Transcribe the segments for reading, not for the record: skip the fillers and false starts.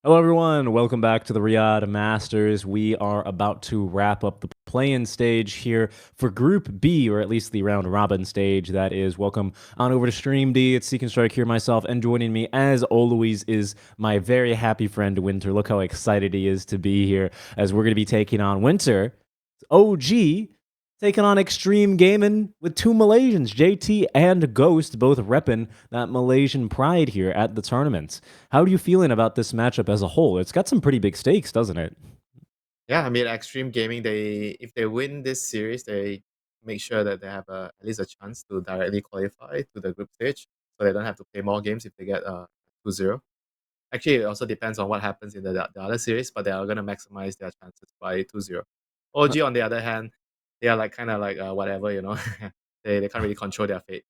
Hello, everyone. Welcome back to the Riyadh Masters. We are about to wrap up the play-in stage here for Group B, or at least the round robin stage. That is, welcome on over to Stream D. It's Seek and Strike here myself, and joining me, as always, is my very happy friend Winter. Look how excited he is to be here, as we're going to be taking on Winter, OG, taking on Xtreme Gaming with two Malaysians, JT and Ghost, both repping that Malaysian pride here at the tournament. How are you feeling about this matchup as a whole? It's got some pretty big stakes, doesn't it? Yeah, I mean, Xtreme Gaming, if they win this series, they make sure that they have at least a chance to directly qualify to the group stage, so they don't have to play more games if they get 2-0. Actually, it also depends on what happens in the other series, but they are going to maximize their chances by 2-0. Uh, OG, on the other hand, they are like kind of like whatever, they can't really control their fate.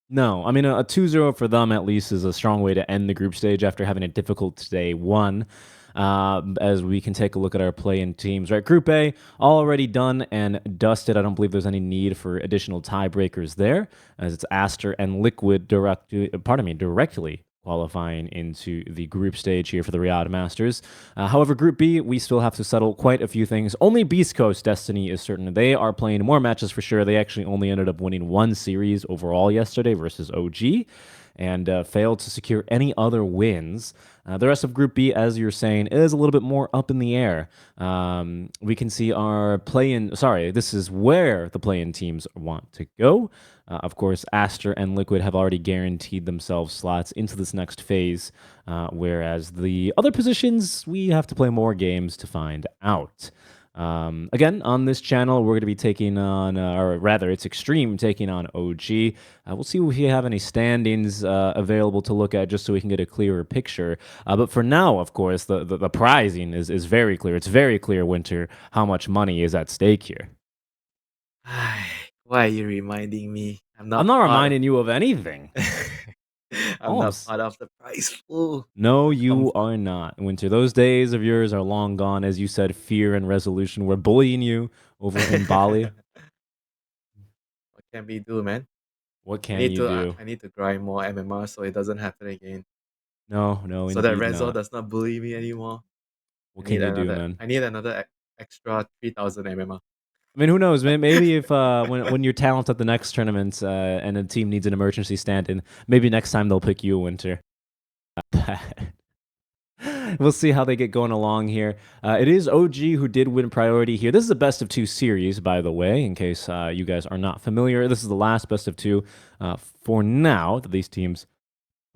No, I mean, a 2-0 for them at least is a strong way to end the group stage after having a difficult day one. As we can take a look at our play-in teams, right? Group A already done and dusted. I don't believe there's any need for additional tiebreakers there, as it's Aster and Liquid directly qualifying into the group stage here for the Riyadh Masters. However, Group B, we still have to settle quite a few things. Only Beast Coast Destiny is certain. They are playing more matches for sure. They actually only ended up winning one series overall yesterday versus OG and failed to secure any other wins. The rest of Group B, as you're saying, is a little bit more up in the air. We can see our play-in. Sorry, this is where the play-in teams want to go. Of course, Aster and Liquid have already guaranteed themselves slots into this next phase, whereas the other positions, we have to play more games to find out. Again, on this channel, we're going to be taking on, or rather, it's Xtreme taking on OG. We'll see if we have any standings available to look at just so we can get a clearer picture. But for now, of course, the prizing is very clear. It's very clear, Winter, how much money is at stake here. Why are you reminding me? I'm I'm not not part. reminding you of anything. I'm All I'm not s- part of the prize pool. No, Come you are not, Winter. Those days of yours are long gone. As you said, fear and resolution were bullying you over in Bali. What can we do, man? What I can need you to do? I need to grind more MMR so it doesn't happen again. No, no, So that indeed Renzo not. does not bully me anymore. What can you do, man? I need another extra 3000 MMR. I mean, who knows? Maybe if when you're talented at the next tournament and a team needs an emergency stand-in, maybe next time they'll pick you, Winter. We'll see how they get going along here. It is OG who did win priority here. This is a best of two series, by the way, in case you guys are not familiar. This is the last best of two for now that these teams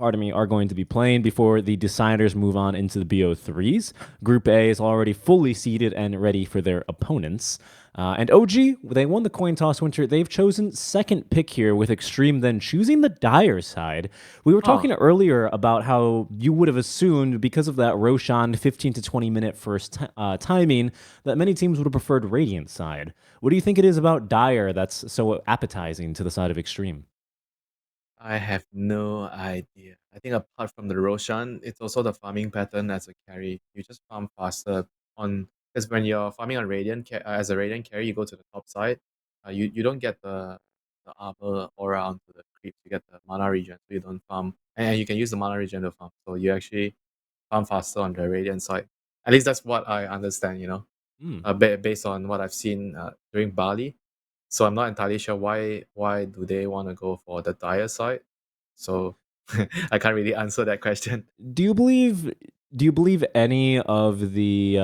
are going to be playing before the deciders move on into the BO3s. Group A is already fully seeded and ready for their opponents. And OG, they won the coin toss, Winter. They've chosen second pick here with Xtreme then choosing the dire side. We were Oh, talking earlier about how you would have assumed because of that Roshan 15 to 20 minute first timing that many teams would have preferred Radiant side. What do you think it is about dire that's so appetizing to the side of Xtreme? I have no idea. I think apart from the Roshan, it's also the farming pattern as a carry. You just farm faster on because when you're farming on as a Radiant carry, you go to the top side. You don't get the armor aura onto the creeps. You get the mana regen, so you don't farm, and you can use the mana regen to farm. So you actually farm faster on the Radiant side. At least that's what I understand. Hmm. Based on what I've seen during Bali. So I'm not entirely sure why do they want to go for the dire side. So I can't really answer that question. Do you believe do you believe any of the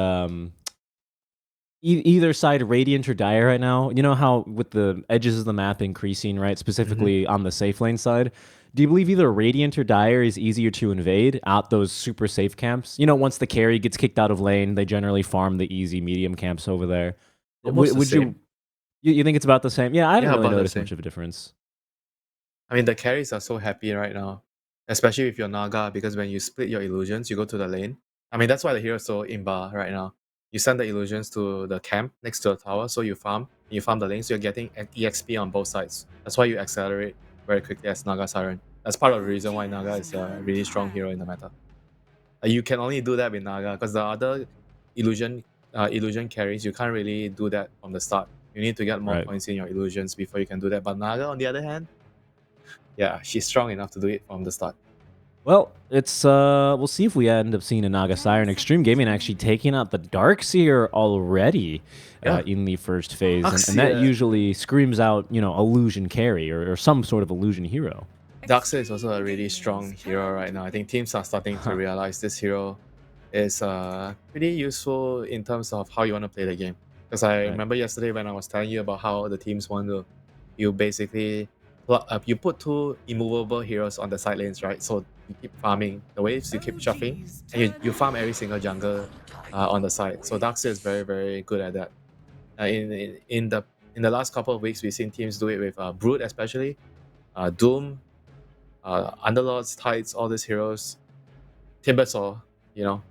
either side radiant or dire right now? You know how with the edges of the map increasing, right? hmm Specifically on the safe lane side. Do you believe either radiant or dire is easier to invade out those super safe camps? You know, once the carry gets kicked out of lane, they generally farm the easy medium camps over there. Almost the Would same. you think it's about the same? Yeah, I haven't Yeah, really about the noticed much same. of a difference. I mean, the carries are so happy right now, especially if you're Naga, because when you split your illusions, you go to the lane. I mean, that's why the hero's so imba right now. You send the illusions to the camp next to the tower, so you farm the lane, so you're getting EXP on both sides. That's why you accelerate very quickly as Naga Siren. That's part of the reason why Naga is a really strong hero in the meta. You can only do that with Naga because the other illusion illusion carries you can't really do that from the start. You need to get more Right. points in your illusions before you can do that. But Naga, on the other hand, yeah, she's strong enough to do it from the start. Well, it's we'll see if we end up seeing a Naga Siren. Extreme Gaming actually taking out the Darkseer already Yeah, in the first phase, and that Darkseer. usually screams out, illusion carry or some sort of illusion hero. Darkseer is also a really strong hero right now. I think teams are starting to realize this hero is pretty useful in terms of how you want to play the game. Because I Right. remember yesterday when I was telling you about how the teams want to, you basically you put two immovable heroes on the side lanes, right? So you keep farming the waves, you keep shuffling, and you farm every single jungle on the side. So Darkseer is very very good at that. In the last couple of weeks, we've seen teams do it with Brood especially, Doom, Underlords, Tides, all these heroes, Timbersaw, you know.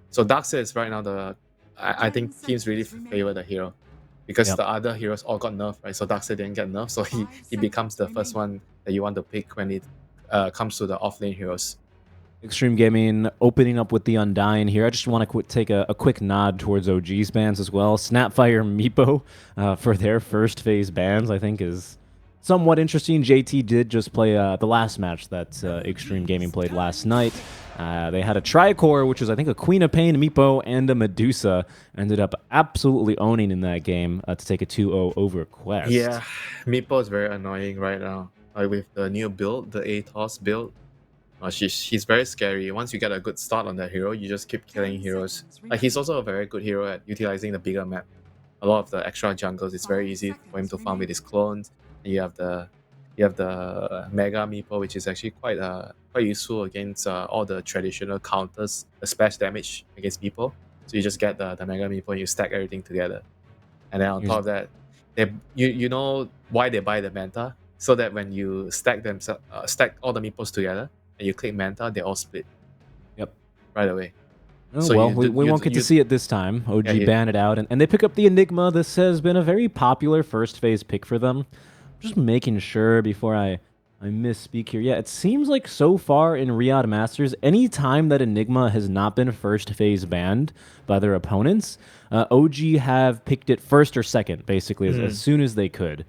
So Darkseid is right now I think teams really favor the hero because Yep. the other heroes all got nerfed, right? So Darkseid didn't get nerfed, so he becomes the first one that you want to pick when it comes to the offlane heroes. Extreme Gaming opening up with the Undying here. I just want to take a quick nod towards OG's bans as well. Snapfire Meepo for their first phase bans, I think, is somewhat interesting. JT did just play the last match that Extreme Gaming played last night. They had a Tricore, which was, I think, a Queen of Pain, Meepo, and a Medusa. Ended up absolutely owning in that game to take a 2-0 over Quest. Yeah, Meepo is very annoying right now. With the new build, the ATOS build, she's very scary. Once you get a good start on that hero, you just keep killing heroes. Like he's also a very good hero at utilizing the bigger map. A lot of the extra jungles, it's very easy for him to farm with his clones. And you have the Mega Meepo, which is actually quite useful against all the traditional counters, the splash damage against Meepo. So you just get the Mega Meepo and you stack everything together. And then on top Here's of that, you know why they buy the Manta? So that when you stack stack all the Meepos together and you click Manta, they all split Yep. right away. Oh, So well, you we, do we won't get to see it this time. OG ban it out, and they pick up the Enigma. This has been a very popular first phase pick for them. Just making sure before I misspeak here. Yeah, it seems like so far in Riyadh Masters, any time that Enigma has not been first phase banned by their opponents, OG have picked it first or second, basically, as soon as they could.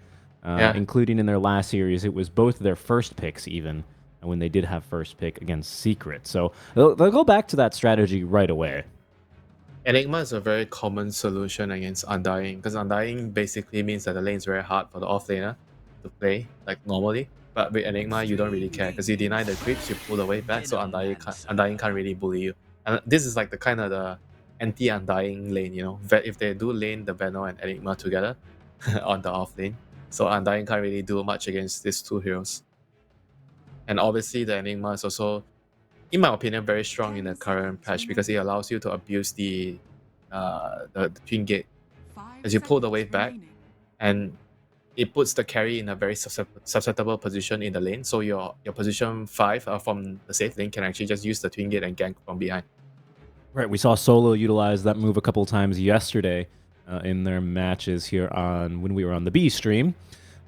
Yeah. Including in their last series, it was both their first picks even when they did have first pick against Secret. So they'll go back to that strategy right away. Enigma is a very common solution against Undying because Undying basically means that the lane is very hard for the offlaner to play like normally. But with Enigma, you don't really care because you deny the creeps, you pull the way back, so Undying can't really bully you. And this is like the kind of the anti-Undying lane, you know. If they do lane the Venom and Enigma together on the off lane, so Undying can't really do much against these two heroes. And obviously, the Enigma is also, in my opinion, very strong in the current patch because it allows you to abuse the twin gate as you pull the wave back, and it puts the carry in a very susceptible position in the lane. So your position 5 from the safe lane can actually just use the twin gate and gank from behind. Right, we saw Solo utilize that move a couple times yesterday in their matches here on when we were on the B stream.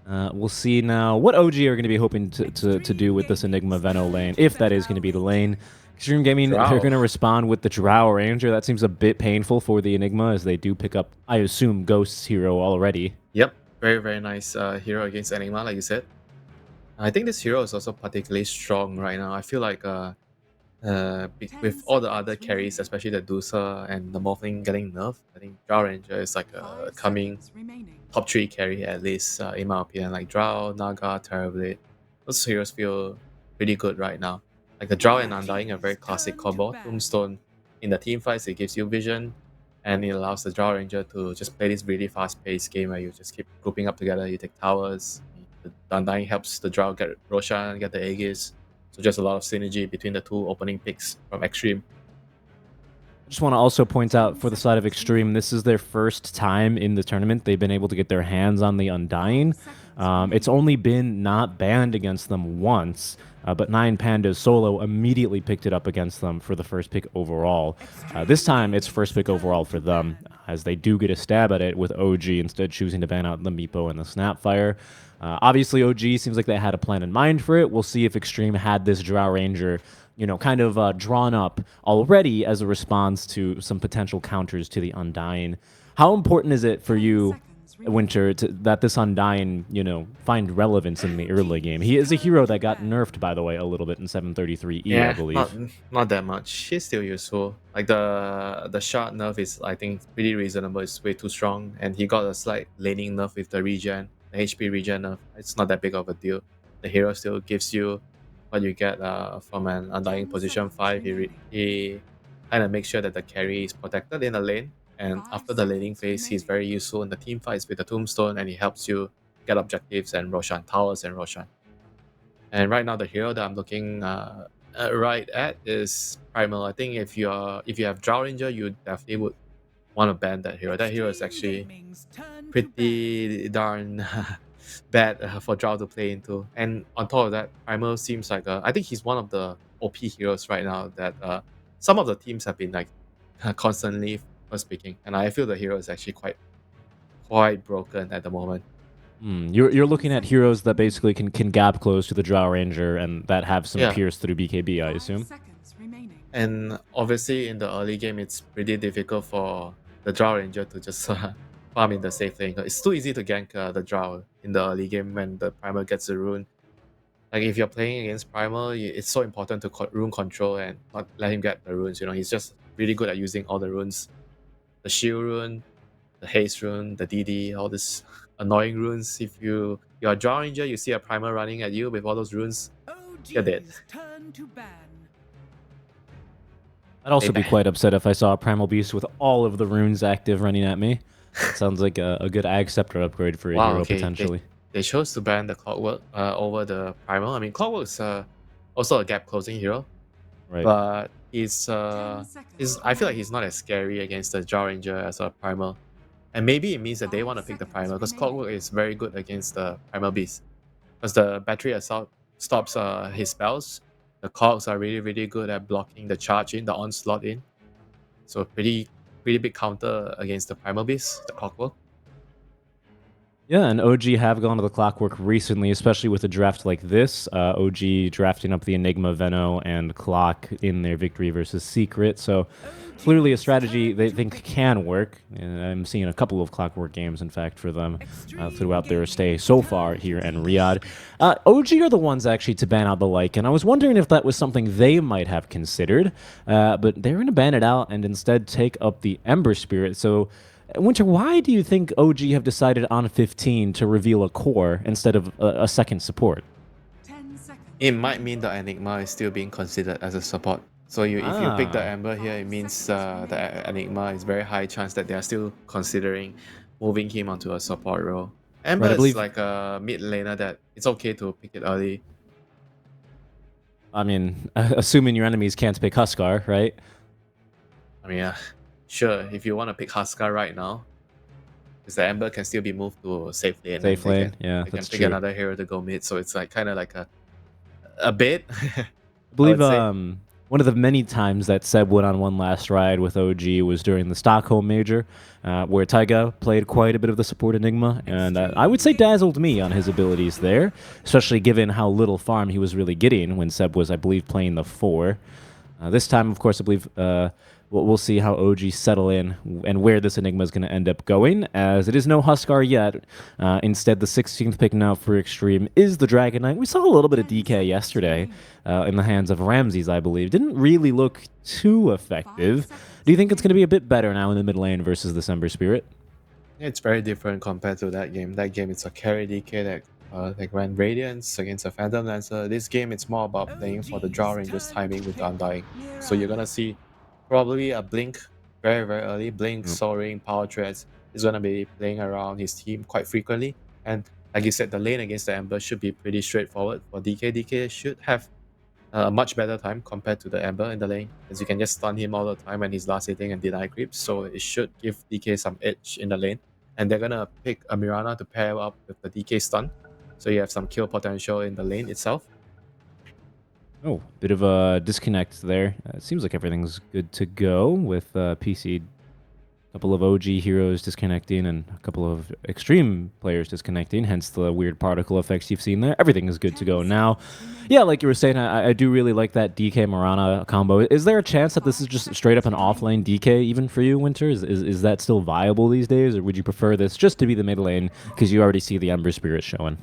We'll see now what OG are going to be hoping to do with this Enigma Veno lane, if that is going to be the lane. Extreme Gaming, they're going to respond with the Drow Ranger. That seems a bit painful for the Enigma as they do pick up, I assume, Ghost's hero already. Yep, very, very nice hero against Enigma, like you said. I think this hero is also particularly strong right now. I feel like with all the other carries, especially the Dusa and the Morphling getting nerfed, I think Drow Ranger is like a coming top 3 carry at least, in my opinion. Like Drow, Naga, Terrorblade, those heroes feel pretty good right now. Like the Drow and Undying are very classic combo. Tombstone in the team fights, it gives you vision, and it allows the Drow Ranger to just play this really fast-paced game where you just keep grouping up together, you take towers, the Undying helps the Drow get Roshan, get the Aegis. So just a lot of synergy between the two opening picks from Xtreme. I just want to also point out for the side of Extreme, this is their first time in the tournament they've been able to get their hands on the Undying. It's only been not banned against them once, but Nine Pandas Solo immediately picked it up against them for the first pick overall. This time, it's first pick overall for them, as they do get a stab at it with OG instead choosing to ban out the Meepo and the Snapfire. Obviously, OG seems like they had a plan in mind for it. We'll see if Extreme had this Drow Ranger, kind of drawn up already as a response to some potential counters to the Undying. How important is it for you Winter that this Undying, find relevance in the early game. He is a hero that got nerfed, by the way, a little bit in 733E, I Yeah, not believe. not that much. She's still useful. Like the shard nerf is, I think, pretty reasonable. It's way too strong, and he got a slight laning nerf with the regen, the HP regen nerf. It's not that big of a deal. The hero still gives you what you get from an Undying position 5. He kind of makes sure that the carry is protected in the lane, and after the laning phase, he's very useful in the team fights with the Tombstone, and he helps you get objectives and Roshan towers and Roshan. And right now, the hero that I'm looking right at is Primal. I think if you have Drow Ranger, you definitely would want to ban that hero. That hero is actually pretty darn bad for Drow to play into. And on top of that, Primal seems like I think he's one of the OP heroes right now that some of the teams have been like constantly first picking, and I feel the hero is actually quite broken at the moment. You're looking at heroes that basically can gap close to the Drow Ranger and that have some Yeah, pierce through BKB, I assume. and obviously in the early game, it's pretty difficult for the Drow Ranger to just farm in the safe lane. It's too easy to gank the Drow in the early game when the Primal gets a rune. Like if you're playing against Primal, it's so important to rune control and not let him get the runes. He's just really good at using all the runes. The shield rune, the haste rune, the DD, all these annoying runes. If you're a Drow Ranger, you see a Primal running at you with all those runes, you're dead. I'd also be Maybe. quite upset if I saw a Primal Beast with all of the runes active running at me. Sounds like a good Ag Scepter upgrade for a Wow, hero, okay. potentially. They chose to ban the Clockwork over the Primal. I mean, Clockwork's also a gap closing hero, Right. but I feel like he's not as scary against the Drow Ranger as a Primal. And maybe it means that they want to pick the Primal because Clockwork is very good against the Primal Beast. Because the Battery Assault stops his spells. The Cogs are really, really good at blocking the charge in, the onslaught in. So pretty big counter against the Primal Beast, the Clockwork. Yeah, and OG have gone to the Clockwork recently, especially with a draft like this. OG drafting up the Enigma, Veno, and Clock in their victory versus Secret. So clearly a strategy they think can work. And I'm seeing a couple of Clockwork games, in fact, for them throughout their stay so far here in Riyadh. OG are the ones actually to ban out the Lycan. I was wondering if that was something they might have considered, but they're going to ban it out and instead take up the Ember Spirit. So Winter, why do you think OG have decided on 15 to reveal a core instead of a second support? It might mean the Enigma is still being considered as a support. So if you pick the Ah, Ember here, it means the Enigma is very high chance that they are still considering moving him onto a support role. Ember right. I is believe. like a mid laner that it's okay to pick it early. I mean, assuming your enemies can't pick Huskar, right? I mean, sure, if you want to pick Huskar right now, because the Ember can still be moved to safe lane Safe and they lane. can Yeah, they can that's pick true. another hero to go mid. So it's like kind of like a bait, I I believe would say. one of the many times that Seb went on one last ride with OG was during the Stockholm Major, where Taiga played quite a bit of the support Enigma, and I would say dazzled me on his abilities there, especially given how little farm he was really getting when Seb was, I believe, playing the 4. This time, of course, I believe we'll see how OG settle in and where this Enigma is going to end up going, as it is no Huskar yet. Instead, the 16th pick now for Xtreme is the Dragon Knight. We saw a little bit of DK yesterday in the hands of Ramses, I believe. Didn't really look too effective. Do you think it's going to be a bit better now in the mid lane versus the December Spirit? It's very different compared to that game. That game, it's a carry DK that like ran Radiance against a Phantom Lancer. This game, it's more about playing for the Drow Ranger's timing with the Undying. So you're gonna see probably a Blink very, very early. Blink, Mm. Soaring, Power Threads is gonna be playing around his team quite frequently. And like you said, the lane against the Ember should be pretty straightforward for DK. DK should have a much better time compared to the Ember in the lane, as you can just stun him all the time when he's last hitting and deny creeps. So it should give DK some edge in the lane. And they're gonna pick a Mirana to pair up with the DK stun, so you have some kill potential in the lane itself. Oh, bit of a disconnect there. It seems like everything's good to go with PC couple of OG heroes disconnecting and a couple of extreme players disconnecting, hence the weird particle effects you've seen there. Everything is good to go now. Yeah, like you were saying, I do really like that DK Morana combo. Is there a chance that this is just straight up an offlane DK even for you, Winter? Is that still viable these days, or would you prefer this just to be the mid lane because you already see the Ember Spirit showing?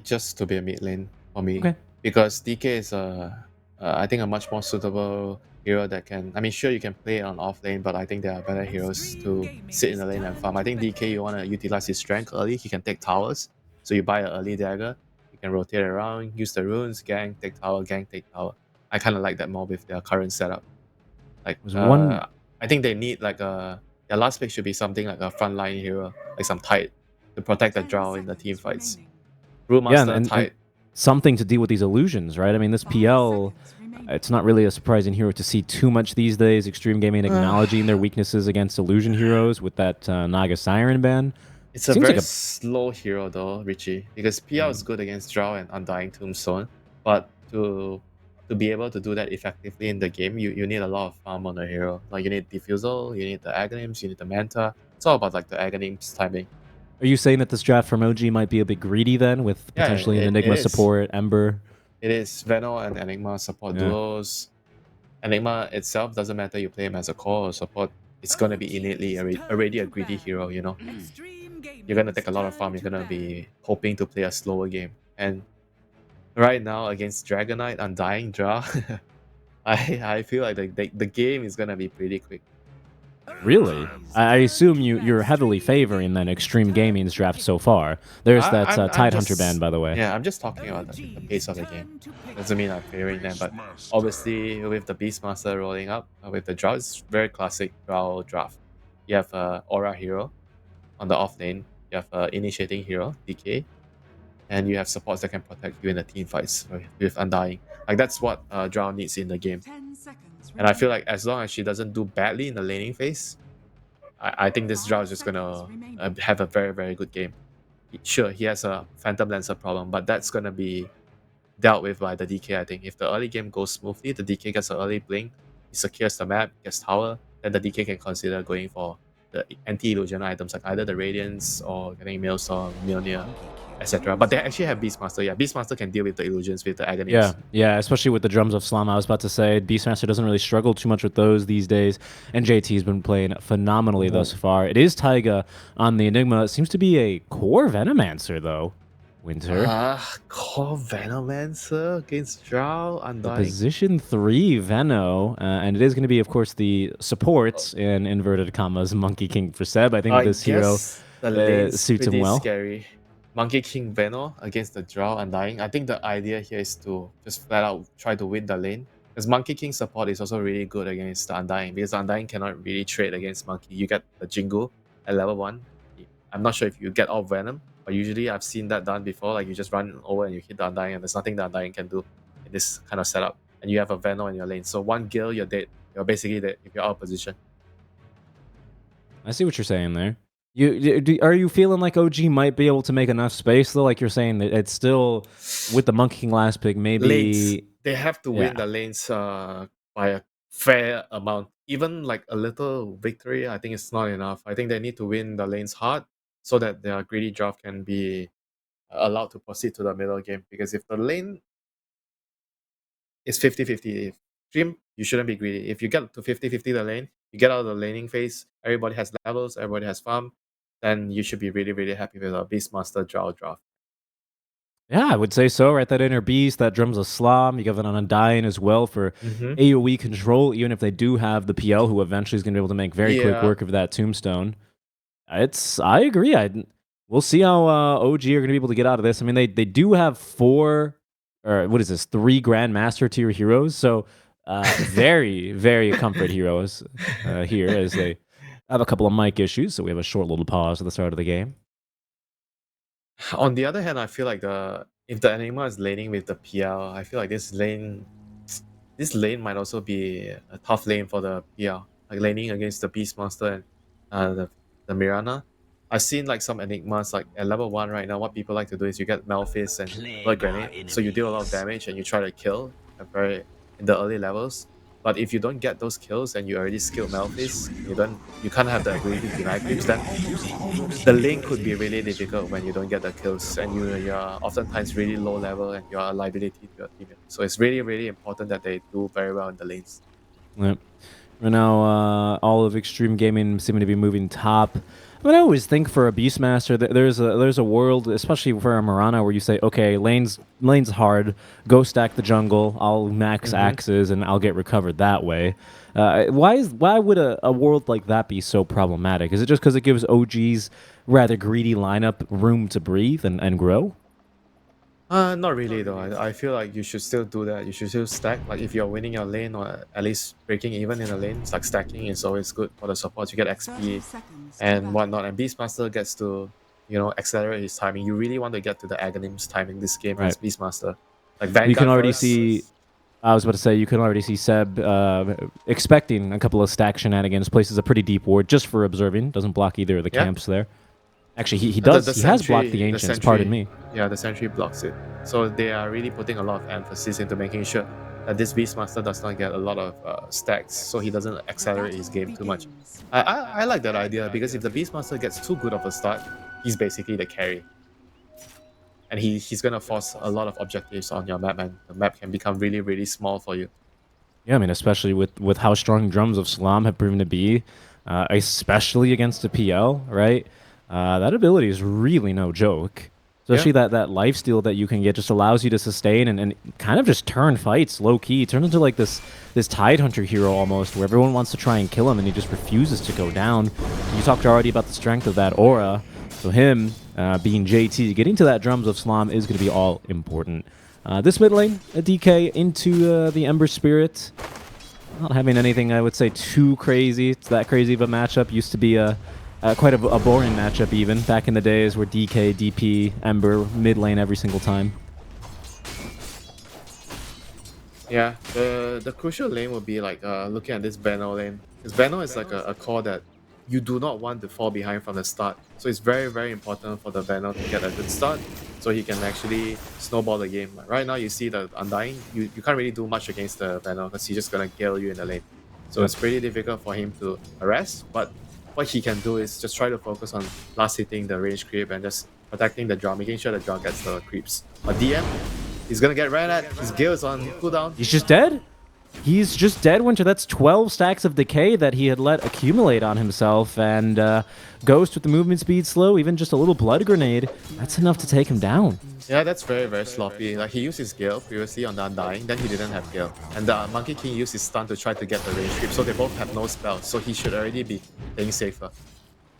Just to be a mid lane for me Okay. because DK is I think a much more suitable hero that can. I mean, sure you can play on off lane, but I think there are better heroes to sit in the lane and farm. I think DK you want to utilize his strength early. He can take towers, so you buy an early dagger. You can rotate around, use the runes, gang, take tower, gang, take tower. I kind of like that more with their current setup. Like There's one. I think they need like a their last pick should be something like a frontline hero, like some Tide to protect the draw in the team fights. Yeah, and, Brewmaster and, and Tide. something to deal with these illusions, right? I mean, this PL, it's not really a surprising hero to see too much these days. Extreme Gaming acknowledging their weaknesses against illusion heroes with that Naga Siren ban. It's a Seems very like a. slow hero though, Richie, because PL is good against Drow and Undying Tombstone, but to be able to do that effectively in the game, you need a lot of farm on a hero. Like you need Diffusal, you need the Aghanim's, you need the Manta. It's all about like the Aghanim's timing. Are you saying that this draft from OG might be a bit greedy then, with Yeah, potentially an it Enigma is. support, Ember? It is. Veno and Enigma support Yeah. duos. Enigma itself doesn't matter you play him as a core or support. It's gonna be innately already a greedy hero, you know. You're gonna take a lot of farm. You're gonna be hoping to play a slower game. And right now against Dragonite, Undying Draw, I feel like the game is gonna be pretty quick. Really? I assume you're heavily favoring then Extreme Gaming's draft so far. There's that I'm Tidehunter ban, just by the way. yeah, I'm just talking about the pace of the game. Doesn't mean I'm favoring them, but obviously with the Beastmaster rolling up with the draw, it's very classic draw draft. You have Aura Hero on the off lane. You have Initiating Hero DK, and you have supports that can protect you in the team fights with Undying. Like that's what Drow needs in the game. And I feel like as long as she doesn't do badly in the laning phase, I think this Drow is just gonna have a very very good game. Sure, he has a Phantom Lancer problem, but that's gonna be dealt with by the DK. I think if the early game goes smoothly, the DK gets an early blink, he secures the map, gets tower, then the DK can consider going for the anti-illusion items like either the Radiance or getting Maelstrom, Mjolnir, etc. But they actually have Beastmaster. Yeah, Beastmaster can deal with the illusions with the Yeah, Aghanim's. yeah, especially with the drums of Slum. I was about to say Beastmaster doesn't really struggle too much with those these days, and JT's been playing phenomenally thus far. It is Taiga on the Enigma. It seems to be a core Venomancer though. Winter. Core Venomancer against Drow, The Undying. position 3 Veno, and it is going to be, of course, the supports in inverted commas Monkey King for Seb. I think I this hero guess the lane's suits him pretty well. scary. Monkey King Veno against the Drow Undying. I think the idea here is to just flat out try to win the lane. Because Monkey King support is also really good against the Undying. Because the Undying cannot really trade against Monkey. You get the Jingle at level 1. I'm not sure if you get all Venom, but usually I've seen that done before. Like you just run over and you hit the Undying, and there's nothing the Undying can do in this kind of setup. And you have a Venom in your lane. So one Gale, you're dead. You're basically dead if you're out of position. I see what you're saying there. Are you feeling like OG might be able to make enough space though? Like you're saying that it's still with the Monkey King last pick, Lanes. maybe. They have to win Yeah. the lanes by a fair amount. Even like a little victory, I think it's not enough. I think they need to win the lanes hard so that their greedy draft can be allowed to proceed to the middle game. Because if the lane is 50-50, Dream, you shouldn't be greedy. If you get to 50-50 the lane, you get out of the laning phase, everybody has levels, everybody has farm, then you should be really, really happy with a Beastmaster Drow draft. Yeah, I would say so. Right, that inner beast, that drums a slom. You give it on Undying as well for Mm-hmm. AoE control. Even if they do have the PL, who eventually is going to be able to make very quick Yeah. work of that tombstone. I agree. We'll see how OG are going to be able to get out of this. I mean, they do have 4, or what is this, 3 Grandmaster tier heroes. So very very comfort heroes here as they have a couple of mic issues. So we have a short little pause at the start of the game. On the other hand, I feel like if the Enigma is laning with the PL, I feel like this lane might also be a tough lane for the PL, like laning against the Beastmaster and the Mirana. I've seen like some Enigmas like at level 1 right now. What people like to do is you get Malphite and Blood Grenade, so you deal a lot of damage and you try to kill in the early levels. But if you don't get those kills and you already skilled Malphite, you can't have the ability to deny creeps, then the lane could be really difficult when you don't get the kills and you're oftentimes really low level and you're a liability to your teammate. So it's really, really important that they do very well in the lanes. Yep. Right now, all of Extreme Gaming seem to be moving top. I mean, I always think for a Beastmaster that there's a world, especially for a Mirana, where you say, okay, lane's hard, go stack the jungle, I'll max axes, and I'll get recovered that way. Why would a world like that be so problematic? Is it just because it gives OG's rather greedy lineup room to breathe and grow? Not really though. I feel like you should still do that. You should still stack. Like if you're winning your lane or at least breaking even in a lane, it's like stacking is always good for the support. You get XP and whatnot. And Beastmaster gets to, accelerate his timing. You really want to get to the Aghanim's timing this game as Beastmaster. Like Vanguard You can already first. see. I was about to say you can already see Seb expecting a couple of stack shenanigans. Places a pretty deep ward just for observing. Doesn't block either of the camps there. Actually, he does. He has blocked the ancients. Pardon me. Yeah, the sentry blocks it. So they are really putting a lot of emphasis into making sure that this Beastmaster does not get a lot of stacks, so he doesn't accelerate his game too much. I like that idea because if the Beastmaster gets too good of a start, he's basically the carry. And he's gonna force a lot of objectives on your map, and the map can become really, really small for you. Yeah, I mean, especially with how strong drums of Salam have proven to be, especially against a PL, right? That ability is really no joke. Especially that lifesteal that you can get just allows you to sustain and kind of just turn fights low key. Turn into like this Tide Hunter hero almost, where everyone wants to try and kill him and he just refuses to go down. You talked already about the strength of that aura. So him being JT, getting to that drums of Salam is going to be all important. This mid lane, a DK into the Ember Spirit. Not having anything I would say too crazy. It's that crazy of a matchup. Used to be quite a boring matchup even back in the days where DK, DP, Ember, mid lane every single time. Yeah, the crucial lane would be like looking at this Benno lane. Because Benno is like a core that you do not want to fall behind from the start. So it's very, very important for the Benno to get a good start so he can actually snowball the game. Like right now you see the Undying, you can't really do much against the Benno because he's just going to kill you in the lane. So it's pretty difficult for him to harass, but what he can do is just try to focus on last hitting the range creep and just protecting the drum, making sure the drum gets the creeps. But DM, he's gonna get ran at. His gale is on cooldown. He's just dead? He's just dead, Winter. That's 12 stacks of decay that he had let accumulate on himself. And Ghost with the movement speed slow, even just a little blood grenade, that's enough to take him down. Yeah, that's very, very sloppy. Like he used his gale previously on the Undying, then he didn't have gale. And the Monkey King used his stun to try to get the range creep, so they both have no spells, so he should already be playing safer.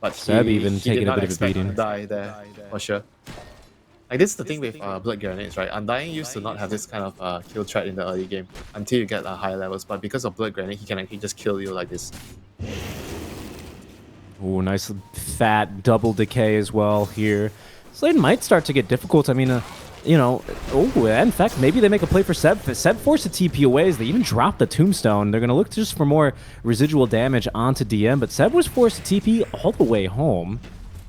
But Seb he even taking did a not bit of a expect beating. to die there, for sure. Like this is the thing with blood grenades, right? Undying used to not have this kind of kill threat in the early game until you get higher levels, but because of blood grenade, he can actually just kill you like this. Ooh, nice fat double decay as well here. This lane might start to get difficult. I mean, in fact, maybe they make a play for Seb. Seb forced the TP away as they even dropped the tombstone. They're going to look just for more residual damage onto DM, but Seb was forced to TP all the way home.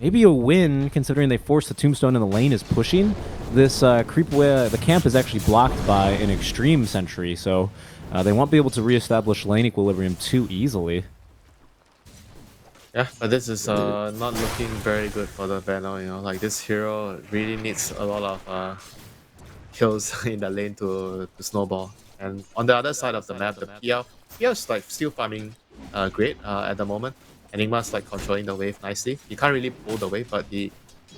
Maybe a win, considering they forced the tombstone and the lane is pushing. This creep away, the camp is actually blocked by an Xtreme sentry, so they won't be able to reestablish lane equilibrium too easily. Yeah, but this is not looking very good for the Benno, like this hero really needs a lot of kills in the lane to snowball. And on the other side of the map, the PL is like still farming great at the moment. Enigma's like controlling the wave nicely. He can't really pull the wave, but he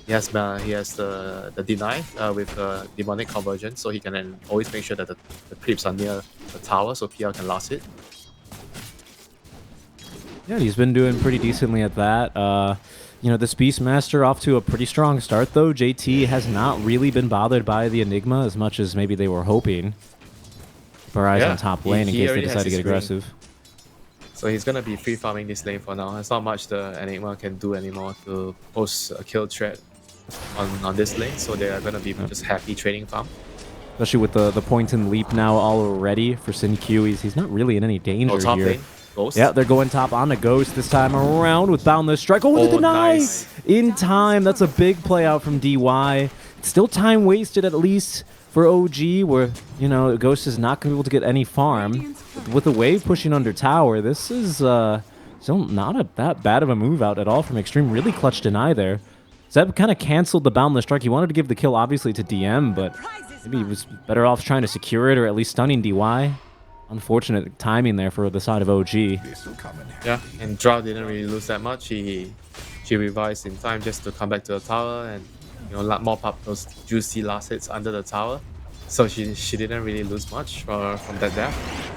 has the deny with the demonic conversion, so he can then always make sure that the creeps are near the tower, so PL can last hit. Yeah, he's been doing pretty decently at that. This Beastmaster off to a pretty strong start, though. JT has not really been bothered by the Enigma as much as maybe they were hoping. Barai on top lane in case they decide to get aggressive. So he's gonna be free farming this lane for now. There's not much the Enigma can do anymore to post a kill threat on this lane, so they are gonna be just happy trading farm. Especially with the point and leap now already for Sin Q. He's not really in any danger top here. Lane. Ghost. Yeah, they're going top on the Ghost this time around with Boundless Strike. Oh, the deny! Nice. In time. That's a big play out from DY. Still time wasted at least for OG, where, Ghost is not going to be able to get any farm. with the wave pushing under tower, this is still not that bad of a move out at all from Xtreme. Really clutch deny there. Zeb kind of canceled the boundless strike. He wanted to give the kill, obviously, to DM, but maybe he was better off trying to secure it or at least stunning DY. Unfortunate timing there for the side of OG. Yeah, and Drow didn't really lose that much. She revised in time just to come back to the tower and mop up those juicy last hits under the tower. So she didn't really lose much from that death.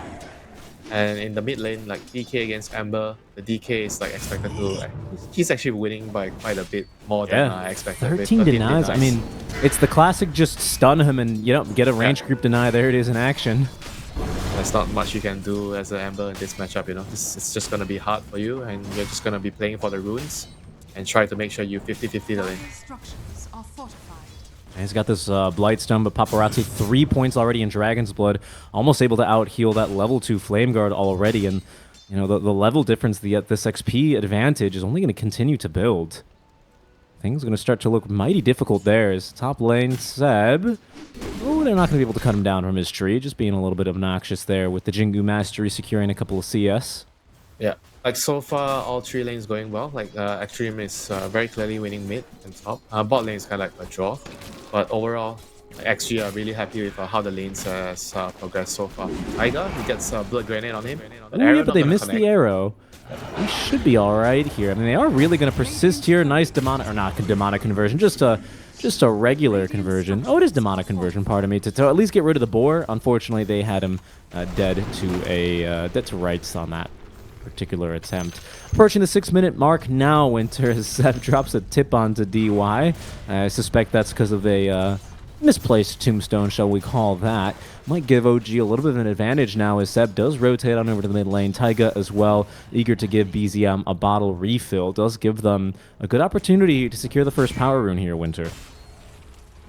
And in the mid lane, like DK against Amber, the DK is like expected to. He's actually winning by quite a bit more than I expected. 13 denies. I mean, it's the classic just stun him and get a range group deny. There it is in action. There's not much you can do as an Amber in this matchup. It's just gonna be hard for you, and you're just gonna be playing for the runes and try to make sure you 50-50 the lane. And he's got this Blightstone, but Paparazzi 3 points already in Dragon's Blood, almost able to out-heal that level 2 Flame Guard already, and the level difference, this XP advantage is only going to continue to build. Things are going to start to look mighty difficult there as top lane Seb. Oh, they're not going to be able to cut him down from his tree, just being a little bit obnoxious there with the Jingu Mastery securing a couple of CS. Yeah, like so far, all 3 lanes going well. Like Xtreme is very clearly winning mid and top. Bot lane is kind of like a draw, but overall, XG are really happy with how the lanes has progressed so far. Taiga, he gets a blood granite on him. But they missed the arrow. He should be all right here. I mean, they are really going to persist here. Nice demonic, or not demonic conversion, just a regular conversion. Oh, it is demonic conversion, pardon me, to at least get rid of the boar. Unfortunately, they had him dead to rights on that particular attempt. Approaching the 6-minute mark now, Winter, as Seb drops a tip onto DY. I suspect that's because of a misplaced tombstone, shall we call that. Might give OG a little bit of an advantage now as Seb does rotate on over to the mid lane. Taiga as well, eager to give BZM a bottle refill. Does give them a good opportunity to secure the first power rune here, Winter.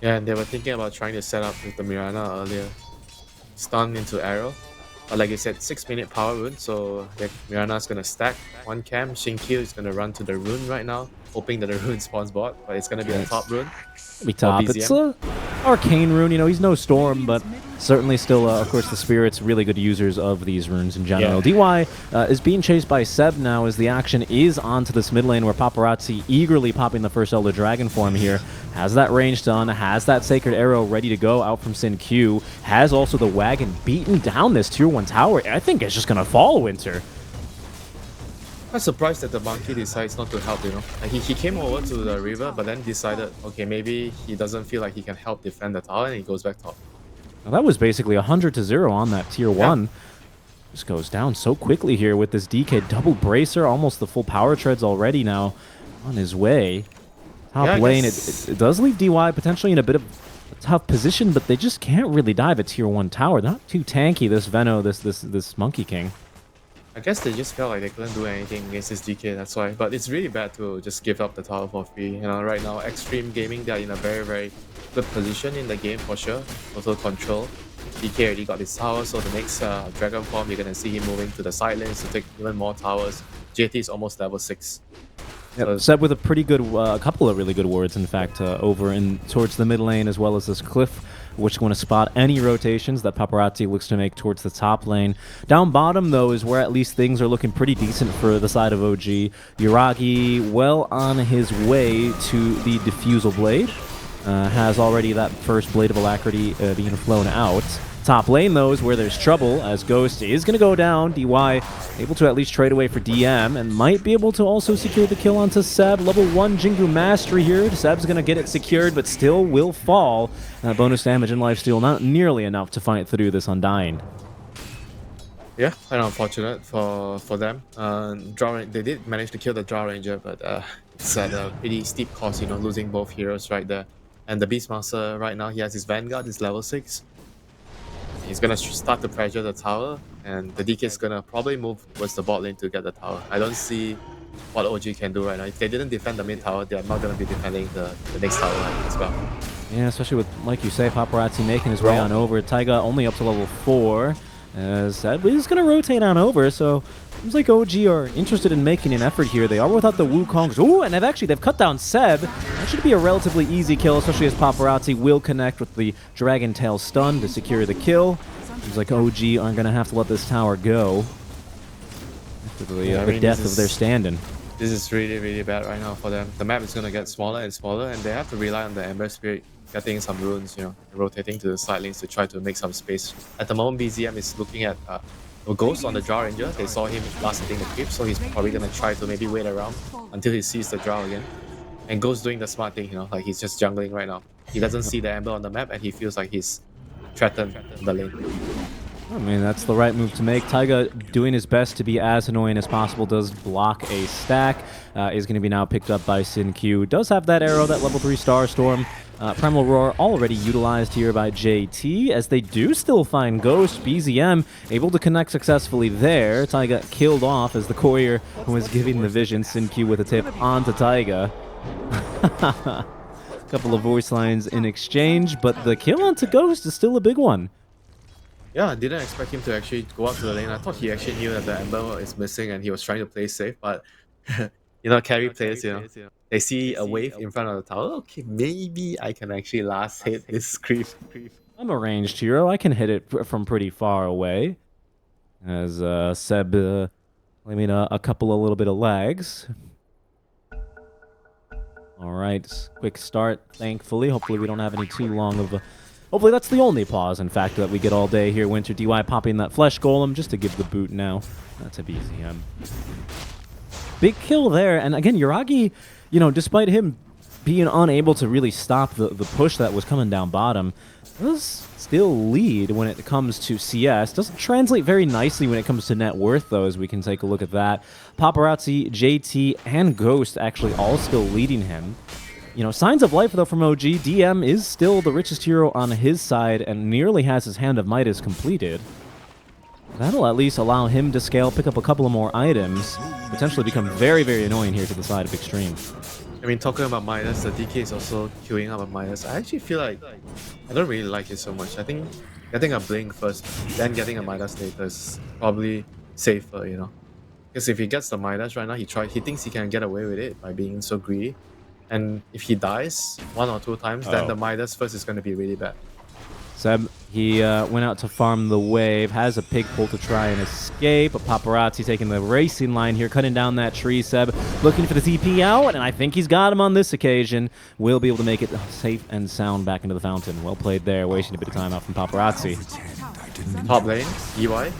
Yeah, and they were thinking about trying to set up with the Mirana earlier. Stun into arrow. But like I said, 6-minute power rune, so Mirana's gonna stack one camp. Shinkyu is gonna run to the rune right now, hoping that the rune spawns bot, but it's gonna be a top rune. Be top. It's a arcane rune, he's no storm, but certainly still, of course, the spirits really good users of these runes in general. DY is being chased by Seb now as the action is onto this mid lane where Paparazzi eagerly popping the first Elder Dragon form here. Has that range done, has that Sacred Arrow ready to go out from Sin Q, has also the wagon beaten down this tier 1 tower. I think it's just going to fall, Winter. I'm surprised that the monkey decides not to help, Like he came over to the river, but then decided, okay, maybe he doesn't feel like he can help defend the tower, and he goes back top. Well, that was basically 100-0 on that tier 1. Just goes down so quickly here with this DK double bracer, almost the full power treads already now on his way. Top lane, it does leave DY potentially in a bit of a tough position, but they just can't really dive a tier 1 tower. They're not too tanky, this Veno, this Monkey King. I guess they just felt like they couldn't do anything against this DK, that's why. But it's really bad to just give up the tower for free. Right now, Xtreme Gaming, they're in a very, very good position in the game for sure. Also control. DK already got his tower, so the next Dragon form, you're gonna see him moving to the side lanes to take even more towers. JT is almost level 6. Yep. Seb with a pretty good, a couple of really good wards, in fact, over in towards the mid lane, as well as this cliff, which is going to spot any rotations that Paparazzi looks to make towards the top lane. Down bottom, though, is where at least things are looking pretty decent for the side of OG. Yuragi, well on his way to the Diffusal Blade. Has already that first Blade of Alacrity being flown out. Top lane, though, is where there's trouble, as Ghost is going to go down. DY able to at least trade away for DM, and might be able to also secure the kill onto Seb. Level 1 Jingu Mastery here. Seb's going to get it secured, but still will fall. Bonus damage and lifesteal not nearly enough to fight through this Undying. Yeah, kind of unfortunate for them. They did manage to kill the Drow Ranger, but it's at a pretty steep cost, losing both heroes right there. And the Beastmaster right now, he has his Vanguard, his level 6. He's gonna start to pressure the tower, and the DK is gonna probably move towards the bot lane to get the tower. I don't see what OG can do right now. If they didn't defend the mid tower, they're not gonna be defending the next tower as well. Yeah, especially with, like you say, Paparazzi making his way on over. Taiga only up to level 4. As he's gonna rotate on over, so seems like OG are interested in making an effort here. They are without the Wukongs. Ooh, and they've cut down Seb. That should be a relatively easy kill, especially as Paparazzi will connect with the Dragon Tail stun to secure the kill. Seems like OG aren't going to have to let this tower go. After the death of their stand-in. This is really, really bad right now for them. The map is going to get smaller and smaller, and they have to rely on the Ember Spirit getting some runes, you know, rotating to the side lanes to try to make some space. At the moment, BZM is looking at a Ghost on the Drow Ranger. They saw him last hitting the creep, so he's probably going to try to maybe wait around until he sees the Drow again. And Ghost doing the smart thing, you know, like he's just jungling right now. He doesn't see the Ember on the map, and he feels like he's threatened the lane. I mean, that's the right move to make. Taiga doing his best to be as annoying as possible, does block a stack, is going to be now picked up by Sin Q. Does have that arrow, that level 3 Star Storm. Primal Roar already utilized here by JT, as they do still find Ghost. BZM able to connect successfully there. Taiga killed off as the courier was giving the vision. Sin Q with a tip onto Taiga. Couple of voice lines in exchange, but the kill onto Ghost is still a big one. Yeah, I didn't expect him to actually go out to the lane. I thought he actually knew that the Ember is missing and he was trying to play safe, but you know, carry players, you know, they see a wave in front of the tower. Okay, maybe I can actually last hit this creep. I'm a ranged hero. I can hit it from pretty far away. As Seb, I mean, a couple of little bit of lags. All right, quick start, thankfully. Hopefully we don't have any too long of a... Hopefully that's the only pause, in fact, that we get all day here. Winter DY popping that Flesh Golem just to give the boot now. That's a BZM. Big kill there, and again, Yuragi, you know, despite him being unable to really stop the push that was coming down bottom, does still lead when it comes to CS. Doesn't translate very nicely when it comes to net worth, though, as we can take a look at that. Paparazzi, JT, and Ghost actually all still leading him. You know, signs of life, though, from OG. DM is still the richest hero on his side and nearly has his Hand of Midas completed. That'll at least allow him to scale, pick up a couple of more items, potentially become very, very annoying here to the side of Xtreme. I mean, talking about Midas, the DK is also queuing up a Midas. I actually feel like I don't really like it so much. I think getting a Blink first, then getting a Midas later is probably safer, you know. Because if he gets the Midas right now, he thinks he can get away with it by being so greedy. And if he dies 1 or 2 times, then the Midas first is going to be really bad. Seb, he went out to farm the wave, has a pig pull to try and escape. Paparazzi taking the racing line here, cutting down that tree. Seb looking for the TP out, and I think he's got him on this occasion. Will be able to make it safe and sound back into the fountain. Well played there, wasting a bit of time out from Paparazzi. Top lane, EY.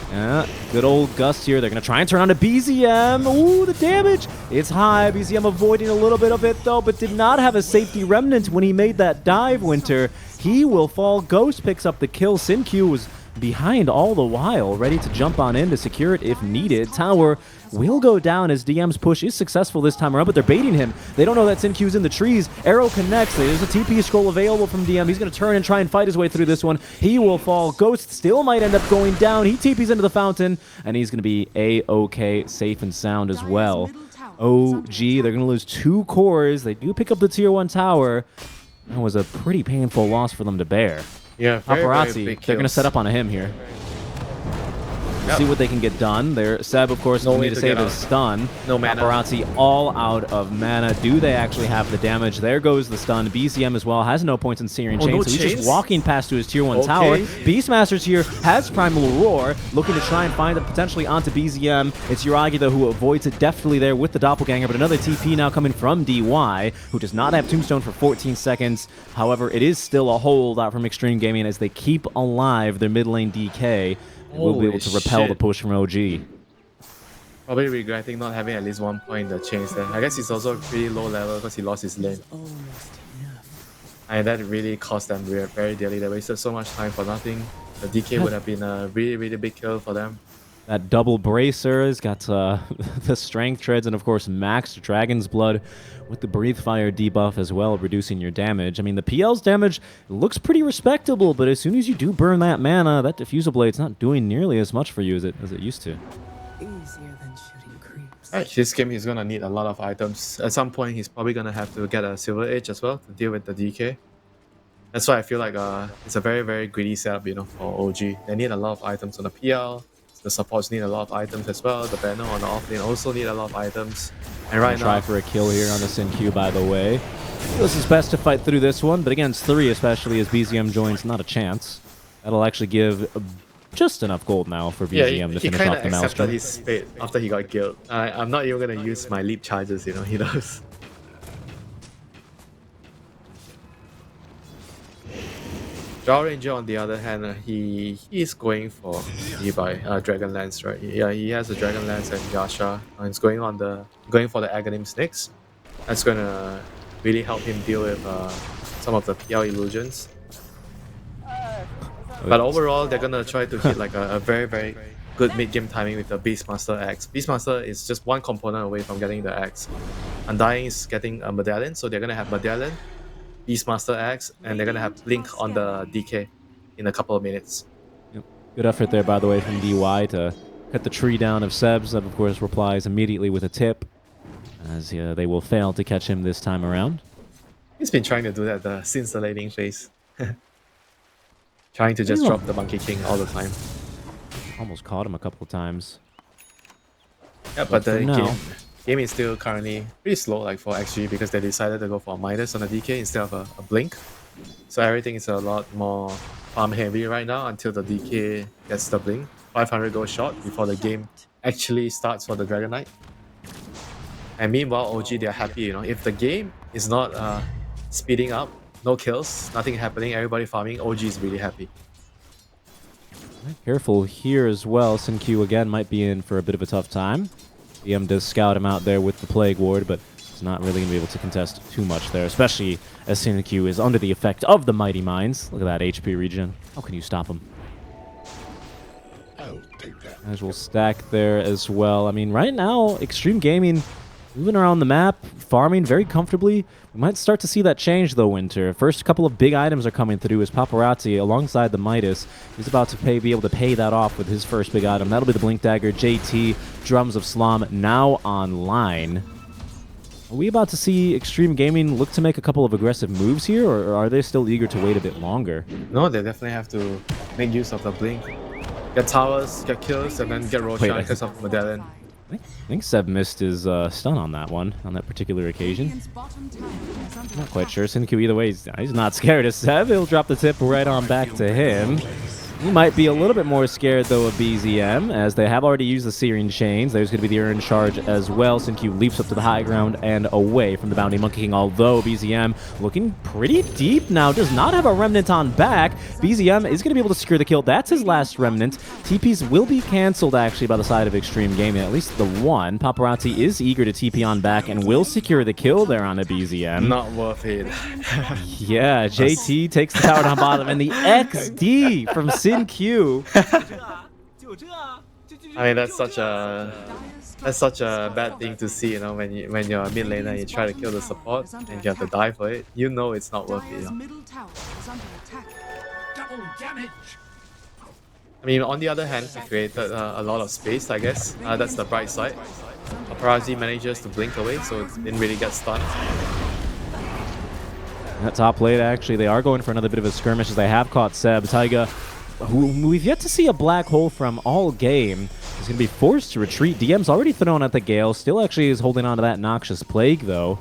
Yeah, good old Gus here. They're going to try and turn on to BZM. Ooh, the damage. It's high. BZM avoiding a little bit of it, though, but did not have a safety remnant when he made that dive, Winter. He will fall. Ghost picks up the kill. Sin Q was behind all the while, ready to jump on in to secure it if needed. Tower will go down as DM's push is successful this time around, but they're baiting him. They don't know that Sin Q's in the trees. Arrow connects. There's a TP scroll available from DM. He's going to turn and try and fight his way through this one. He will fall. Ghost still might end up going down. He TP's into the fountain, and he's going to be A-OK, safe and sound as well. OG, they're going to lose 2 cores. They do pick up the tier 1 tower. That was a pretty painful loss for them to bear. Yeah, Paparazzi, they're going to set up on him here. See what they can get done. There, Seb, of course, will need to save his stun. No mana. Paparazzi all out of mana. Do they actually have the damage? There goes the stun. BCM as well has no points in Searing Chain, no so he's chains? just walking past to his tier 1 tower. Beastmasters here has Primal Roar, looking to try and find it potentially onto BZM. It's Yuragi, though, who avoids it deftly there with the Doppelganger, but another TP now coming from DY, who does not have Tombstone for 14 seconds. However, it is still a hold out from Xtreme Gaming as they keep alive their mid lane DK. Will be able to repel the push from OG. Probably regretting not having at least 1 point in the chains there. I guess he's also pretty low level because he lost his lane. And that really cost them very dearly. They wasted so much time for nothing. The DK would have been a really, really big kill for them. That double bracer has got the strength treads and, of course, maxed Dragon's Blood with the Breathe Fire debuff as well, reducing your damage. I mean, the PL's damage looks pretty respectable, but as soon as you do burn that mana, that Diffusal Blade's not doing nearly as much for you as it used to. Easier than shooting creeps. Alright, this game he's going to need a lot of items. At some point, he's probably going to have to get a Silver Edge as well to deal with the DK. That's why I feel like it's a very, very greedy setup, you know, for OG. They need a lot of items on the PL. The supports need a lot of items as well. The banner on the offlane also need a lot of items. And right now, try for a kill here on the Sin Q, by the way. This is best to fight through this one, but against 3 especially as BZM joins, not a chance. That'll actually give just enough gold now for Yeah, BZM to he finish kind off of the accepted Maelstrom. his fate after he got killed. I'm not even gonna use my leap charges, you know, he does. Draw Ranger, on the other hand, he's going for Dragon Lance, right? Yeah, he has a Dragon Lance and Yasha. He's going for the Aghanim Snakes. That's gonna really help him deal with some of the PL illusions. But overall, they're gonna try to hit like a very good mid-game timing with the Beastmaster Axe. Beastmaster is just one component away from getting the axe. Undying is getting a medallion, so they're gonna have medallion, Beastmaster Axe, and they're gonna have Blink on the DK in a couple of minutes. Yep. Good effort there, by the way, from DY to cut the tree down of Sebs. That, of course, replies immediately with a tip, as they will fail to catch him this time around. He's been trying to do that since the laning phase. Trying to just drop the Monkey King all the time. Almost caught him a couple of times. Yeah, but the now, game is still currently pretty slow, like for XG, because they decided to go for a Midas on the DK instead of a Blink. So everything is a lot more farm heavy right now until the DK gets the Blink. 500 gold shot before the game actually starts for the Dragon Knight. And meanwhile, OG, they're happy, you know. If the game is not speeding up, no kills, nothing happening, everybody farming, OG is really happy. Careful here as well. Sin-Q again might be in for a bit of a tough time. BM does scout him out there with the Plague Ward, but he's not really going to be able to contest too much there, especially as Sin-Q is under the effect of the Mighty Mines. Look at that HP regen. How can you stop him? I'll take that. As we'll stack there as well. I mean, right now, Xtreme Gaming moving around the map, farming very comfortably. We might start to see that change, though, Winter. First couple of big items are coming through as Paparazzi, alongside the Midas, he's about to be able to pay that off with his first big item. That'll be the Blink Dagger, JT, Drums of Slum, now online. Are we about to see Xtreme Gaming look to make a couple of aggressive moves here, or are they still eager to wait a bit longer? No, they definitely have to make use of the Blink. Get towers, get kills, and then get Roshan because of Medallion. I think Seb missed his stun on that one, on that particular occasion. Not quite sure. Sin-Q, either way, he's not scared of Seb. He'll drop the tip right on back to him. He might be a little bit more scared, though, of BZM, as they have already used the Searing Chains. There's going to be the Urn Charge as well. Sin-Q leaps up to the high ground and away from the Bounty Monkey King, although BZM looking pretty deep now, does not have a Remnant on back. BZM is going to be able to secure the kill. That's his last Remnant. TPs will be cancelled, actually, by the side of Xtreme Gaming, at least the one. Paparazzi is eager to TP on back and will secure the kill there on a BZM. Not worth it. Yeah, JT takes the tower down bottom, and the XD from Sin-Q. I mean, that's such a bad thing to see, you know, when you're a mid laner and you try to kill the support and you have to die for it. You know it's not worth it. You know? Double damage. I mean, on the other hand, he created a lot of space, I guess. That's the bright side. Paparazzi manages to blink away, so it didn't really get stunned. That top lane, actually, they are going for another bit of a skirmish as they have caught Seb. Taiga, who we've yet to see a black hole from all game, is going to be forced to retreat. DM's already thrown at the Gale. Still actually is holding on to that Noxious Plague, though.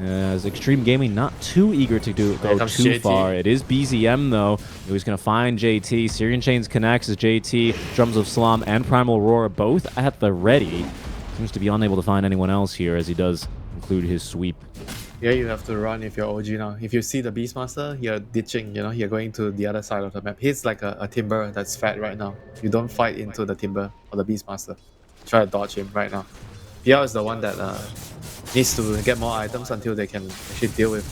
As Xtreme Gaming not too eager to go too far. It is BZM, though. He's going to find JT. Syrian Chains connects as JT, Drums of Slum, and Primal Roar both at the ready. Seems to be unable to find anyone else here as he does conclude his sweep. Yeah, you have to run if you're OG now. If you see the Beastmaster, you're ditching, you know, you're going to the other side of the map. He's like a timber that's fat right now. You don't fight into the timber or the Beastmaster. Try to dodge him right now. PL is the one that needs to get more items until they can actually deal with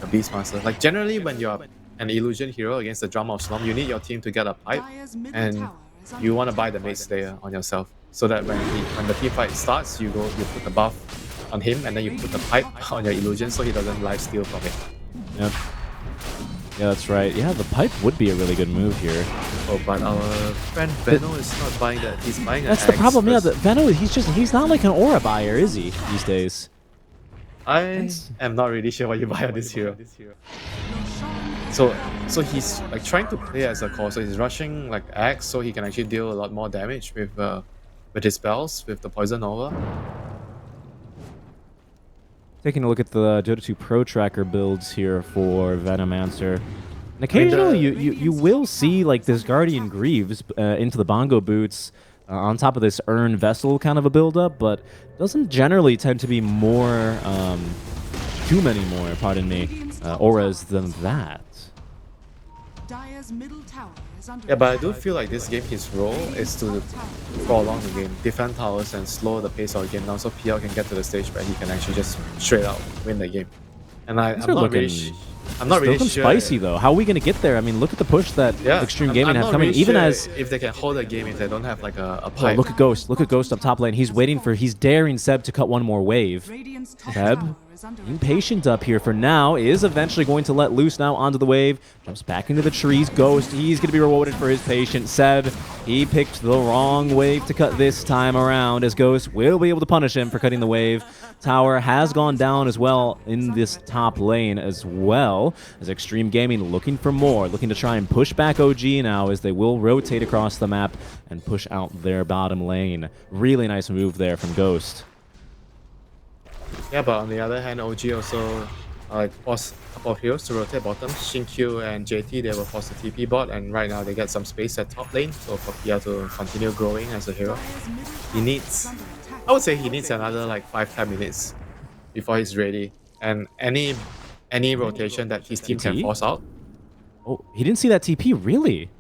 the Beastmaster. Like generally when you're an illusion hero against the Drum of Slum, you need your team to get a pipe and you want to buy the Mage Slayer on yourself. So that when the team fight starts, you put the buff on him and then you put the pipe on your illusion so he doesn't lifesteal from it. Yep. Yeah, that's right. Yeah, the pipe would be a really good move here. Oh, but our friend Veno is not buying that. He's buying That's the problem, yeah. Veno, he's not like an aura buyer, is he, these days? I am not really sure what you buy on this hero. So he's like trying to play as a core, so he's rushing like Axe so he can actually deal a lot more damage with his spells, with the Poison Nova. Taking a look at the Dota 2 Pro Tracker builds here for Venomancer. And occasionally you will see like this Guardian Greaves into the bongo boots on top of this Urn Vessel kind of a build-up, but doesn't generally tend to be more, too many more, pardon me, auras than that. Dire's middle tower is under Yeah, but I do attack. feel like this game, his role is to prolong the game, defend towers, and slow the pace of the game down, so PL can get to the stage where he can actually just straight out win the game. And I'm These are not really, looking- I'm not really Looking sure. spicy though. How are we gonna get there? I mean, look at the push that Xtreme Gaming I'm have not coming. really Even sure as if they can hold the game if they don't have like a oh, pipe. look at Ghost. Look at Ghost up top lane. He's waiting for. He's daring Seb to cut one more wave. Radiant's top Seb, tower is under being attack. patient up here for now, is eventually going to let loose now onto the wave. Jumps back into the trees. Ghost, he's going to be rewarded for his patience. Seb, he picked the wrong wave to cut this time around, as Ghost will be able to punish him for cutting the wave. Tower has gone down as well in this top lane as well, as Xtreme Gaming looking for more, looking to try and push back OG now as they will rotate across the map and push out their bottom lane. Really nice move there from Ghost. Yeah, but on the other hand, OG also forced a couple of heroes to rotate bottom. Shinkyu and JT, they were forced to TP bot, and right now they get some space at top lane, so for PL to continue growing as a hero. Dire's middle He tower needs, is under attack. I would say he needs another like 5-10 minutes before he's ready. And any rotation that his team can TP? force out. Oh, he didn't see that TP, really?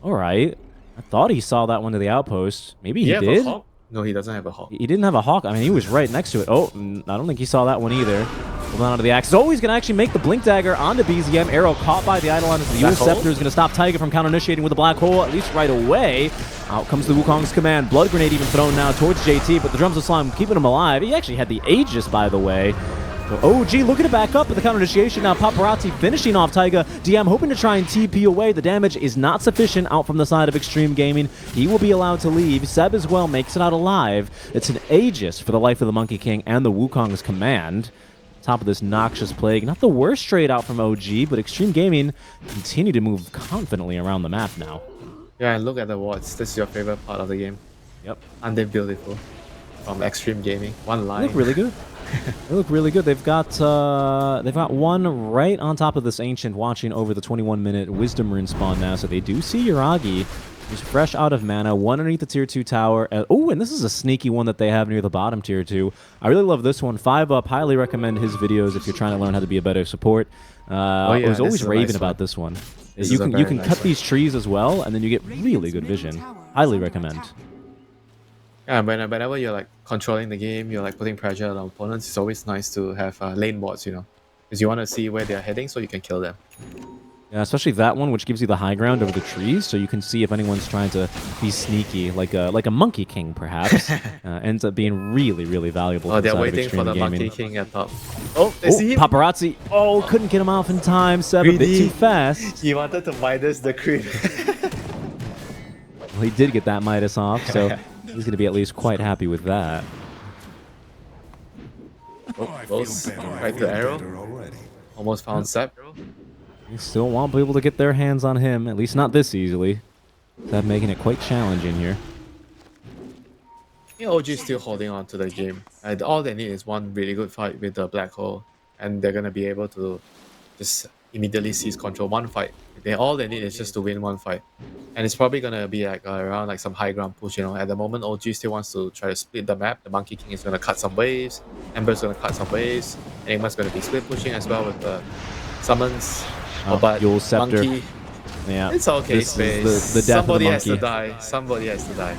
All right. I thought he saw that one to the outpost. Maybe he have a did. hawk? No, he doesn't have a hawk. He didn't have a hawk. I mean, he was right next to it. Oh, I don't think he saw that one either. Hold on to the axe. Zoe's going to actually make the Blink Dagger onto BZM. Arrow caught by the Eidolon as the Black Yule hole? Scepter is going to stop Taiga from counter-initiating with a Black Hole, at least right away. Out comes the Wukong's command. Blood Grenade even thrown now towards JT, but the Drums of Slime keeping him alive. He actually had the Aegis, by the way. So OG looking to back up with the counter-initiation. Now Paparazzi finishing off Taiga. DM hoping to try and TP away. The damage is not sufficient out from the side of Xtreme Gaming. He will be allowed to leave. Seb as well makes it out alive. It's an Aegis for the life of the Monkey King and the Wukong's command. Top of this Noxious Plague. Not the worst trade out from OG, but Xtreme Gaming continue to move confidently around the map now. Yeah, and look at the wards. This is your favorite part of the game. Yep. Aren't they beautiful? From Xtreme Gaming. One They line. look really good. They look really good. They've got one right on top of this Ancient watching over the 21-minute Wisdom Rune spawn now. So they do see Yuragi, who's fresh out of mana, one underneath the tier 2 tower. Oh, and this is a sneaky one that they have near the bottom tier 2. I really love this one. 5 up. Highly recommend his videos if you're trying to learn how to be a better support. I was this always is a raving nice about one. this one. This You is a can very cut nice one. these trees as well, and then you get really good vision. Highly recommend. Yeah, whenever you're like controlling the game, you're like putting pressure on opponents, it's always nice to have lane wards, you know. Because you want to see where they're heading so you can kill them. Yeah, especially that one, which gives you the high ground over the trees, so you can see if anyone's trying to be sneaky, like a Monkey King, perhaps. Ends up being really, really valuable. Oh, to the they're side of waiting for Xtreme the Gaming. Monkey King at top. Oh, they Oh, see him. Paparazzi. Oh, couldn't get him off in time. Seb a bit Greedy. too fast. He wanted to Midas the creep. Well, he did get that Midas off, so he's going to be at least quite happy with that. Goes right to arrow. Almost found Seb. They still won't be able to get their hands on him, at least not this easily. Seb making it quite challenging here. I think OG is still holding on to the game. And all they need is one really good fight with the Black Hole. And they're going to be able to just immediately seize control. One fight. All they need is just to win one fight. And it's probably going to be like around like some high ground push, you know. At the moment, OG still wants to try to split the map. The Monkey King is going to cut some waves. Ember's going to cut some waves. Enigma's going to be split pushing as well with the summons. Oh, But Yule Scepter. Monkey, Yeah, it's okay, this Space. is the death Somebody of the has to monkey. die. Somebody has to die.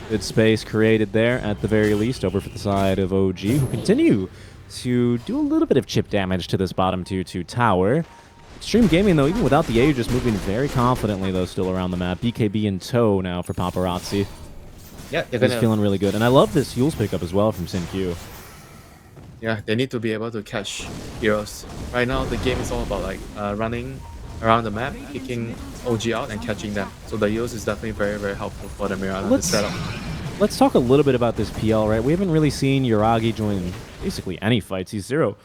Good space created there at the very least over for the side of OG, who continue to do a little bit of chip damage to this bottom tier 2 tower. Xtreme Gaming, though, even without the Aegis, moving very confidently, though, still around the map. BKB in tow now for Paparazzi. Yeah, they're He's gonna. feeling really good. And I love this Yule's pickup as well from SinQ. Yeah, they need to be able to catch heroes. Right now, the game is all about like running around the map, picking OG out, and catching them. So the heroes is definitely very, very helpful for the Mirana to set up. Let's talk a little bit about this PL, right? We haven't really seen Yuragi join basically any fights. He's 0,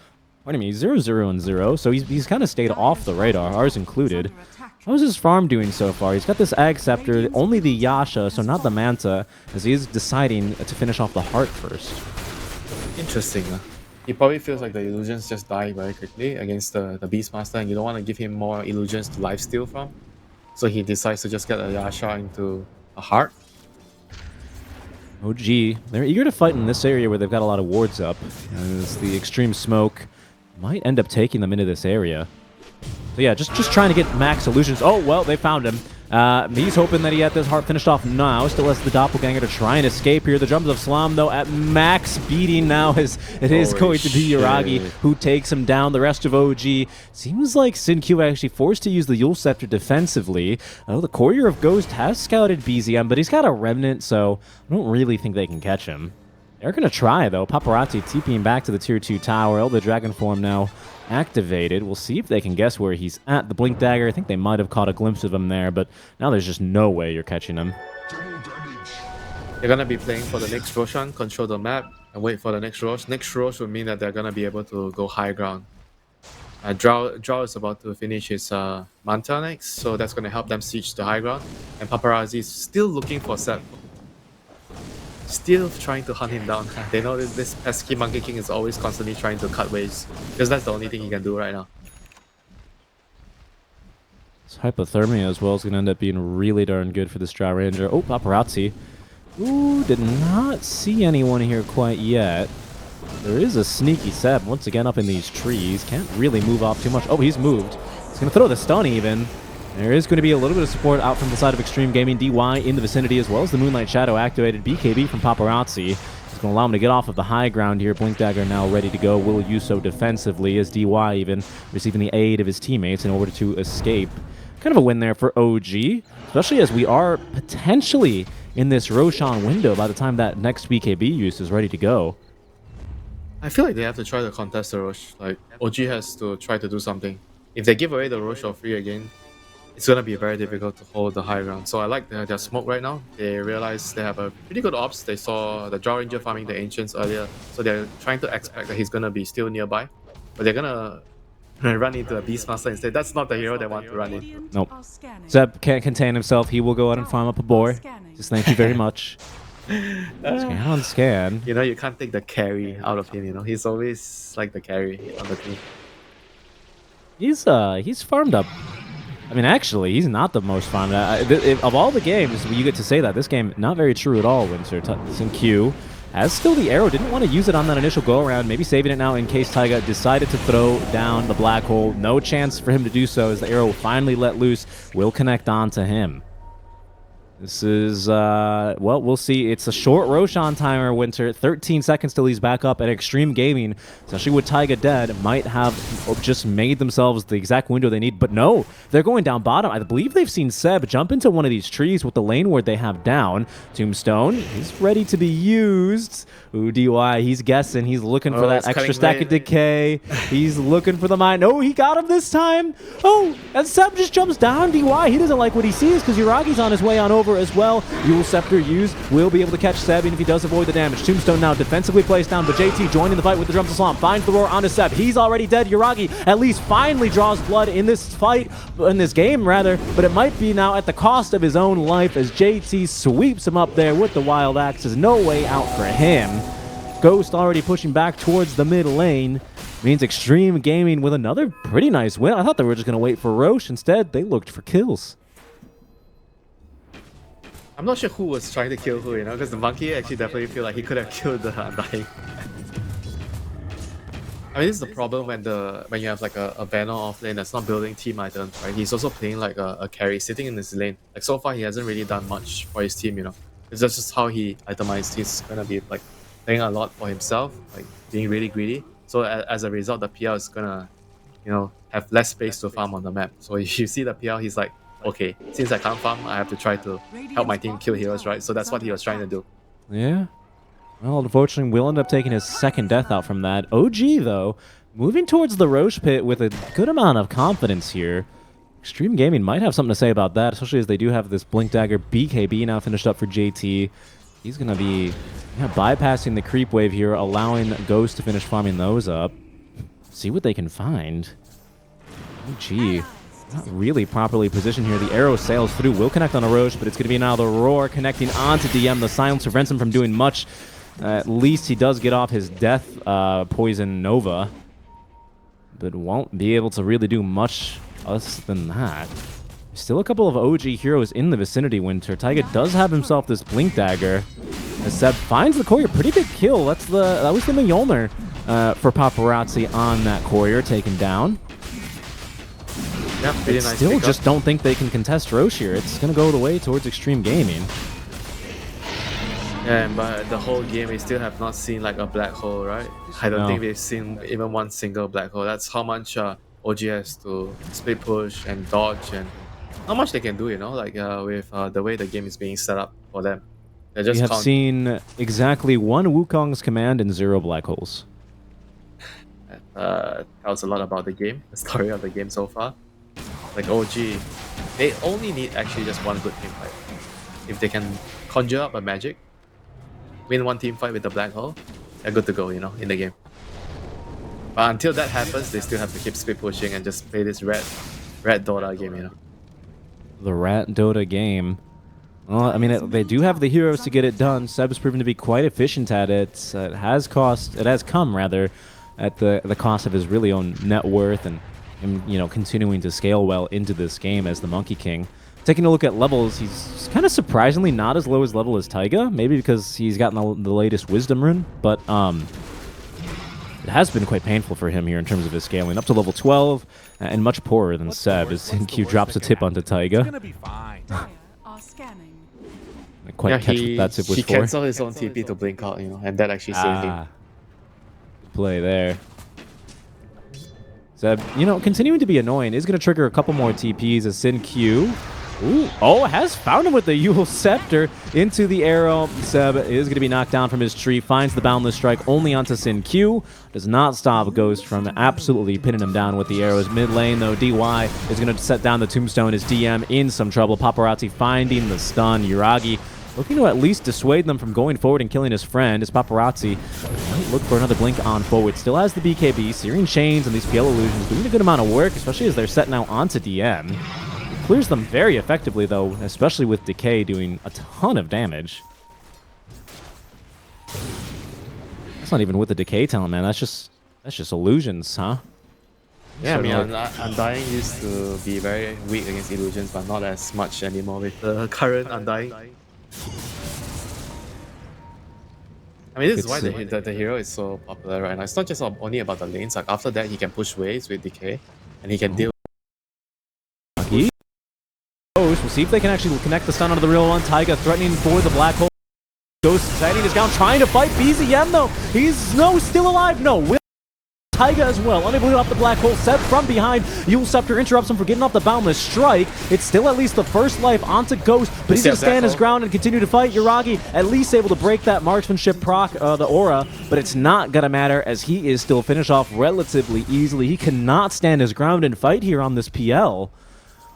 0, and 0, so he's kind of stayed off the radar, ours included. How's his farm doing so far? He's got this Ag Scepter, only the Yasha, so not the Manta, as he is deciding to finish off the Heart first. Interesting. He probably feels like the illusions just die very quickly against the Beastmaster, and you don't want to give him more illusions to lifesteal from. So he decides to just get a Yasha into a heart. OG, they're eager to fight in this area where they've got a lot of wards up, as the extreme smoke might end up taking them into this area. So yeah, just trying to get max illusions. Oh, well, they found him. He's hoping that he had this heart finished off now. Still has the doppelganger to try and escape here. The drums of Slam, though, at max beating now, as it is going to be Yuragi who takes him down. The rest of OG seems like Sin-Q actually forced to use the Yule Scepter defensively. Oh, the Courier of Ghost has scouted BZM, but he's got a Remnant, so I don't really think they can catch him. They're going to try, though. Paparazzi TPing back to the Tier 2 tower. Oh, the Dragon Form now activated. We'll see if they can guess where he's at. The Blink Dagger, I think they might have caught a glimpse of him there, but now there's just no way you're catching him. They're going to be playing for the next Roshan, control the map, and wait for the next Rosh. Next Rosh would mean that they're going to be able to go high ground. Drow is about to finish his Manta next, so that's going to help them siege the high ground. And Paparazzi is still looking for Sep. Still trying to hunt him down. They know this pesky Monkey King is always constantly trying to cut waves, because that's the only thing he can do right now. This Hypothermia as well is going to end up being really darn good for this Drow Ranger. Oh, Paparazzi. Ooh, did not see anyone here quite yet. There is a sneaky Seb once again up in these trees. Can't really move off too much. Oh, he's moved. He's going to throw the stun even. There is going to be a little bit of support out from the side of Xtreme Gaming. DY in the vicinity, as well as the Moonlight Shadow activated. BKB from Paparazzi. It's going to allow him to get off of the high ground here. Blink Dagger now ready to go. Will use so defensively, as DY even receiving the aid of his teammates in order to escape. Kind of a win there for OG, especially as we are potentially in this Roshan window by the time that next BKB use is ready to go. I feel like they have to try to contest the Rosh. Like, OG has to try to do something. If they give away the Rosh for free again, it's going to be very difficult to hold the high ground. So I like their smoke right now. They realize they have a pretty good ops. They saw the Drow Ranger farming the Ancients earlier, so they're trying to expect that he's going to be still nearby. But they're going to run into a Beastmaster instead. That's not the hero they want to run in. Nope. Zeb can't contain himself. He will go out and farm up a boar. Just thank you very much. Scan on scan. You know, you can't take the carry out of him, you know. He's always like the carry on the team. He's farmed up. I mean, actually, he's not the most farmed. Of all the games, you get to say that. This game, not very true at all, Winter. Sin-Q has still the arrow. Didn't want to use it on that initial go-around. Maybe saving it now in case Taiga decided to throw down the black hole. No chance for him to do so, as the arrow finally let loose. Will connect onto him. This is, well, we'll see. It's a short Roshan timer, Winter. 13 seconds till he's back up at Xtreme Gaming, especially with Taiga dead, might have just made themselves the exact window they need. But no, they're going down bottom. I believe they've seen Seb jump into one of these trees with the lane ward they have down. Tombstone, he's ready to be used. Ooh, DY, he's guessing. He's looking for that extra stack of decay. He's looking for the mine. Oh, he got him this time. Oh, and Seb just jumps down. DY, he doesn't like what he sees because Yuragi's on his way on over as well. Yule Scepter used, will be able to catch Seb, even if he does avoid the damage. Tombstone now defensively placed down, but JT joining the fight with the Drums of Slam, finds the roar onto Seb. He's already dead. Yuragi at least finally draws blood in this fight, in this game rather, but it might be now at the cost of his own life as JT sweeps him up there with the Wild Axes. No way out for him. Ghost already pushing back towards the mid lane. Means Xtreme Gaming with another pretty nice win. I thought they were just going to wait for Roche. Instead, they looked for kills. I'm not sure who was trying to kill who, you know, because the monkey actually definitely feel like he could have killed the Undying. I mean, this is the problem when you have like a banner off lane that's not building team items, right? He's also playing like a carry, sitting in his lane. Like so far, he hasn't really done much for his team, you know. It's just how he itemized. He's gonna be like playing a lot for himself, like being really greedy. So as a result, the PL is gonna, you know, have less space to farm on the map. So if you see the PL, he's like, okay, since I can't farm, I have to try to help my team kill heroes, right? So that's what he was trying to do. Yeah. Well, unfortunately, we'll end up taking his second death out from that. OG, though, moving towards the Roche pit with a good amount of confidence here. Xtreme Gaming might have something to say about that, especially as they do have this Blink Dagger BKB now finished up for JT. He's going to be bypassing the creep wave here, allowing Ghost to finish farming those up. See what they can find. OG. Not really properly positioned here. The arrow sails through. Will connect on a Roche, but it's going to be now the roar connecting onto DM. The silence prevents him from doing much. At least he does get off his death poison Nova, but won't be able to really do much other than that. Still a couple of OG heroes in the vicinity, Winter. Taiga does have himself this Blink Dagger. As Seb finds the courier, pretty big kill. That was the Mjolnir for Paparazzi on that courier, taken down. Yeah, pretty nice. Still just don't think they can contest Roche here. It's going to go the way towards Xtreme Gaming. Yeah, but the whole game we still have not seen like a black hole, right? I don't think we've seen even one single black hole. That's how much OG has to split push and dodge, and how much they can do, you know, like with the way the game is being set up for them. They just We have seen exactly one Wukong's command and 0 black holes. Tells a lot about the game, the story of the game so far. Like OG, they only need actually just one good team fight. If they can conjure up a magic, win one team fight with the black hole, they're good to go, you know, in the game. But until that happens, they still have to keep split pushing and just play this red Dota game, you know. The Rat Dota game. Well, I mean, they do have the heroes to get it done. Seb's proven to be quite efficient at it. It has come rather, at the cost of his really own net worth and you know, continuing to scale well into this game as the Monkey King. Taking a look at levels, he's kind of surprisingly not as low as level as Taiga, maybe because he's gotten the latest Wisdom Rune, but it has been quite painful for him here in terms of his scaling, up to level 12, and much poorer than Seb as NQ drops a tip onto Taiga. Quite catch what that tip was he for. canceled his own TP to blink out, you know, and that actually saved him. Good play there. Seb, you know, continuing to be annoying, is going to trigger a couple more TPs as Sin Q. Ooh, oh, has found him with the Yule Scepter into the arrow. Seb is going to be knocked down from his tree, finds the Boundless Strike only onto Sin Q. Does not stop Ghost from absolutely pinning him down with the arrows. Mid lane, though, DY is going to set down the Tombstone. His DM in some trouble. Paparazzi finding the stun. Yuragi looking to at least dissuade them from going forward and killing his friend. As Paparazzi might look for another blink on forward. Still has the BKB, Searing Chains, and these PL illusions doing a good amount of work, especially as they're set now onto DM. Clears them very effectively, though, especially with Decay doing a ton of damage. That's not even with the Decay talent, man. That's just illusions, huh? Yeah, I mean, Undying used to be very weak against illusions, but not as much anymore with the current Undying. I mean, this is why the hero is so popular right now. It's not just only about the lanes. Like after that, he can push waves with Decay, and he can deal. We'll see if they can actually connect the stun onto the real one. Taiga threatening for the black hole. Ghost setting his ground, trying to fight BZM though. He's still alive. No, will Taiga as well, unable to get off the black hole. Set from behind. Yule Scepter interrupts him for getting off the Boundless Strike. It's still at least the first life onto Ghost, but he's going to stand his ground and continue to fight. Yuragi at least able to break that marksmanship proc, the aura, but it's not going to matter as he is still finished off relatively easily. He cannot stand his ground and fight here on this PL.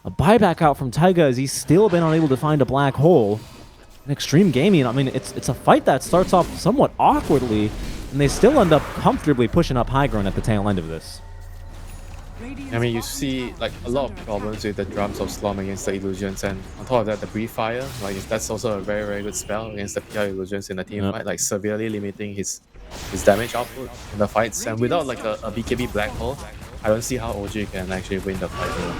A buyback out from Taiga as he's still been unable to find a black hole. In Xtreme Gaming, I mean, it's a fight that starts off somewhat awkwardly, and they still end up comfortably pushing up high ground at the tail end of this. I mean, you see like a lot of problems with the Drums of Slum against the illusions, and on top of that, the Breathe Fire, like that's also a very, very good spell against the PL illusions in the team fight, like severely limiting his damage output in the fights. And without like a BKB black hole, I don't see how OG can actually win the fight here.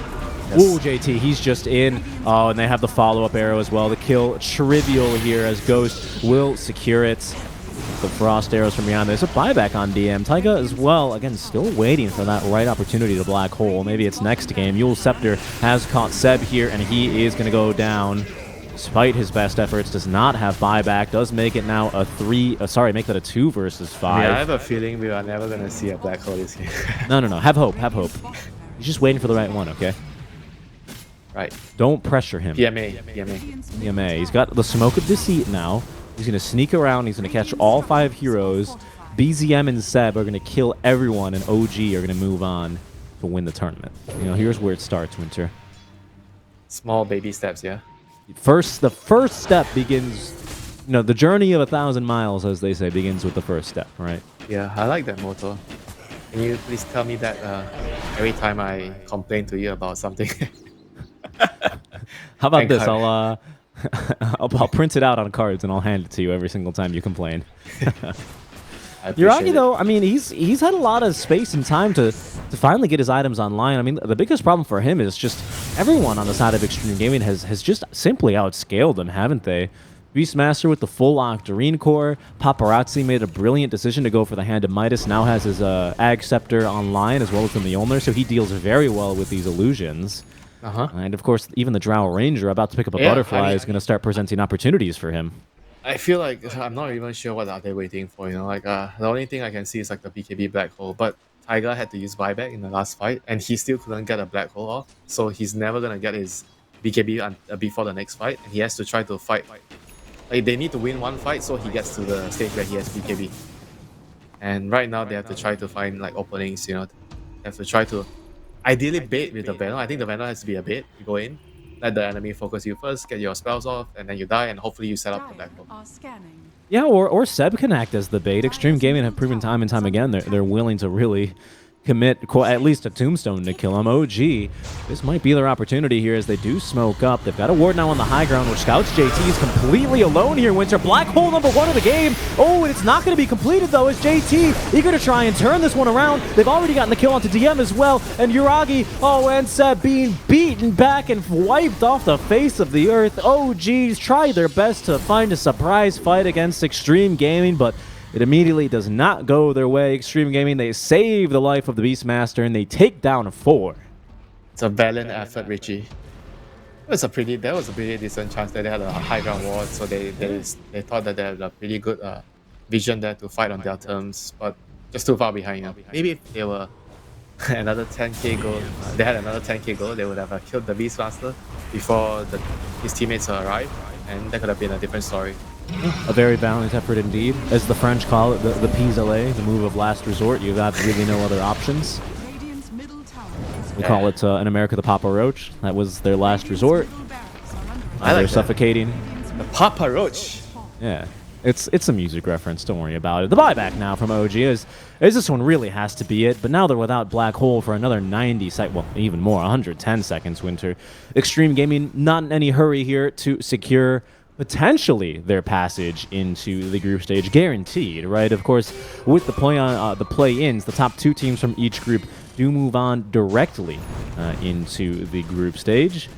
Ooh, JT, he's just in. Oh, and they have the follow-up arrow as well. The kill trivial here as Ghost will secure it. The frost arrows from behind. There's a buyback on DM. Taiga as well, again, still waiting for that right opportunity to black hole. Maybe it's next game. Yule Scepter has caught Seb here, and he is going to go down. Despite his best efforts, does not have buyback. Does make it now a 3. Make that a 2 versus 5. Yeah, I have a feeling we are never going to see a black hole this game. No. Have hope. Have hope. He's just waiting for the right one, okay? Right. Don't pressure him. PMA. He's got the Smoke of Deceit now. He's going to sneak around. He's going to catch all 5 heroes. BZM and Seb are going to kill everyone, and OG are going to move on to win the tournament. You know, here's where it starts, Winter. Small baby steps, yeah? The first step begins, you know, the journey of 1,000 miles, as they say, begins with the first step, right? Yeah, I like that motto. Can you please tell me that every time I complain to you about something? How about this? I'll print it out on cards and I'll hand it to you every single time you complain. I appreciate Yuragi, it. though, I mean, he's had a lot of space and time to finally get his items online. I mean, the biggest problem for him is just everyone on the side of Xtreme Gaming has just simply outscaled him, haven't they? Beastmaster with the full Octarine core. Paparazzi made a brilliant decision to go for the Hand of Midas. Now has his Ag Scepter online as well as the Mjolnir, so he deals very well with these illusions. And of course, even the Drow Ranger about to pick up a butterfly is going to start presenting opportunities for him. I feel like I'm not even sure what are they waiting for, you know, like the only thing I can see is like the BKB black hole, but Taiga had to use buyback in the last fight and he still couldn't get a black hole off, so he's never gonna get his BKB before the next fight, and he has to try to fight. Like they need to win one fight so he gets to the stage where he has BKB. And right now they have to try to find like openings, you know, they have to try to ideally bait with the Venom. I think the Venom has to be a bait. You go in, let the enemy focus you first, get your spells off, and then you die, and hopefully you set up the black hole. Yeah, or Seb can act as the bait. Xtreme Gaming have proven time and time again they're willing to really commit at least a tombstone to kill him. OG, this might be their opportunity here as they do smoke up. They've got a ward now on the high ground, which scouts JT is completely alone here. Winter, black hole number 1 of the game. Oh, and it's not going to be completed though, as JT eager to try and turn this one around. They've already gotten the kill onto DM as well, and Yuragi, and Seb being beaten back and wiped off the face of the earth. OGs try their best to find a surprise fight against Xtreme Gaming, but it immediately does not go their way. Xtreme Gaming, they save the life of the Beastmaster, and they take down 4. It's a valiant effort, Richie. That was a pretty decent chance that they had a high ground ward, so they thought that they had a pretty good vision there to fight on their terms, but just too far behind. Maybe if they were another 10k goal, they had another 10k goal, they would have killed the Beastmaster before his teammates arrived, and that could have been a different story. A very valiant effort indeed. As the French call it, the pis-aller, the move of last resort. You've got really no other options. We call it in America the Papa Roach. That was their last resort. I like they're that. suffocating. The Papa Roach. Yeah, it's a music reference. Don't worry about it. The buyback now from OG is this one really has to be it. But now they're without Black Hole for another 90 seconds. Well, even more, 110 seconds. Winter. Xtreme Gaming not in any hurry here to secure potentially their passage into the group stage, guaranteed, right? Of course, with the play-ins, the top 2 teams from each group do move on directly into the group stage.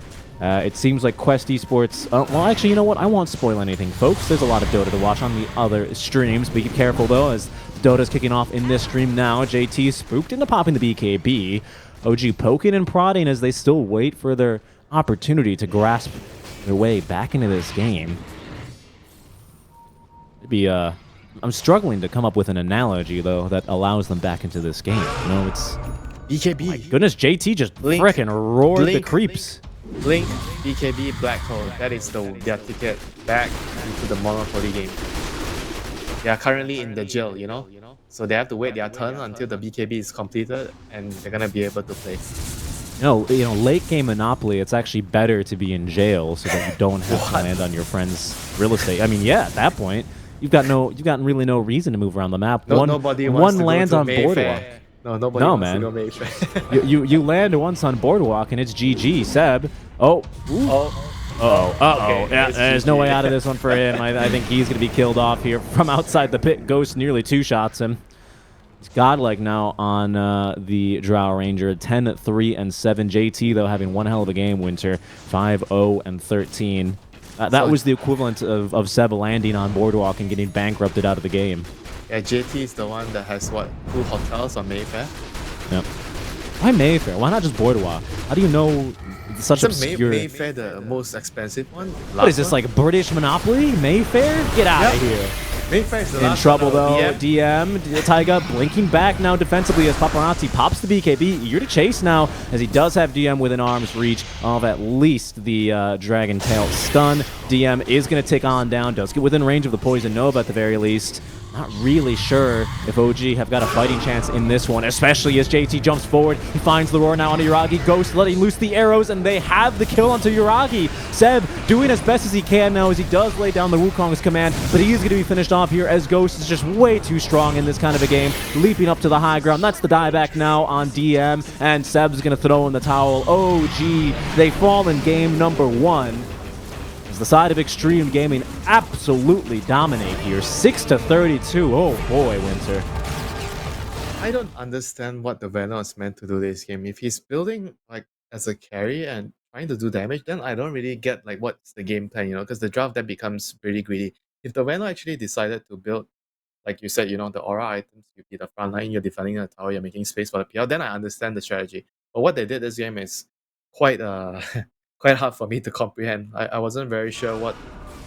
It seems like Quest Esports... well, actually, you know what? I won't spoil anything, folks. There's a lot of Dota to watch on the other streams. Be careful, though, as Dota's kicking off in this stream now. JT spooked into popping the BKB. OG poking and prodding as they still wait for their opportunity to grasp their way back into this game. It'd be, I'm struggling to come up with an analogy, though, that allows them back into this game. You know, it's... BKB. My goodness, JT just frickin' roared the creeps. Blink, BKB, Black Hole. That is their ticket back into the Monopoly game. They are currently in the jail, you know? So they have to wait their turn until the BKB is completed, and they're gonna be able to play. You know, late game Monopoly, it's actually better to be in jail so that you don't have to land on your friend's real estate. I mean, yeah, at that point, you've got really no reason to move around the map. Nobody wants to lands go to on Mayfair. Boardwalk. Nobody wants to go Mayfair. you land once on Boardwalk and it's GG. Seb. Yeah, there's no way out of this one for him. I think he's going to be killed off here from outside the pit. Ghost nearly 2-shots him. It's godlike now on the Drow Ranger. 10, 3, and 7. JT, though, having one hell of a game, Winter. 5, 0, and 13. That was the equivalent of Seb landing on Boardwalk and getting bankrupted out of the game. Yeah, JT is the one that has, 2 hotels on Mayfair? Yep. Why Mayfair? Why not just Boardwalk? How do you know such obscure... Mayfair the most expensive one? What is this, like British Monopoly? Mayfair? Get out of here. Mayfair is the In last trouble, one, though. DM, Taiga blinking back now defensively as Paparazzi pops the BKB. Eager to chase now, as he does have DM within arm's reach of at least the Dragon Tail stun. DM is going to take on down, does get within range of the Poison Nova at the very least. Not really sure if OG have got a fighting chance in this one, especially as JT jumps forward. He finds the roar now onto Yuragi. Ghost letting loose the arrows, and they have the kill onto Yuragi. Seb doing as best as he can now as he does lay down the Wukong's command, but he is going to be finished off here as Ghost is just way too strong in this kind of a game, leaping up to the high ground. That's the dieback now on DM, and Seb's going to throw in the towel. OG, they fall in game number 1. as the side of Xtreme Gaming absolutely dominate here. 6-32. Oh boy, Winter. I don't understand what the Venom is meant to do this game. If he's building like as a carry and trying to do damage, then I don't really get like what's the game plan, because the draft then becomes pretty greedy. If the Venom actually decided to build, like you said, the aura items, you be the front line, you're defending the tower, you're making space for the PL, then I understand the strategy. But what they did this game is quite quite hard for me to comprehend. I wasn't very sure what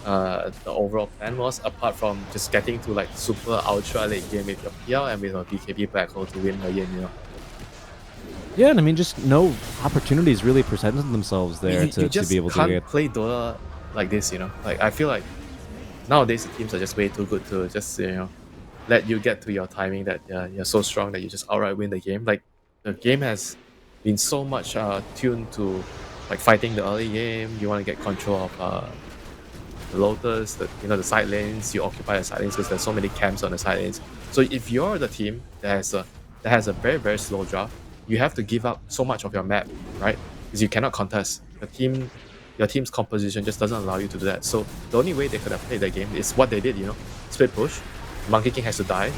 the overall plan was, apart from just getting to like super ultra late game with your PL and with a BKB black hole to win the game. Yeah, and I mean, just no opportunities really presented themselves there You to just be able to can't get. play Dota like this. Like I feel like nowadays the teams are just way too good to just let you get to your timing that you're so strong that you just outright win the game. Like the game has been so much tuned to like fighting the early game. You want to get control of the Lotus, the side lanes. You occupy the side lanes because there's so many camps on the side lanes. So if you're the team that has a very very slow draft, you have to give up so much of your map, right? Because you cannot contest. Your team's composition just doesn't allow you to do that. So the only way they could have played the game is what they did. Split push. Monkey King has to die.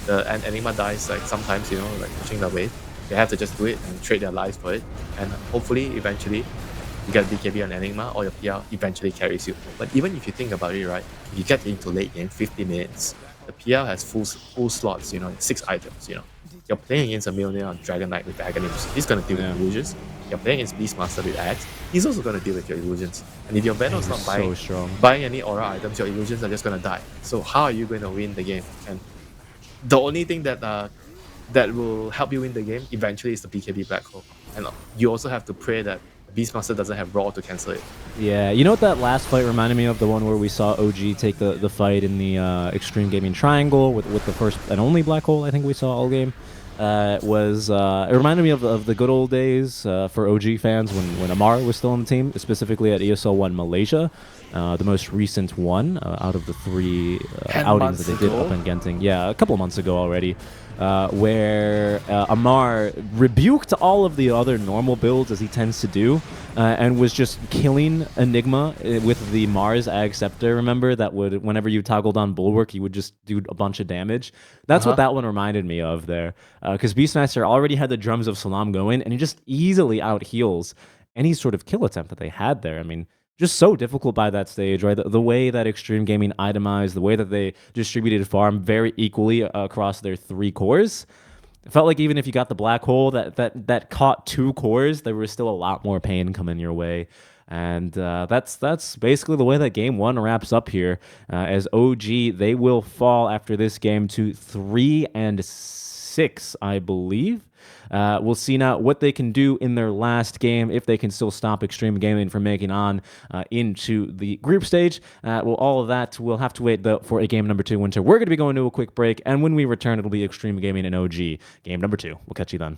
And Enigma dies like sometimes. Like pushing the wave. They have to just do it and trade their lives for it. And hopefully, eventually, you get BKB on Enigma or your PR eventually carries you. But even if you think about it, right, if you get into late game, 50 minutes, the PR has full slots, 6 items, You're playing against a millionaire on Dragon Knight with Aghanim's. He's going to deal with illusions. You're playing against Beastmaster with Axe. He's also going to deal with your illusions. And if your Venom's not buying any aura items, your illusions are just going to die. So how are you going to win the game? And the only thing that will help you win the game eventually is the BKB Black Hole. And you also have to pray that Beastmaster doesn't have Raw to cancel it. Yeah, you know what that last fight reminded me of? The one where we saw OG take the fight in the Xtreme Gaming Triangle with the first and only Black Hole I think we saw all game. It reminded me of the good old days for OG fans when Amar was still on the team, specifically at ESL 1 Malaysia, the most recent one out of the 3 outings that they did up in Genting. Yeah, a couple months ago already. Where Amar rebuked all of the other normal builds as he tends to do, and was just killing Enigma with the Mars Ag Scepter. Remember that would, whenever you toggled on Bulwark, he would just do a bunch of damage. That's what that one reminded me of there, because Beastmaster already had the Drums of Salam going, and he just easily out heals any sort of kill attempt that they had there. I mean, just so difficult by that stage, right? The way that Xtreme Gaming itemized, the way that they distributed farm very equally across their 3 cores. It felt like even if you got the Black Hole that caught 2 cores, there was still a lot more pain coming your way. And that's basically the way that game 1 wraps up here. As OG, they will fall after this game to 3-6, I believe. We'll see now what they can do in their last game, if they can still stop Xtreme Gaming from making on into the group stage. Well, all of that, we'll have to wait for a game number 2 Winter. We're going to be going to a quick break, and when we return, it'll be Xtreme Gaming and OG. Game number 2. We'll catch you then.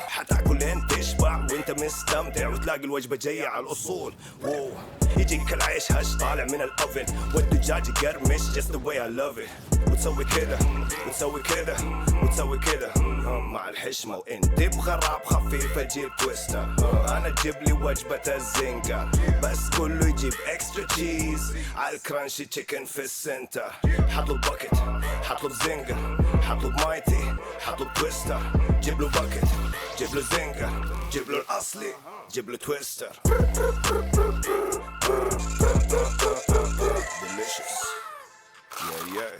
حتاكلين تشبع وانت مستمتع وتلاقي الوجبة جاية على الأصول. واو يجيك العيش هش طالع من الأوفن والدجاج يقرمش just the way I love it. وتسوي كده وتسوي كده وتسوي كده مع الحشمة وانت بغراب خفيفة جيب تويستر. أنا جيب لي وجبة الزنجر بس كله يجيب اكسترا تشيز على الكرانشي تشيكن في السنتر. حطلب باكت حطلب زنجر حطلب مايتي حطلب تويستر. جيب له باكت جيب له زنجر جيب له الأصلي جيب له تويستر. Delicious. Yeah.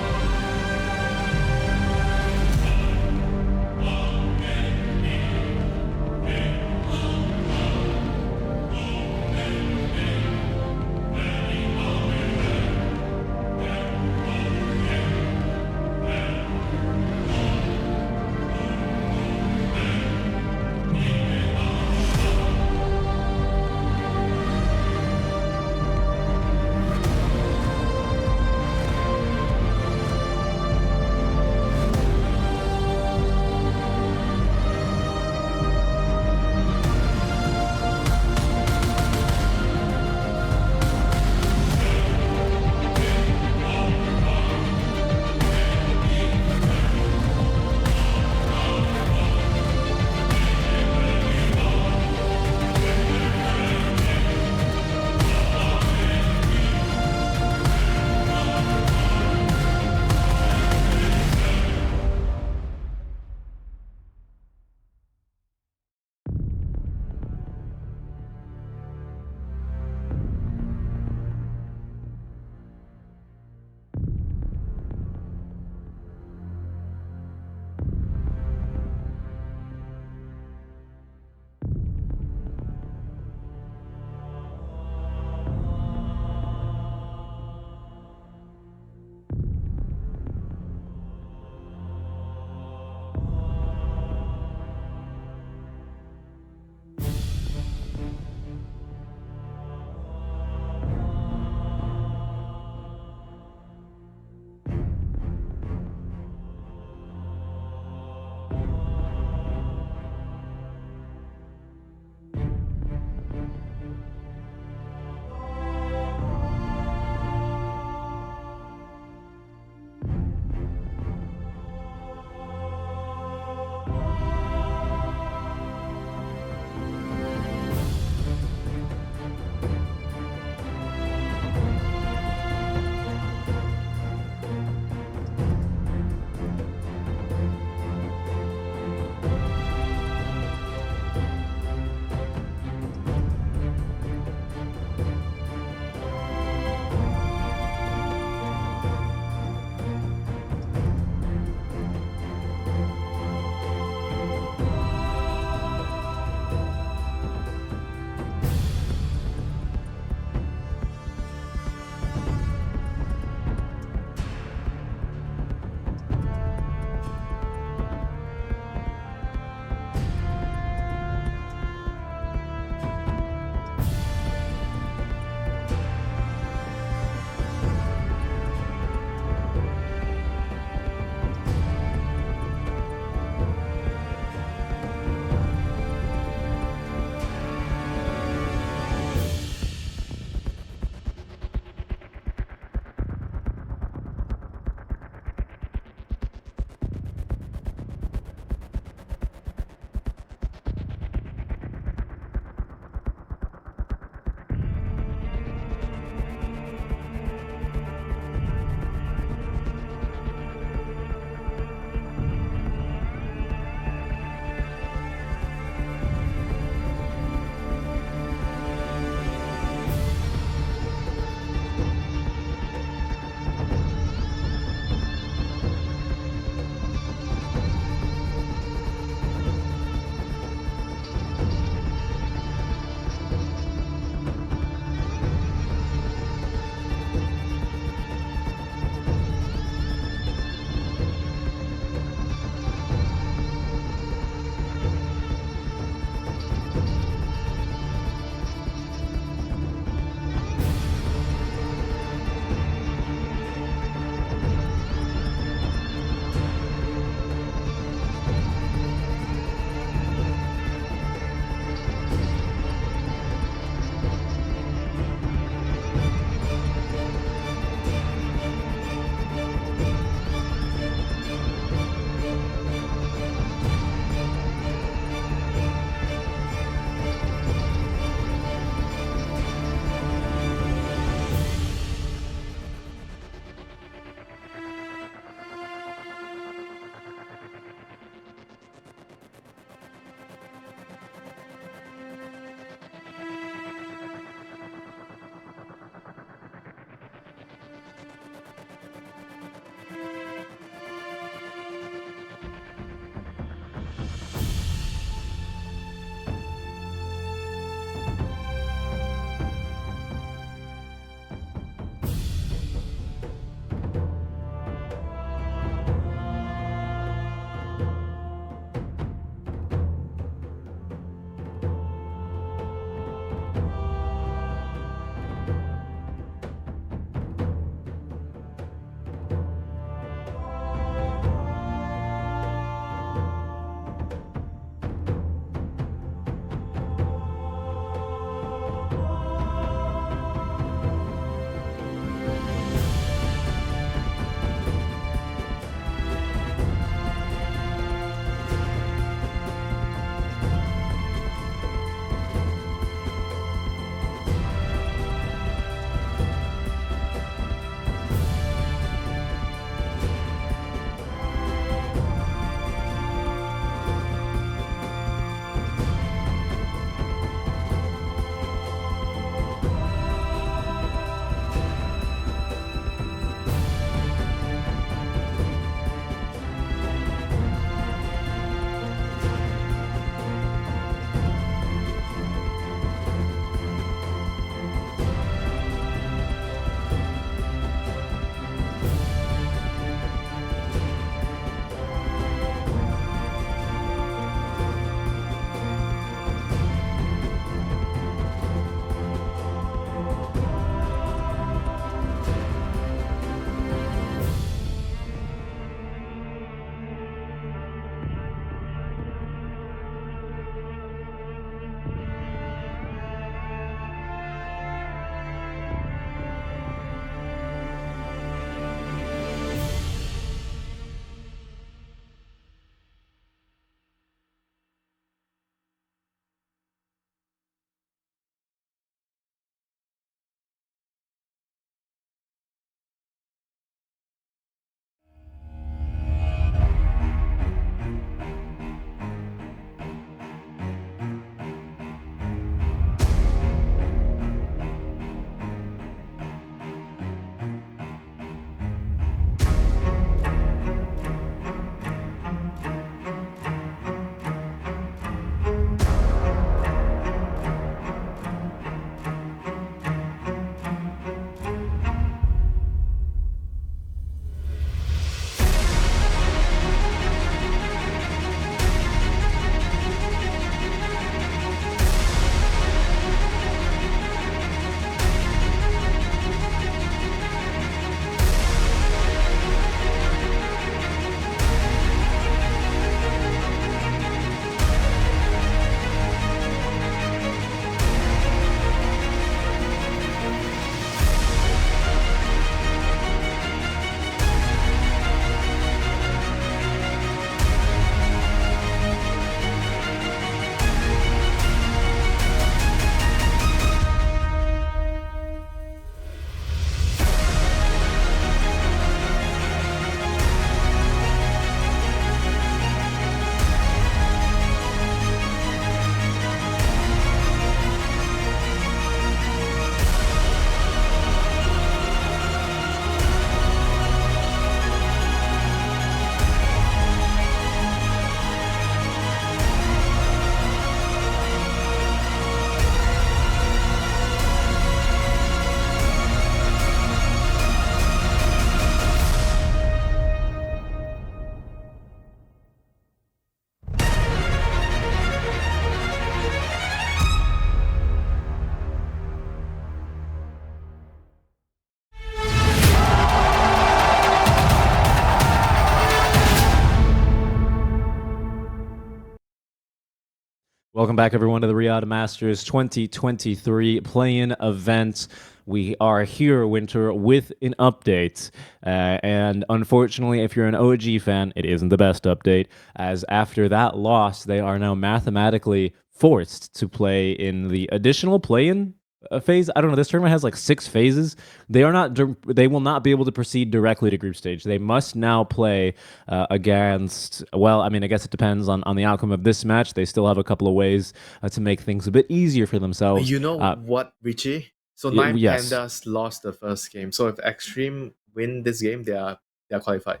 Welcome back, everyone, to the Riyadh Masters 2023 play-in event. We are here, Winter, with an update. And unfortunately, if you're an OG fan, it isn't the best update, as after that loss, they are now mathematically forced to play in the additional play-in phase. I don't know. This tournament has like 6 phases. They will not be able to proceed directly to group stage. They must now play against. Well, I mean, I guess it depends on the outcome of this match. They still have a couple of ways to make things a bit easier for themselves. You know what, Richie? So Nine yes. Pandas lost the first game. So if Xtreme win this game, they are qualified.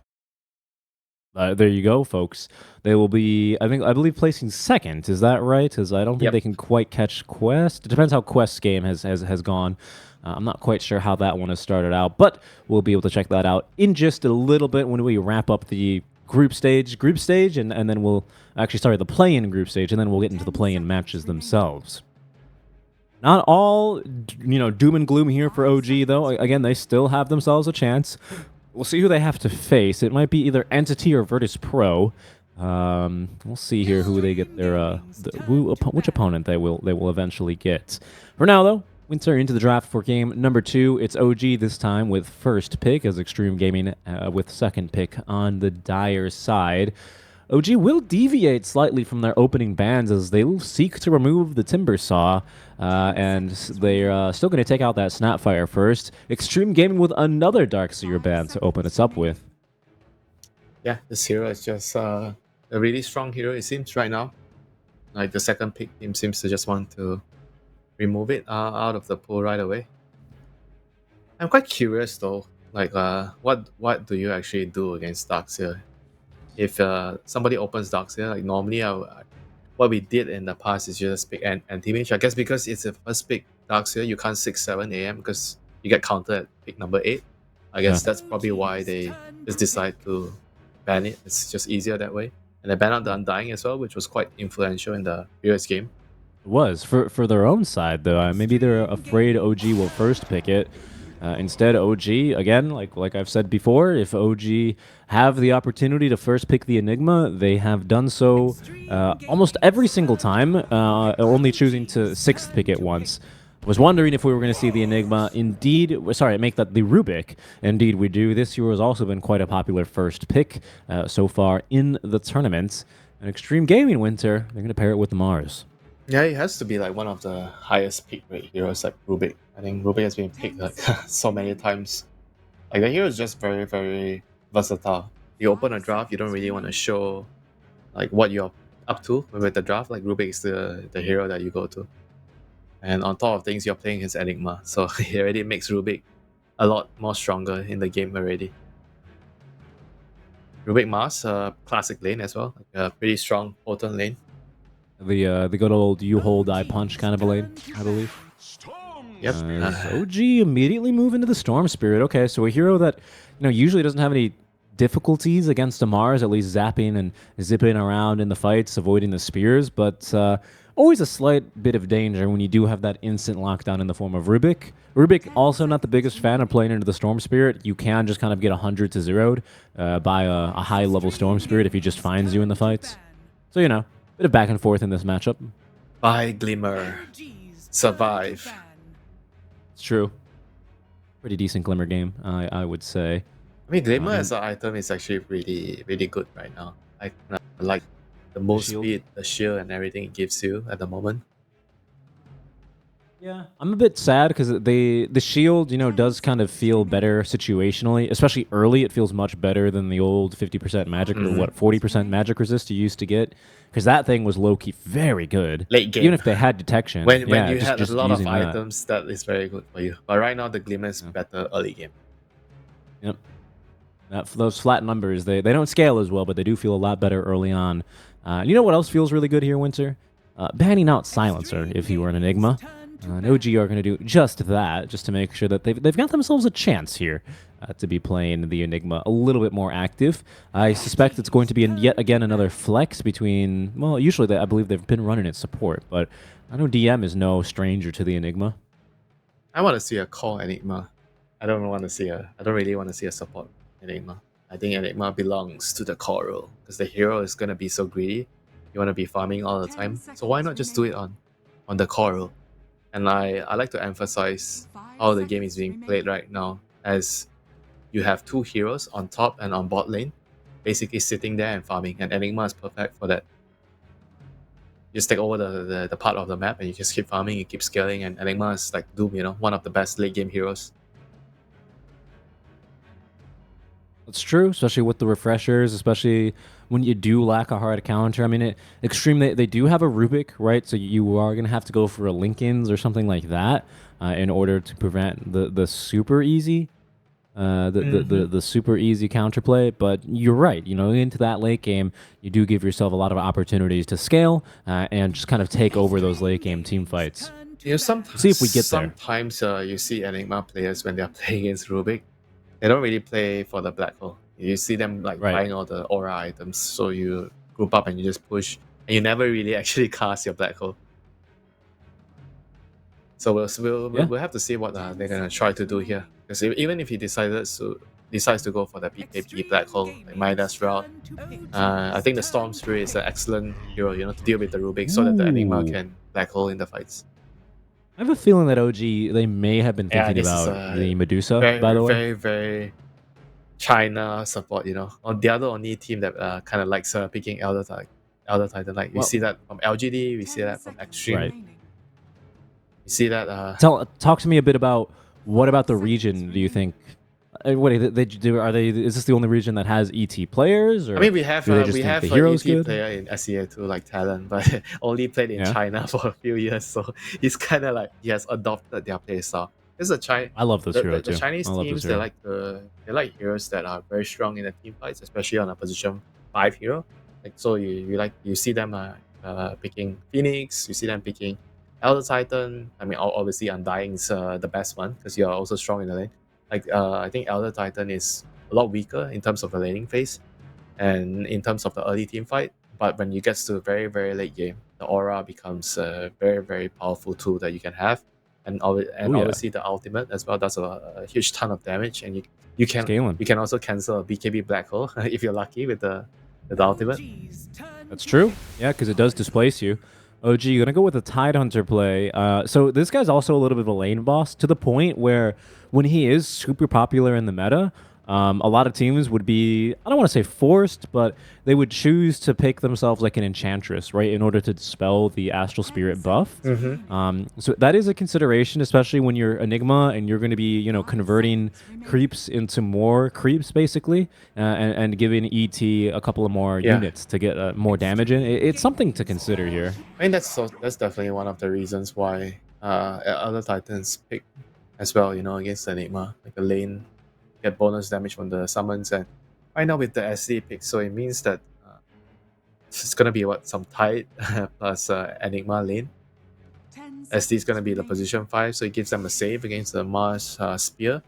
There you go, folks. They will be, I believe, placing second. Is that right? Because I don't think they can quite catch Quest. It depends how Quest's game has gone. I'm not quite sure how that one has started out, but we'll be able to check that out in just a little bit when we wrap up the group stage, and then we'll actually start the play-in group stage, and then we'll get into the play-in matches themselves. Not all, doom and gloom here for OG, though. Again, they still have themselves a chance. We'll see who they have to face. It might be either Entity or Virtus Pro. We'll see here who they get their which opponent they will eventually get. For now, though, Winter into the draft for game number 2. It's OG this time with first pick, as Xtreme Gaming with second pick on the Dire side. OG will deviate slightly from their opening bans as they will seek to remove the Timber Saw, and they're still going to take out that Snapfire first. Xtreme Gaming with another Darkseer ban to open us up with. Yeah, this hero is just a really strong hero, it seems, right now. Like, the second pick team seems to just want to remove it out of the pool right away. I'm quite curious, though. Like, what do you actually do against Darkseer? If somebody opens Darkseer, like normally what we did in the past is just pick anti-mage. I guess because it's a first pick Darkseer, you can't 6-7 AM because you get counted at pick number 8. I guess that's probably why they just decide to ban it. It's just easier that way. And they banned out the Undying as well, which was quite influential in the previous game. It was. For their own side, though. Maybe they're afraid OG will first pick it. Instead, OG, again, like I've said before, if OG have the opportunity to first pick the Enigma, they have done so almost every single time, only choosing to 6th pick it once. Was wondering if we were going to see the Enigma. Indeed, sorry, make that the Rubik. Indeed, we do. This hero has also been quite a popular first pick so far in the tournament. An Xtreme Gaming Winter, they're going to pair it with Mars. Yeah, it has to be like one of the highest pick rate heroes, like Rubik. I think Rubik has been picked like so many times. Like, the hero is just very, very versatile. You open a draft, you don't really want to show like what you're up to with the draft. Like, Rubik is the hero that you go to. And on top of things, you're playing his Enigma, so it already makes Rubik a lot more stronger in the game already. Rubik Mars, classic lane as well, like a pretty strong, potent lane. The good old you hold, I punch kind of a lane, I believe. Yep. OG immediately move into the Storm Spirit. Okay, so a hero that usually doesn't have any difficulties against a Mars, at least zapping and zipping around in the fights, avoiding the spears, but always a slight bit of danger when you do have that instant lockdown in the form of Rubik. Rubik also not the biggest fan of playing into the Storm Spirit. You can just kind of get 100 to 0'd by a high level Storm Spirit if he just finds you in the fights. So bit of back and forth in this matchup. By Glimmer. Survive. It's true. Pretty decent Glimmer game, I would say. I mean, Glimmer as an item is actually really, really good right now. I like the move speed, the shield, and everything it gives you at the moment. Yeah, I'm a bit sad because the shield, does kind of feel better situationally, especially early. It feels much better than the old 50% magic or 40% magic resist you used to get, because that thing was low-key very good. Late game. Even if they had detection. When you just had a lot of using items, that is very good for you. But right now, the Glimmer is better early game. Yep. Those flat numbers, they don't scale as well, but they do feel a lot better early on. You know what else feels really good here, Winter? Banning out Silencer if he were an Enigma. And OG are going to do just that, just to make sure that they've got themselves a chance here to be playing the Enigma a little bit more active. I suspect it's going to be yet again another flex between, well, usually I believe they've been running it support, but I know DM is no stranger to the Enigma. I want to see a core Enigma. I don't really want to see a support Enigma. I think Enigma belongs to the core role because the hero is going to be so greedy. you want to be farming all the time. So why not just do it on the core role? And I like to emphasize how the game is being played right now, as you have two heroes on top and on bot lane, basically sitting there and farming, and Enigma is perfect for that. You just take over the part of the map and you just keep farming, you keep scaling, and Enigma is like Doom, one of the best late game heroes. It's true, especially with the refreshers, especially when you do lack a hard counter. I mean, Extreme, they do have a Rubik, right? So you are going to have to go for a Lincoln's or something like that in order to prevent the super easy the super easy counterplay. But you're right, into that late game, you do give yourself a lot of opportunities to scale and just kind of take over those late game team fights. Sometimes, See if we get there. Sometimes you see Enigma players when they're playing against Rubik, they don't really play for the black hole. You see them buying all the aura items, so you group up and you just push, and you never really actually cast your black hole. So we'll have to see what they're gonna try to do here. Because even if he decides to go for the PKP black hole, like Midas route, I think the Storm Spirit is an excellent hero, to deal with the Rubik, so that the Enigma can black hole in the fights. I have a feeling that OG, they may have been thinking about the Medusa, by the way. Very, very China support, or the other only team that kind of likes picking Elder Titan. Like we see that from LGD, we see that from Xtreme. Right. You see that. Talk to me a bit about what about the region do you think? What is this the only region that has ET players? Or I mean, we have the a heroes ET good? player in SEA too, like Talon, but only played in China for a few years, so he's kind of like he has adopted their play style. This is I love this hero too. The Chinese teams, they like heroes that are very strong in the team fights, especially on a position 5 hero. Like so, you see them picking Phoenix, you see them picking Elder Titan. I mean, obviously Undying's the best one because you are also strong in the lane. Like I think Elder Titan is a lot weaker in terms of the laning phase and in terms of the early team fight. But when you get to very, very late game, the aura becomes a very, very powerful tool that you can have. And obviously the ultimate as well does a huge ton of damage, and you can also cancel a BKB black hole if you're lucky with the ultimate. That's true. Yeah, because it does displace you. OG, you're gonna go with a Tidehunter play. So this guy's also a little bit of a lane boss to the point where when he is super popular in the meta, a lot of teams would be, I don't want to say forced, but they would choose to pick themselves like an Enchantress, right, in order to dispel the Astral Spirit buff. So that is a consideration, especially when you're Enigma and you're going to be, converting creeps into more creeps, basically, and giving ET a couple of more units to get more damage in. It's something to consider here. I mean, that's definitely one of the reasons why other Titans pick as well, against Enigma, like a lane. Get bonus damage from the summons, and right now with the SD pick, so it means that it's gonna be some Tide plus Enigma lane. SD is gonna be the position 5, so it gives them a save against the Mars spear.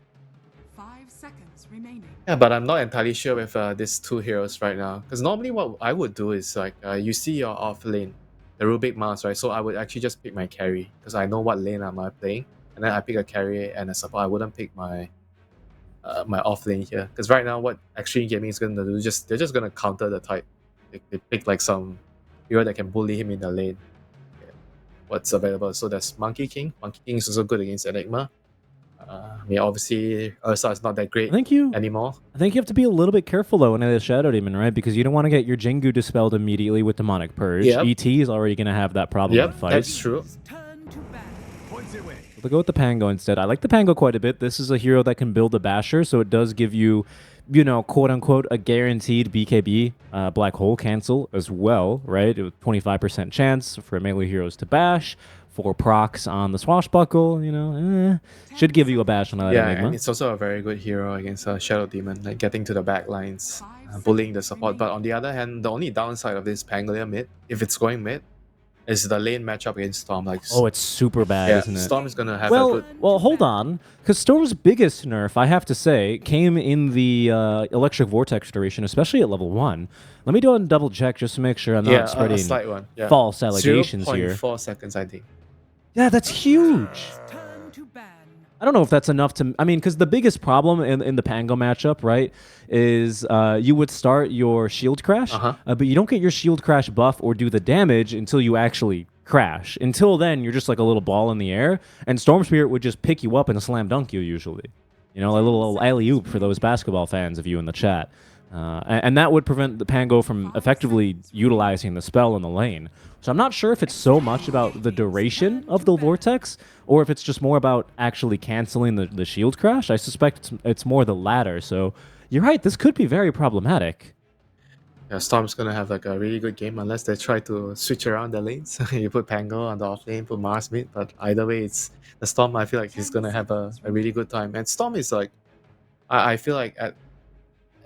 5 seconds remaining. Yeah, but I'm not entirely sure with these two heroes right now, because normally what I would do is like you see your off lane, the Rubik Mars, right? So I would actually just pick my carry because I know what lane am I playing, and then I pick a carry and a support. I wouldn't pick my off lane here, because right now what Xtreme Gaming is gonna do is they're just gonna counter the type. They pick like some hero that can bully him in the lane. What's available? So there's Monkey King. Monkey King is also good against Enigma. I mean, obviously Ursa is not that great anymore. I think you have to be a little bit careful though in the Shadow Demon, right? Because you don't want to get your Jingu dispelled immediately with Demonic Purge. ET is already going to have that problem in fight. That's true. We'll go with the Pango instead. I like the Pango quite a bit. This is a hero that can build a Basher, so it does give you, quote unquote, a guaranteed BKB black hole cancel as well, right? 25% chance for melee heroes to bash, 4 procs on the swashbuckle, should give you a bash on that Enigma. And it's also a very good hero against a Shadow Demon, like getting to the back lines, bullying the support. But on the other hand, the only downside of this Pangolier mid, if it's going mid, is the lane matchup against Storm. It's super bad, isn't it? Storm is gonna have a good... Well, hold on, because Storm's biggest nerf, I have to say, came in the Electric Vortex duration, especially at level 1. Let me do a double check just to make sure I'm not spreading a slight one. false allegations here. 0.4 seconds, I think. Yeah, that's huge. I don't know if that's enough to. I mean, because the biggest problem in the Pango matchup, right, is you would start your shield crash, Uh-huh. but you don't get your shield crash buff or do the damage until you actually crash. Until then, you're just like a little ball in the air, and Storm Spirit would just pick you up and slam dunk you usually. You know, a little alley oop for those basketball fans of you in the chat. And that would prevent the Pango from effectively utilizing the spell in the lane. So I'm not sure if it's so much about the duration of the Vortex, or if it's just more about actually canceling the shield crash. I suspect it's more the latter. So you're right, this could be very problematic. Yeah, Storm's gonna have like a really good game unless they try to switch around the lanes. You put Pango on the off lane, put Mars mid, but either way, it's the Storm. I feel like he's gonna have a really good time. And Storm is like, I feel like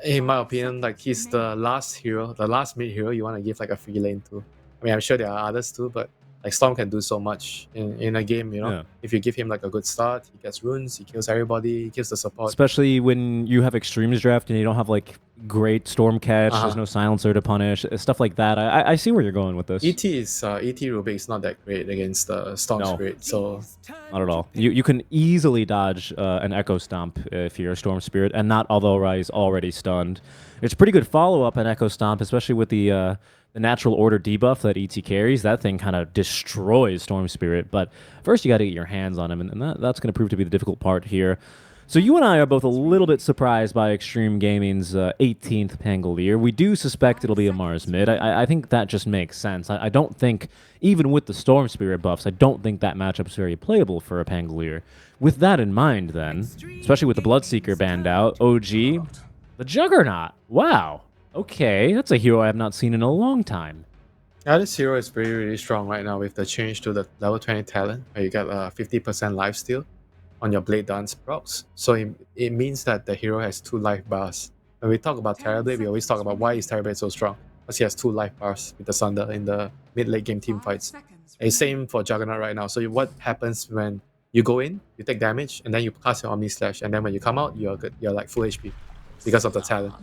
in my opinion, like he's the last hero, the last mid hero you want to give like a free lane to. I mean, I'm sure there are others too, but like Storm can do so much in a game, you know. Yeah. If you give him like a good start, he gets runes, he kills everybody, he kills the support. Especially when you have Extremes draft and you don't have like great Storm catch, there's no silencer to punish, stuff like that. I see where you're going with this. ET Rubik is not that great against the Storm No. Spirit, so Not at all. You can easily dodge an Echo Stomp if you're a Storm Spirit, and not otherwise already stunned. It's pretty good follow-up on Echo Stomp, especially with the natural order debuff that ET carries. That thing kind of destroys Storm Spirit, but first you got to get your hands on him, and that's going to prove to be the difficult part here. So you and I are both a little bit surprised by Xtreme Gaming's 18th Pangolier. We do suspect it'll be a Mars mid. I think that just makes sense. I don't think, even with the Storm Spirit buffs, I don't think that matchup's very playable for a Pangolier. With that in mind, then, especially with the Bloodseeker banned out, OG, the Juggernaut. Wow. Okay, that's a hero I have not seen in a long time. yeah, this hero is really strong right now with the change to the level 20 talent, where you get 50% lifesteal on your Blade Dance procs. So it means that the hero has 2 life bars. When we talk about Terrorblade, we always talk about why is Terrorblade so strong. Because he has 2 life bars with the Sunder in the mid-late game team fights. And same for Juggernaut right now. So what happens when you go in, you take damage, and then you cast your Omni Slash, and then when you come out, you're good. You're like full HP because of the talent.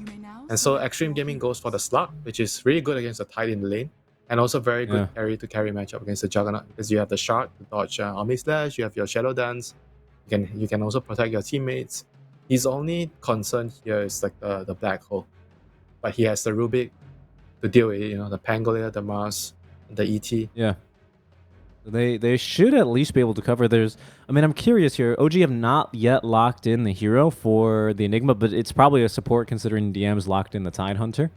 And so Xtreme Gaming goes for the Slug, which is really good against the Tide in the lane, and also very good carry to carry matchup against the Juggernaut, because you have the Shard to dodge Omni Slash, you have your Shadow Dance, you can also protect your teammates. His only concern here is like the Black Hole, but he has the Rubik to deal with it, you know, the Pangolier, the Mars, the ET. Yeah. They should at least be able to cover. I'm curious here. OG have not yet locked in the hero for the Enigma, but it's probably a support considering DM's locked in the Tidehunter.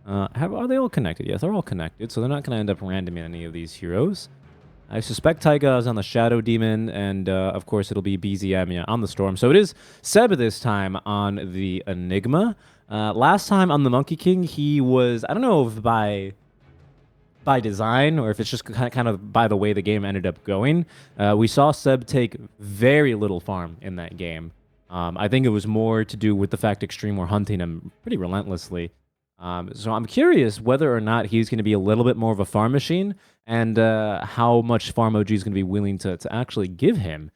Are they all connected? Yes, they're all connected, so they're not going to end up randoming any of these heroes. I suspect Taiga is on the Shadow Demon, and of course it'll be BZM on the Storm. So it is Seb this time on the Enigma. Last time on the Monkey King, he was, I don't know if by design or if it's just kind of by the way the game ended up going. We saw Seb take very little farm in that game. I think it was more to do with the fact Xtreme were hunting him pretty relentlessly. So I'm curious whether or not he's going to be a little bit more of a farm machine, and how much farm OG is going to be willing to actually give him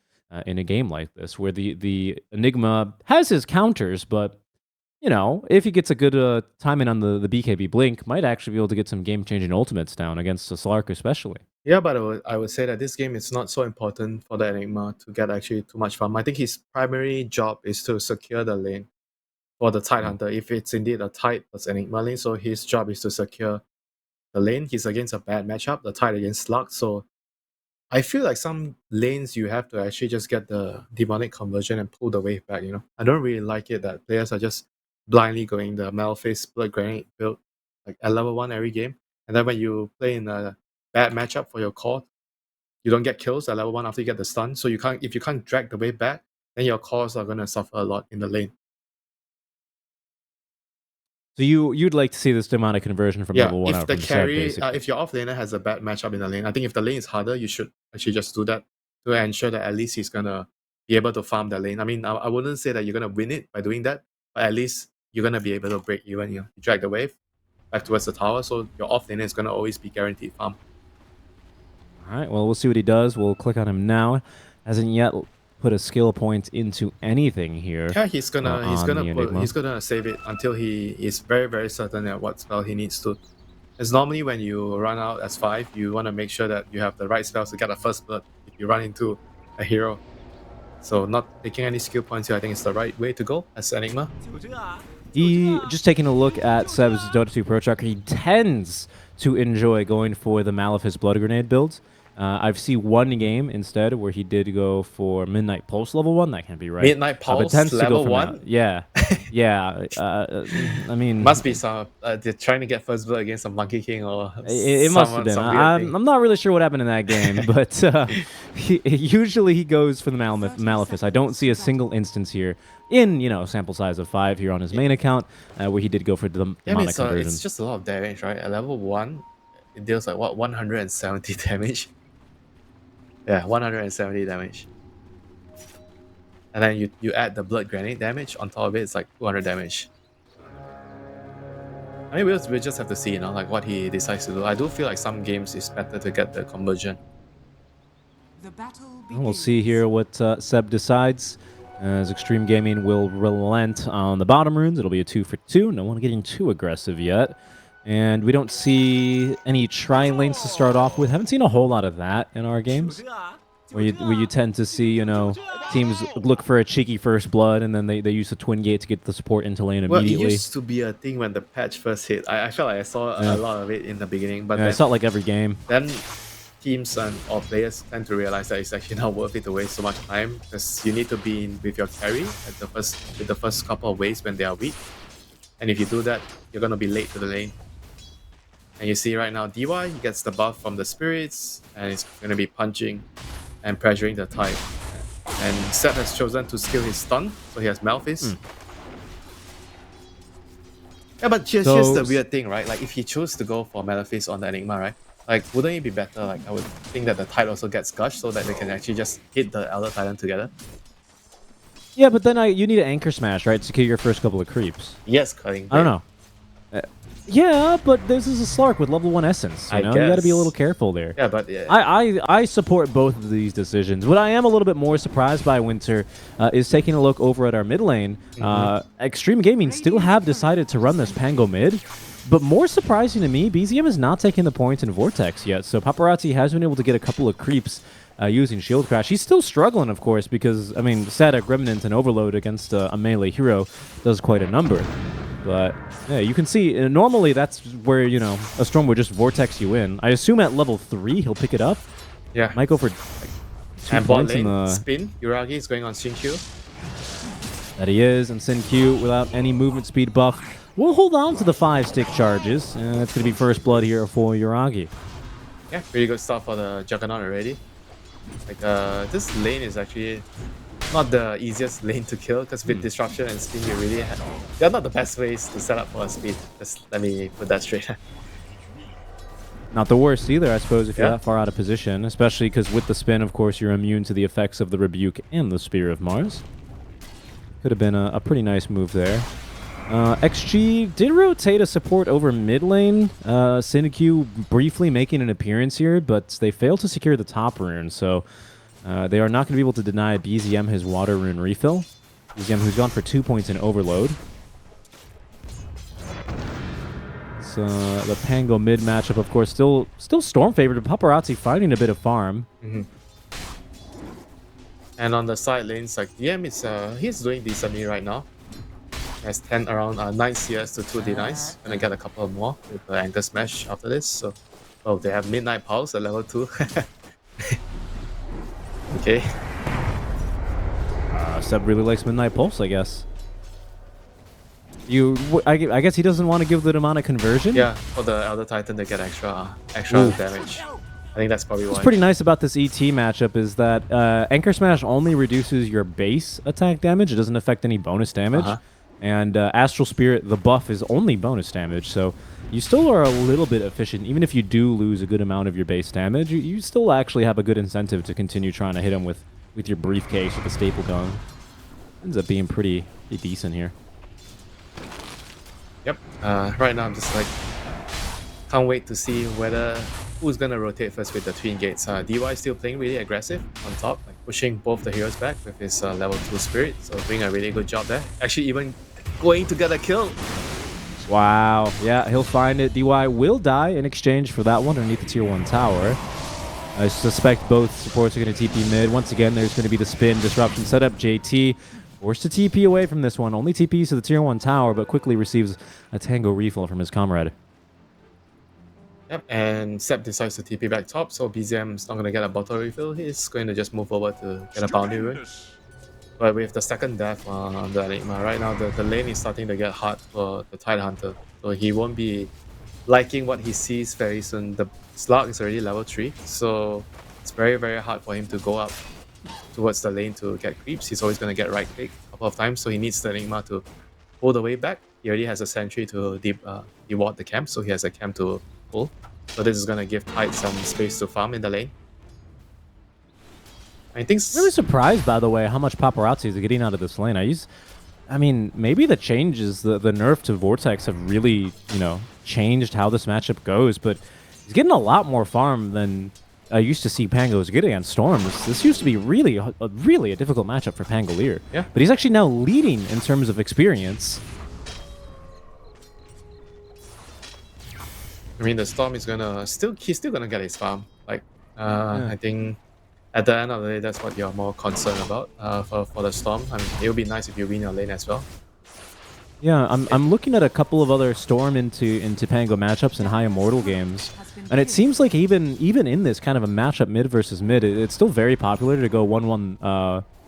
in a game like this, where the Enigma has his counters, but you know, if he gets a good timing on the BKB Blink, might actually be able to get some game-changing ultimates down against the Slark especially. Yeah, but I would say that this game is not so important for the Enigma to get actually too much farm. I think his primary job is to secure the lane for the Tidehunter, if it's indeed a Tide plus Enigma lane. So his job is to secure the lane. He's against a bad matchup, the Tide against Slug. So I feel like some lanes you have to actually just get the demonic conversion and pull the wave back, you know. I don't really like it that players are just blindly going the Malphite Blood Granite build like at level 1 every game. And then when you play in a bad matchup for your core, you don't get kills at level 1 after you get the stun. So if you can't drag the wave back, then your cores are gonna suffer a lot in the lane. So you'd like to see this demonic conversion from level 1 if out the from Seb, carry, basically. if your offlaner has a bad matchup in the lane, I think if the lane is harder, you should actually just do that to ensure that at least he's gonna be able to farm the lane. I mean, I wouldn't say that you're gonna win it by doing that, but at least you're gonna be able to break even. You know, you drag the wave back towards the tower, so your offlaner is gonna always be guaranteed farm. All right, well, we'll see what he does. We'll click on him now. Hasn't yet put a skill point into anything here. Yeah, he's gonna save it until he is very, very certain at what spell he needs to. It's normally when you run out as 5, you want to make sure that you have the right spells to get a first blood if you run into a hero. So not taking any skill points here, I think is the right way to go as Enigma. Just taking a look at Seb's Dota 2 Pro Tracker, he tends to enjoy going for the Malefice Blood Grenade builds. I've seen one game instead where he did go for Midnight Pulse level 1. That can't be right. Midnight Pulse level 1? Yeah. Yeah. I mean... Must be some... they're trying to get first blood against a Monkey King or it must have been. I'm not really sure what happened in that game, but usually he goes for the Malefice. I don't see a single instance here in, sample size of 5 here on his main account where he did go for the demonic conversion. It's just a lot of damage, right? At level 1, it deals like, what, 170 damage? Yeah, 170 damage. And then you add the blood grenade damage on top of it, it's like 200 damage. I mean, we'll just have to see, like what he decides to do. I do feel like some games it's better to get the conversion. The battle We'll see here what Seb decides. As Xtreme Gaming will relent on the bottom runes. It'll be a 2 for 2. No one getting too aggressive yet. And we don't see any tri-lanes to start off with. Haven't seen a whole lot of that in our games. Where you tend to see, teams look for a cheeky first blood and then they use the twin gate to get the support into lane immediately. Well, it used to be a thing when the patch first hit. I felt like I saw a lot of it in the beginning. But I saw it like every game. Then teams or players tend to realize that it's actually not worth it to waste so much time because you need to be in with your carry at the first couple of waves when they are weak. And if you do that, you're going to be late to the lane. And you see right now, DY gets the buff from the spirits, and it's going to be punching and pressuring the tide. And Seth has chosen to skill his stun, so he has Malefice. Yeah, but here's the weird thing, right? Like, if he chose to go for Malefice on the Enigma, right? Like, wouldn't it be better? Like, I would think that the tide also gets gushed so that they can actually just hit the Elder Titan together. Yeah, but then you need an Anchor Smash, right? To kill your first couple of creeps. Yes, cutting. I don't know. Yeah, but this is a Slark with level 1 essence. You got to be a little careful there. Yeah, but yeah. I support both of these decisions. What I am a little bit more surprised by, Winter, is taking a look over at our mid lane. Xtreme Gaming still have decided to run this Pango mid. But more surprising to me, BZM is not taking the points in Vortex yet. So Paparazzi has been able to get a couple of creeps using Shield Crash. He's still struggling, of course, because, I mean, Static Remnant and Overload against a melee hero does quite a number. But, yeah, you can see, normally that's where, a Storm would just Vortex you in. I assume at level 3 he'll pick it up. Yeah. Might go for 2 and points bot lane, in the... spin. Yuragi is going on Sin Q. That he is, and Sin Q without any movement speed buff. We'll hold on to the 5-stick charges, and it's going to be first blood here for Yuragi. Yeah, pretty good start for the Juggernaut already. Like, this lane is actually not the easiest lane to kill because with disruption and spin, they're not the best ways to set up for a speed. Just let me put that straight. Not the worst either, I suppose, if you're that far out of position, especially because with the spin, of course, you're immune to the effects of the Rebuke and the Spear of Mars. Could have been a pretty nice move there. XG did rotate a support over mid lane. Sinecue briefly making an appearance here, but they failed to secure the top rune, so they are not going to be able to deny BZM his water rune refill. BZM, who's gone for 2 points in Overload. So the Pango mid matchup, of course, still Storm favored, but Paparazzi finding a bit of farm. And on the side lanes, like DM is he's doing decently right now. He has 9 CS to 2 denies. Gonna get a couple more with the Anchor Smash after this. So, oh, they have Midnight Pulse at level 2. Okay. Seb really likes Midnight Pulse, I guess. I guess he doesn't want to give the demonic conversion? Yeah, for the Elder Titan to get extra damage. I think that's probably why. What's pretty nice about this ET matchup is that Anchor Smash only reduces your base attack damage. It doesn't affect any bonus damage. And Astral Spirit, the buff, is only bonus damage. So you still are a little bit efficient. Even if you do lose a good amount of your base damage, you still actually have a good incentive to continue trying to hit him with your briefcase with the staple gun. Ends up being pretty decent here. Yep. Right now I'm just like, can't wait to see who's gonna rotate first with the twin gates. DY still playing really aggressive on top, like pushing both the heroes back with his level 2 spirit, so doing a really good job there. Actually, even going to get a kill. Wow. Yeah, he'll find it. DY will die in exchange for that one underneath the tier 1 tower. I suspect both supports are going to TP mid. Once again, there's going to be the spin disruption setup. JT forced to TP away from this one. Only TPs to the tier 1 tower, but quickly receives a Tango refill from his comrade. Yep, and Seb decides to TP back top, so BZM is not going to get a bottle refill. He's going to just move over to get a bounty rune. But with the second death on the Enigma, right now the lane is starting to get hard for the Tidehunter. So he won't be liking what he sees very soon. The Slug is already level 3, so it's very, very hard for him to go up towards the lane to get creeps. He's always going to get right click a couple of times, so he needs the Enigma to pull the way back. He already has a sentry to deward the camp, so he has a camp to pull. So this is going to give Tide some space to farm in the lane. I think Really surprised, by the way, how much paparazzi is getting out of this lane. I mean, maybe the changes, the nerf to Vortex have really, changed how this matchup goes, but he's getting a lot more farm than I used to see Pangos get against Storm. This used to be really a difficult matchup for Pangolier. Yeah. But he's actually now leading in terms of experience. I mean, the Storm is he's still gonna get his farm. I think at the end of the day, that's what you're more concerned about for the Storm. I mean, it would be nice if you win your lane as well. Yeah, I'm looking at a couple of other Storm into Pango matchups in high Immortal games, and it seems like even in this kind of a matchup mid versus mid, it's still very popular to go 1-1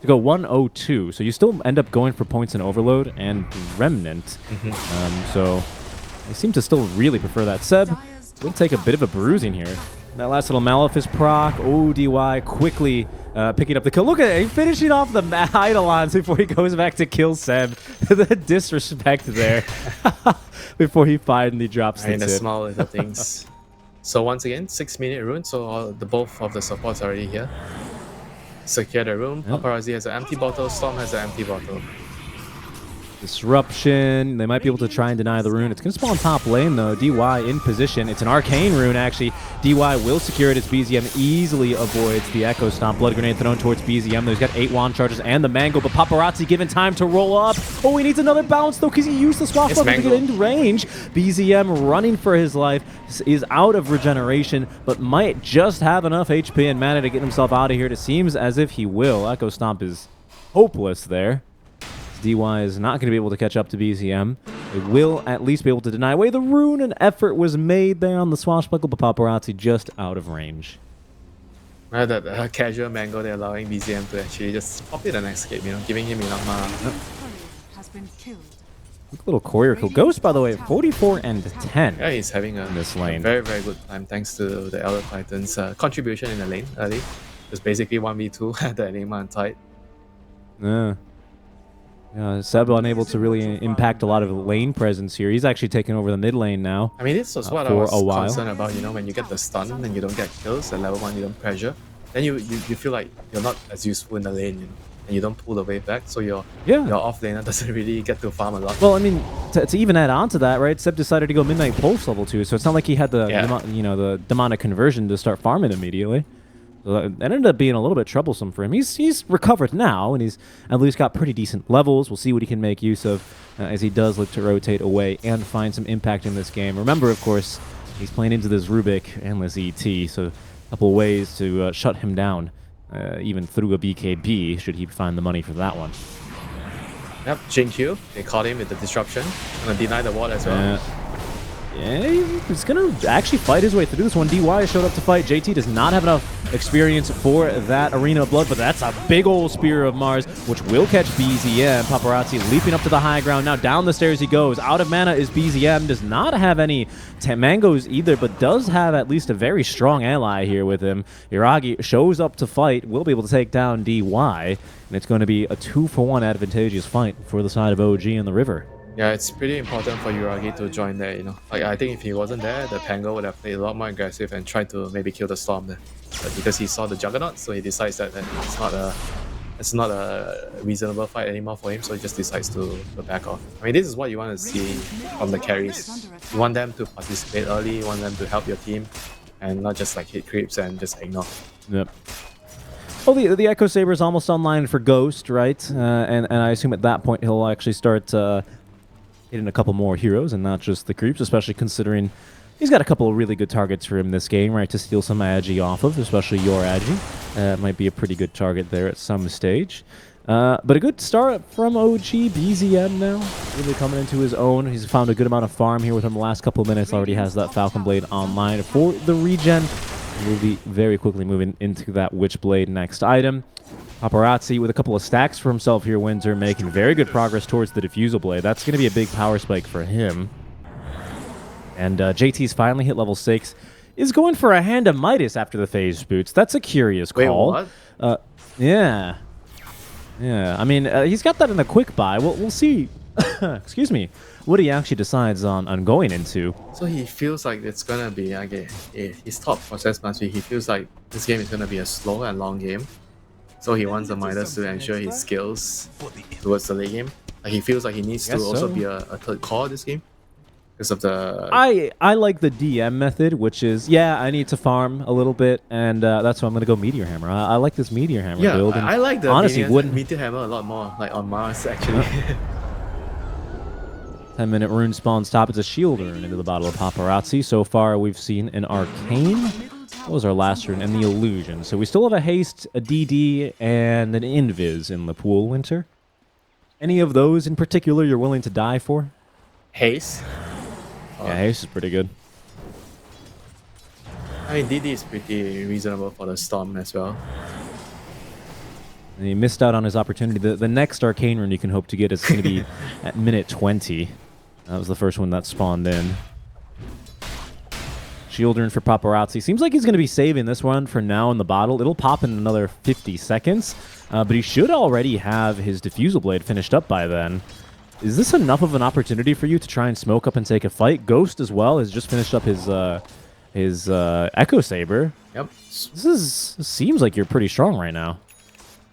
to go 1-0-2. So you still end up going for points in Overload and Remnant. So they seem to still really prefer that. Seb will take a bit of a bruising here. That last little Malefice proc. Oh, DY quickly picking up the kill. Look at it, he finishing off the Eidolons before he goes back to kill Seb. The disrespect there before he finally drops the tip. Small little things. So once again, 6-minute rune, so both of the supports are already here. Secure the room. Yep. Paparazzi has an empty bottle, Storm has an empty bottle. Disruption. They might be able to try and deny the rune. It's going to spawn top lane, though. DY in position. It's an arcane rune, actually. DY will secure it as BZM easily avoids the Echo Stomp. Blood grenade thrown towards BZM. He's got 8 wand charges and the Mango, but Paparazzi given time to roll up. Oh, he needs another bounce, though, because he used the swap button to get into range. BZM running for his life is out of regeneration, but might just have enough HP and mana to get himself out of here. It seems as if he will. Echo Stomp is hopeless there. DY is not going to be able to catch up to BZM. They will at least be able to deny away the rune. An effort was made there on the swashbuckle, but Paparazzi just out of range. That casual Mango, they're allowing BZM to actually just pop it and escape, giving him enough mana. Quick little courier kill. Ghost, by the way, 44 and 10. Yeah, he's having a very, very good time thanks to the Elder Titan's contribution in the lane early. It's basically 1v2 at the Enigma and Tide. Yeah, Seb unable to really impact a lot of lane presence here. He's actually taking over the mid lane now. I mean, this was what I was concerned about, when you get the stun and you don't get kills, at level 1 you don't pressure, then you feel like you're not as useful in the lane, and you don't pull the wave back, so your off laner doesn't really get to farm a lot. Well, I mean, to even add on to that, right, Seb decided to go Midnight Pulse level 2, so it's not like he had the, the demonic conversion to start farming immediately. So that ended up being a little bit troublesome for him. He's recovered now, and he's at least got pretty decent levels. We'll see what he can make use of as he does look to rotate away and find some impact in this game. Remember, of course, he's playing into this Rubik Endless ET, so a couple ways to shut him down, even through a BKB, should he find the money for that one. Yep, Jin Q, they caught him with the disruption. Gonna deny the ward as well. Yeah, he's going to actually fight his way through this one. DY showed up to fight. JT does not have enough experience for that Arena of Blood, but that's a big old Spear of Mars, which will catch BZM. Paparazzi leaping up to the high ground. Now down the stairs he goes. Out of mana is BZM. Does not have any Mangoes either, but does have at least a very strong ally here with him. Iragi shows up to fight. Will be able to take down DY, and it's going to be a 2-for-1 advantageous fight for the side of OG in the river. Yeah, it's pretty important for Uragi to join there, Like, I think if he wasn't there, the Pango would have played a lot more aggressive and tried to maybe kill the Storm there. But because he saw the Juggernaut, so he decides that it's not a reasonable fight anymore for him, so he just decides to back off. I mean, this is what you want to see from the carries. You want them to participate early, you want them to help your team, and not just like hit creeps and just ignore. Yep. Well, the Echo Saber is almost online for Ghost, right? And I assume at that point he'll actually start hitting a couple more heroes and not just the creeps, especially considering He's got a couple of really good targets for him this game, right, to steal some Agi off of, especially your Agi. Might be a pretty good target there at some stage. But a good start from OG. BZM now really coming into his own. He's found a good amount of farm here with him the last couple of minutes. Already has that Falcon Blade online for the regen. We'll be very quickly moving into that Witchblade next item. Paparazzi with a couple of stacks for himself here, Winter, making very good progress towards the Diffusal Blade. That's going to be a big power spike for him. And JT's finally hit level 6. Is going for a Hand of Midas after the phase boots. That's a curious call. Wait, what? Yeah. Yeah, I mean, he's got that in the quick buy. We'll see, excuse me, what he actually decides on going into. So he feels like it's gonna be, okay, his thought process must be he feels like this game is gonna be a slow and long game. So he wants the Midas to ensure his skills towards the late game. Like he feels like he needs to also be a third core this game. Because of the... I like the DM method, which is, yeah, I need to farm a little bit, and that's why I'm going to go Meteor Hammer. I like this Meteor Hammer build. And I like the honestly, Meteor Hammer a lot more, like on Mars, actually. 10-minute rune spawn stop. It's a shield rune into the bottle of Paparazzi. So far, we've seen an Arcane. What was our last rune? And the Illusion. So we still have a Haste, a DD, and an Invis in the pool, Winter. Any of those in particular you're willing to die for? Haste? Yeah, Haste is pretty good. I mean, DD is pretty reasonable for the Storm as well. And he missed out on his opportunity. The next Arcane rune you can hope to get is going to be at minute 20. That was the first one that spawned in. Shield rune for Paparazzi. Seems like he's going to be saving this one for now in the bottle. It'll pop in another 50 seconds. But he should already have his Diffusal Blade finished up by then. Is this enough of an opportunity for you to try and smoke up and take a fight? Ghost as well has just finished up his Echo Saber. Yep. This seems like you're pretty strong right now.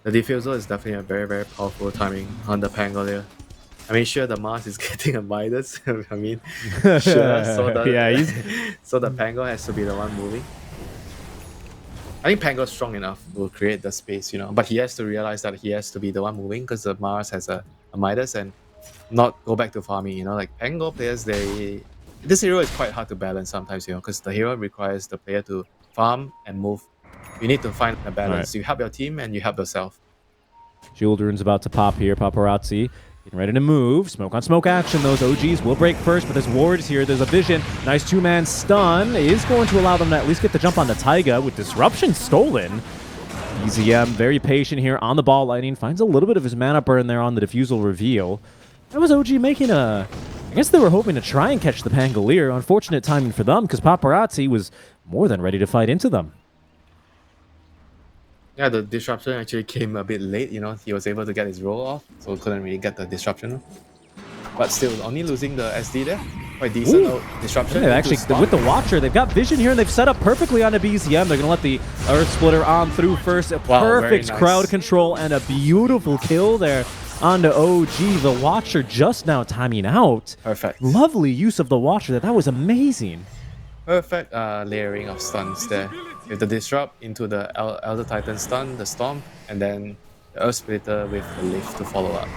The Diffusal is definitely a very, very powerful timing on the Pangolier. I mean, sure, the Mars is getting a Midas. I mean, sure. So the Pango has to be the one moving. I think Pango's strong enough to create the space, you know, but he has to realize that he has to be the one moving because the Mars has a Midas and not go back to farming, you know, like Pango players, this hero is quite hard to balance sometimes, you know, because the hero requires the player to farm and move. You need to find a balance. Right. You help your team and you help yourself. Shield rune's about to pop here. Paparazzi getting ready to move. Smoke on smoke action. Those OGs will break first, but there's wards here. There's a vision. Nice two-man stun is going to allow them to at least get the jump on the Taiga with disruption stolen. EZM very patient here on the ball lightning. Finds a little bit of his mana burn there on the Diffusal reveal. That was OG making a... I guess they were hoping to try and catch the Pangolier. Unfortunate timing for them because Paparazzi was more than ready to fight into them. Yeah, the disruption actually came a bit late, you know. He was able to get his roll off, so couldn't really get the disruption. But still, only losing the SD there. Quite decent disruption. Yeah, actually, with the Watcher, they've got vision here, and they've set up perfectly on a BZM. They're going to let the Earth Splitter on through first. Wow, perfect nice crowd control and a beautiful kill there onto OG. The Watcher just now timing out. Perfect. Lovely use of the Watcher there. That was amazing. Perfect layering of stuns there. With the Disrupt into the Elder Titan stun, the Storm, and then the Earth Splitter with the Lift to follow up.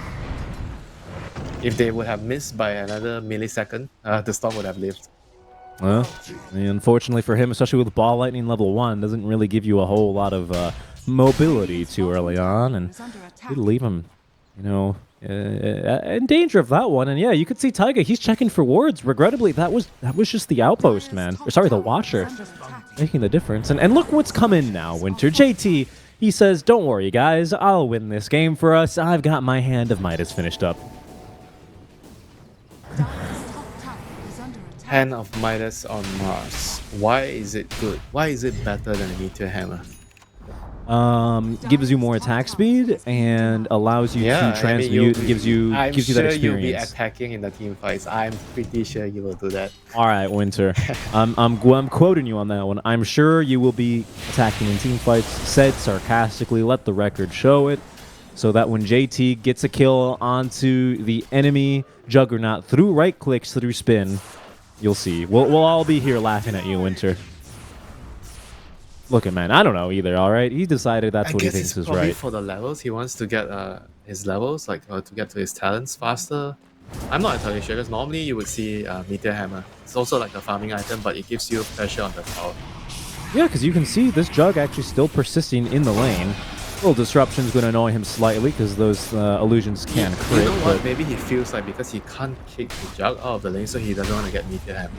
If they would have missed by another millisecond, the Storm would have lived. Well, I mean, unfortunately for him, especially with Ball Lightning level 1, doesn't really give you a whole lot of mobility too early on, and did leave him, you know, in danger of that one. And yeah, you could see Taiga, he's checking for wards. Regrettably, that was just the outpost, man. Or sorry, the Watcher making the difference. And look what's coming now, Winter. JT, he says, don't worry, guys. I'll win this game for us. I've got my Hand of Midas finished up. Hand of Midas on Mars. Why is it good? Why is it better than a Meteor Hammer? Gives you more attack speed and allows you to transmute. Gives you that experience. You'll be attacking in the team fights. I'm pretty sure you will do that. All right, Winter. I'm quoting you on that one. I'm sure you will be attacking in team fights. Said sarcastically. Let the record show it, so that when JT gets a kill onto the enemy Juggernaut through right clicks through spin, you'll see. We'll all be here laughing at you, Winter. Look at man, I don't know either. All right, he decided that's what he thinks is right. For the levels, he wants to get his levels, like to get to his talents faster. I'm not entirely sure because normally you would see Meteor Hammer. It's also like a farming item, but it gives you pressure on the tower. Yeah, because you can see this Jug actually still persisting in the lane. Little disruption's going to annoy him slightly because those illusions can crit. You know what? Maybe he feels like because he can't kick the Jug out of the lane, so he doesn't want to get Meteor Hammer.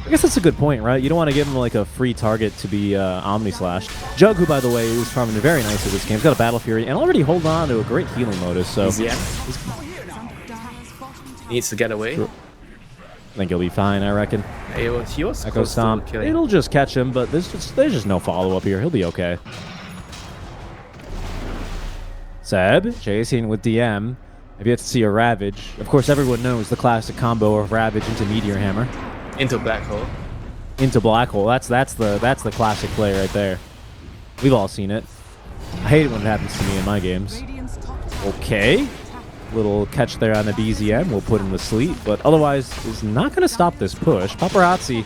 I guess that's a good point, right? You don't want to give him like a free target to be Omni Slash. Jug, who by the way is farming very nice at this game, he's got a Battle Fury and already hold on to a great healing modus. So needs to get away. I think he'll be fine, I reckon. He was Echo close to Stomp. killing. It'll just catch him, but there's just no follow up here. He'll be okay. Seb chasing with DM. I've yet to see a Ravage. Of course, everyone knows the classic combo of Ravage into Meteor Hammer. Into Black Hole. Into Black Hole. That's the classic play right there. We've all seen it. I hate it when it happens to me in my games. Okay. Little catch there on the BZM. We'll put him to sleep, but otherwise is not going to stop this push. Paparazzi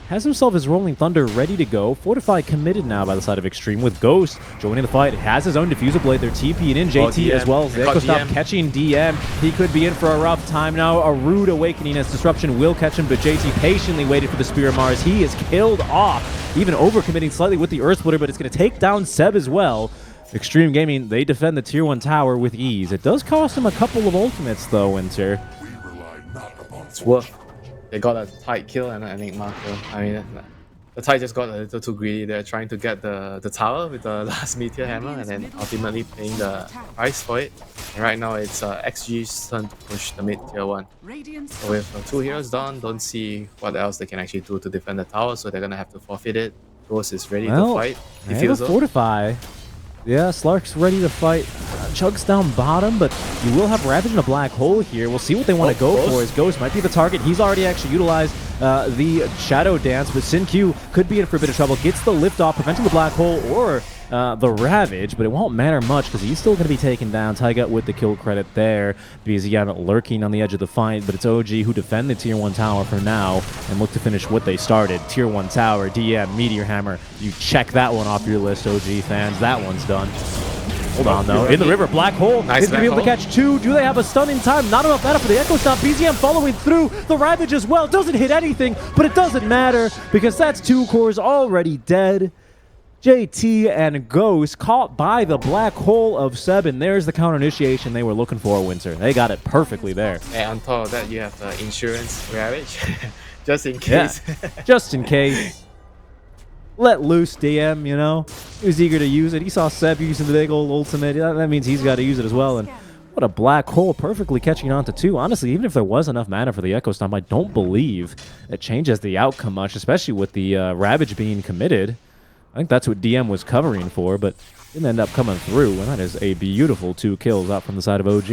has himself his Rolling Thunder ready to go. Fortify committed now by the side of Xtreme with Ghost joining the fight. Has his own Diffuser Blade. They're TPing in JT as well. Echo Stop catching DM. He could be in for a rough time now. A rude awakening as Disruption will catch him, but JT patiently waited for the Spear of Mars. He is killed off, even overcommitting slightly with the Earth Splitter, but it's going to take down Seb as well. Xtreme Gaming, they defend the Tier 1 tower with ease. It does cost him a couple of ultimates though, Winter. It's worth. They got a tight kill and an Enigma kill. I mean, the Tide just got a little too greedy. They're trying to get the tower with the last Meteor Hammer and then ultimately paying the price for it. And right now it's XG's turn to push the mid Tier 1. So with 2 heroes down, don't see what else they can actually do to defend the tower, so they're gonna have to forfeit it. Ghost is ready to fight. He feels Fortify. Yeah, Slark's ready to fight. Chug's down bottom, but you will have Ravage in a Black Hole here. We'll see what they want to go for. His Ghost might be the target. He's already actually utilized the Shadow Dance, but Sin Q could be in for a bit of trouble. Gets the lift off, preventing the Black Hole or the Ravage, but it won't matter much because he's still going to be taken down. Taiga with the kill credit there. BZM lurking on the edge of the fight, but it's OG who defend the Tier 1 tower for now and look to finish what they started. Tier 1 tower, DM, Meteor Hammer. You check that one off your list, OG fans. That one's done. Hold on, though. In the river, Black Hole. Nice. He's going to be able to catch 2. Do they have a stun in time? Not enough mana for the Echo Stomp. BZM following through. The Ravage as well. Doesn't hit anything, but it doesn't matter because that's 2 cores already dead. JT and Ghost caught by the Black Hole of Seb, and there's the counter initiation they were looking for, Winter. They got it perfectly there. And on top of that, you have the insurance Ravage, just in case. Yeah. Just in case. Let loose DM, you know. He was eager to use it. He saw Seb using the big old ultimate. That means he's got to use it as well. And what a Black Hole, perfectly catching on to 2. Honestly, even if there was enough mana for the Echo Stomp, I don't believe it changes the outcome much, especially with the Ravage being committed. I think that's what DM was covering for, but didn't end up coming through, and that is a beautiful 2 kills out from the side of OG.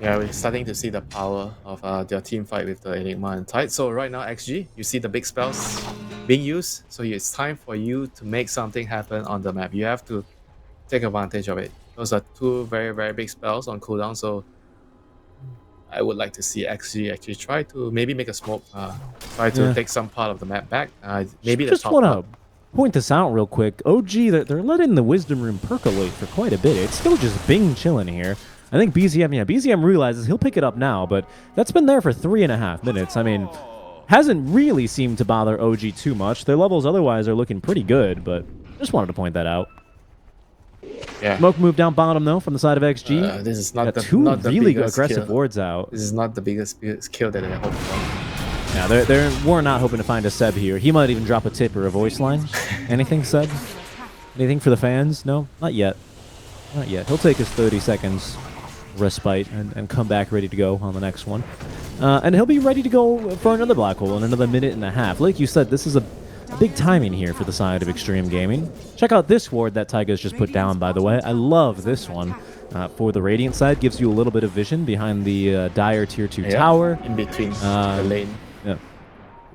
Yeah, we're starting to see the power of their team fight with the Enigma and Tide. So right now, XG, you see the big spells being used, so it's time for you to make something happen on the map. You have to take advantage of it. Those are 2 very, very big spells on cooldown, so I would like to see XG actually try to maybe make a smoke, try to take some part of the map back. Maybe the top part. Point this out real quick. OG, they're letting the Wisdom Rune percolate for quite a bit. It's still just Bing chilling here. I think BZM realizes he'll pick it up now, but that's been there for 3.5 minutes. I mean, hasn't really seemed to bother OG too much. Their levels otherwise are looking pretty good, but just wanted to point that out. Yeah. Smoke move down bottom, though, from the side of XG. This is not the 2 not the really biggest aggressive kill. wards out. This is not the biggest kill that I hope for. Yeah, we're not hoping to find a Seb here. He might even drop a tip or a voice line. Anything, Seb? Anything for the fans? No? Not yet. Not yet. He'll take his 30 seconds respite and come back ready to go on the next one. And he'll be ready to go for another Black Hole in another 1.5 minutes. Like you said, this is a big timing here for the side of Xtreme Gaming. Check out this ward that Taiga's just put down, by the way. I love this one. For the Radiant side, gives you a little bit of vision behind the Dire Tier 2 tower. In between the lane. Yeah.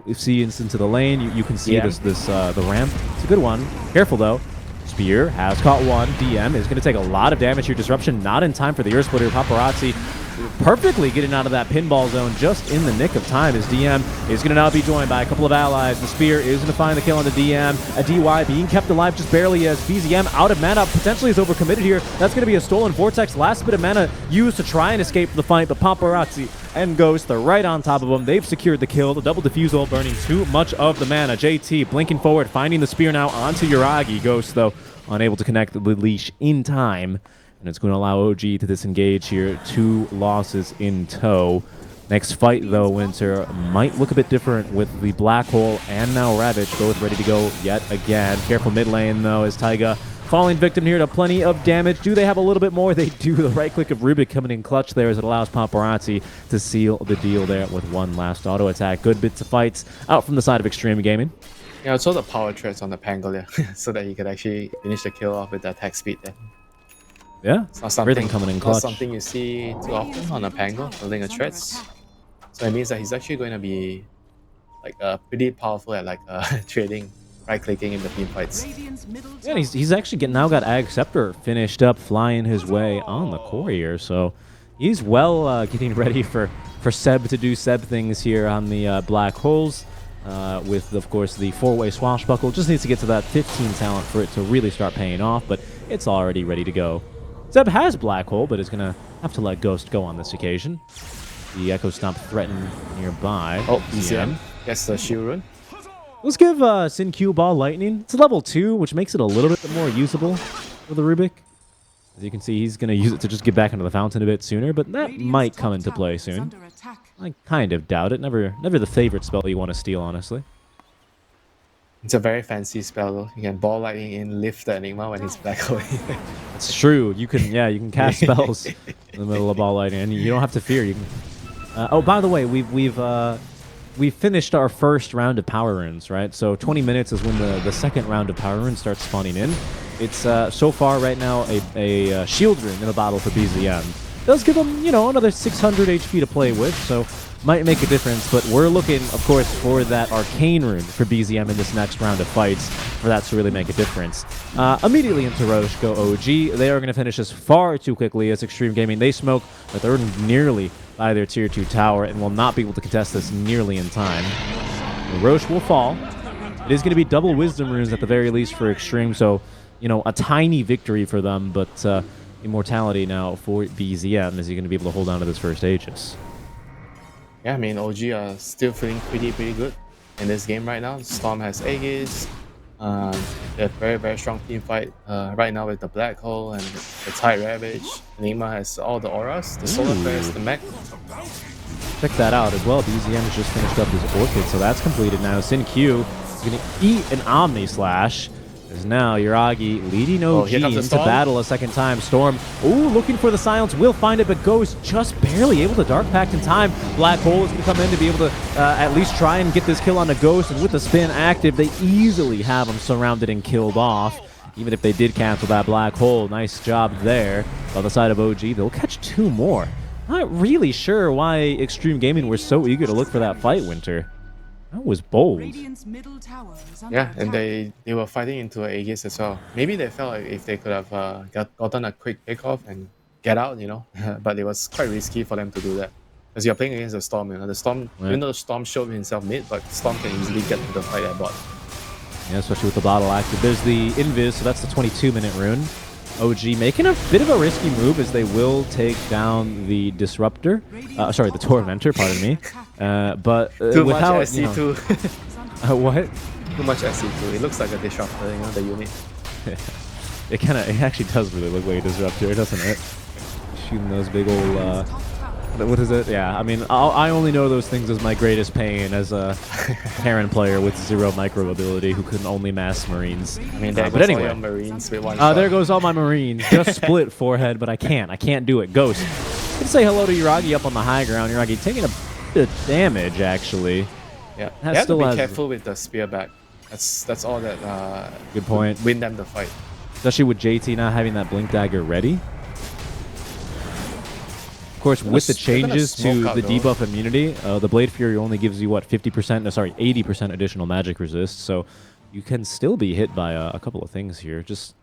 You see into the lane, you can see the ramp. It's a good one. Careful, though. Spear has caught 1. DM is going to take a lot of damage here. Disruption not in time for the Earth Splitter. Paparazzi perfectly getting out of that pinball zone just in the nick of time. His DM is going to now be joined by a couple of allies. The Spear is going to find the kill on the DM. A DY being kept alive just barely as BZM out of mana, potentially is overcommitted here. That's going to be a stolen Vortex. Last bit of mana used to try and escape the fight, but Paparazzi and Ghost, they're right on top of him. They've secured the kill. The double defusal burning too much of the mana. JT blinking forward, finding the Spear now onto Yuragi. Ghost, though, unable to connect the leash in time. And it's going to allow OG to disengage here. 2 losses in tow. Next fight, though, Winter, might look a bit different with the Black Hole and now Ravage both ready to go yet again. Careful mid lane, though, as Taiga falling victim here to plenty of damage. Do they have a little bit more? They do. The right click of Rubik coming in clutch there as it allows Paparazzi to seal the deal there with one last auto attack. Good bits of fights out from the side of Xtreme Gaming. Yeah, also the power threads on the Pangolier so that he could actually finish the kill off with the attack speed there. Yeah, It's not something, everything coming in clutch. not something you see too often on a Pango, building a threads. So it means that he's actually going to be like pretty powerful at like trading, right-clicking in the team fights. Yeah, and he's actually now got Ag Scepter finished up, flying his way on the courier. So he's well getting ready for Seb to do Seb things here on the Black Holes. With, of course, the 4-way swashbuckle. Just needs to get to that 15 talent for it to really start paying off, but it's already ready to go. Zeb has Black Hole, but is going to have to let Ghost go on this occasion. The Echo Stomp threatened nearby. Oh, BZM gets the shield rune. Let's give Sin Q Ball Lightning. It's a level 2, which makes it a little bit more usable for the Rubik. As you can see, he's going to use it to just get back into the fountain a bit sooner, but that might come into play soon. I kind of doubt it. Never the favorite spell you want to steal, honestly. It's a very fancy spell though. You can ball lightning in, lift the Enigma when he's back away. That's true. You can cast spells in the middle of ball lightning, and you don't have to fear. You can. Oh, by the way, we've finished our first round of power runes, right? So 20 minutes is when the second round of power runes starts spawning in. It's so far right now a shield rune in the battle for BZM. Does give him, another 600 HP to play with, so might make a difference. But we're looking, of course, for that arcane rune for BZM in this next round of fights for that to really make a difference. Immediately into Roche go OG. They are going to finish this far too quickly as Xtreme Gaming. They smoke the third nearly by their tier 2 tower and will not be able to contest this nearly in time. Roche will fall. It is going to be double wisdom runes at the very least for Xtreme, so a tiny victory for them, but immortality now for BZM. Is he going to be able to hold on to this first Aegis? Yeah, I mean, OG are still feeling pretty good in this game right now. Storm has Aegis. They're very, very strong team fight right now with the Black Hole and the Tide Ravage. Enigma has all the auras, the Solar Flares, the mech. Check that out as well. BZM has just finished up his Orchid, so that's completed now. Sin Q is going to eat an Omni Slash. As now Yuragi leading OG into battle a second time. Storm, looking for the silence, will find it, but goes just barely able to Dark Pact in time. Black Hole is going to come in to be able to at least try and get this kill on a Ghost, and with the spin active, they easily have him surrounded and killed off. Even if they did cancel that Black Hole, nice job there. On the side of OG, they'll catch 2 more. Not really sure why Xtreme Gaming were so eager to look for that fight, Winter. That was bold. Yeah, and they were fighting into Aegis as well. Maybe they felt like if they could have gotten a quick pickoff and get out, but it was quite risky for them to do that. Because you're playing against the Storm, The Storm, even though the Storm showed himself mid, but Storm can easily get to the fight at bot. Yeah, especially with the bottle active. There's the Invis, so that's the 22-minute rune. OG making a bit of a risky move as they will take down the Disruptor. Sorry, the Tormentor, pardon me. But too without, much SC2. What? Too much SC2. It looks like a Disruptor, the unit. It actually does really look like a Disruptor, doesn't it? Shooting those big old, what is it? Yeah, I mean, I only know those things as my greatest pain as a Terran player with 0 micro ability who can only mass Marines. I mean, there but goes anyway, all your Marines with one shot. There goes all my Marines. Just split forehead, but I can't do it. Ghost. Let's say hello to Yuragi up on the high ground. Yuragi taking a bit of damage, actually. Yeah, you have to be careful with the spear back. That's all that good point. Win them the fight. Especially with JT not having that Blink Dagger ready. Of course, with the changes to the debuff immunity, the Blade Fury only gives you, 80% additional magic resist, so you can still be hit by a couple of things here. Just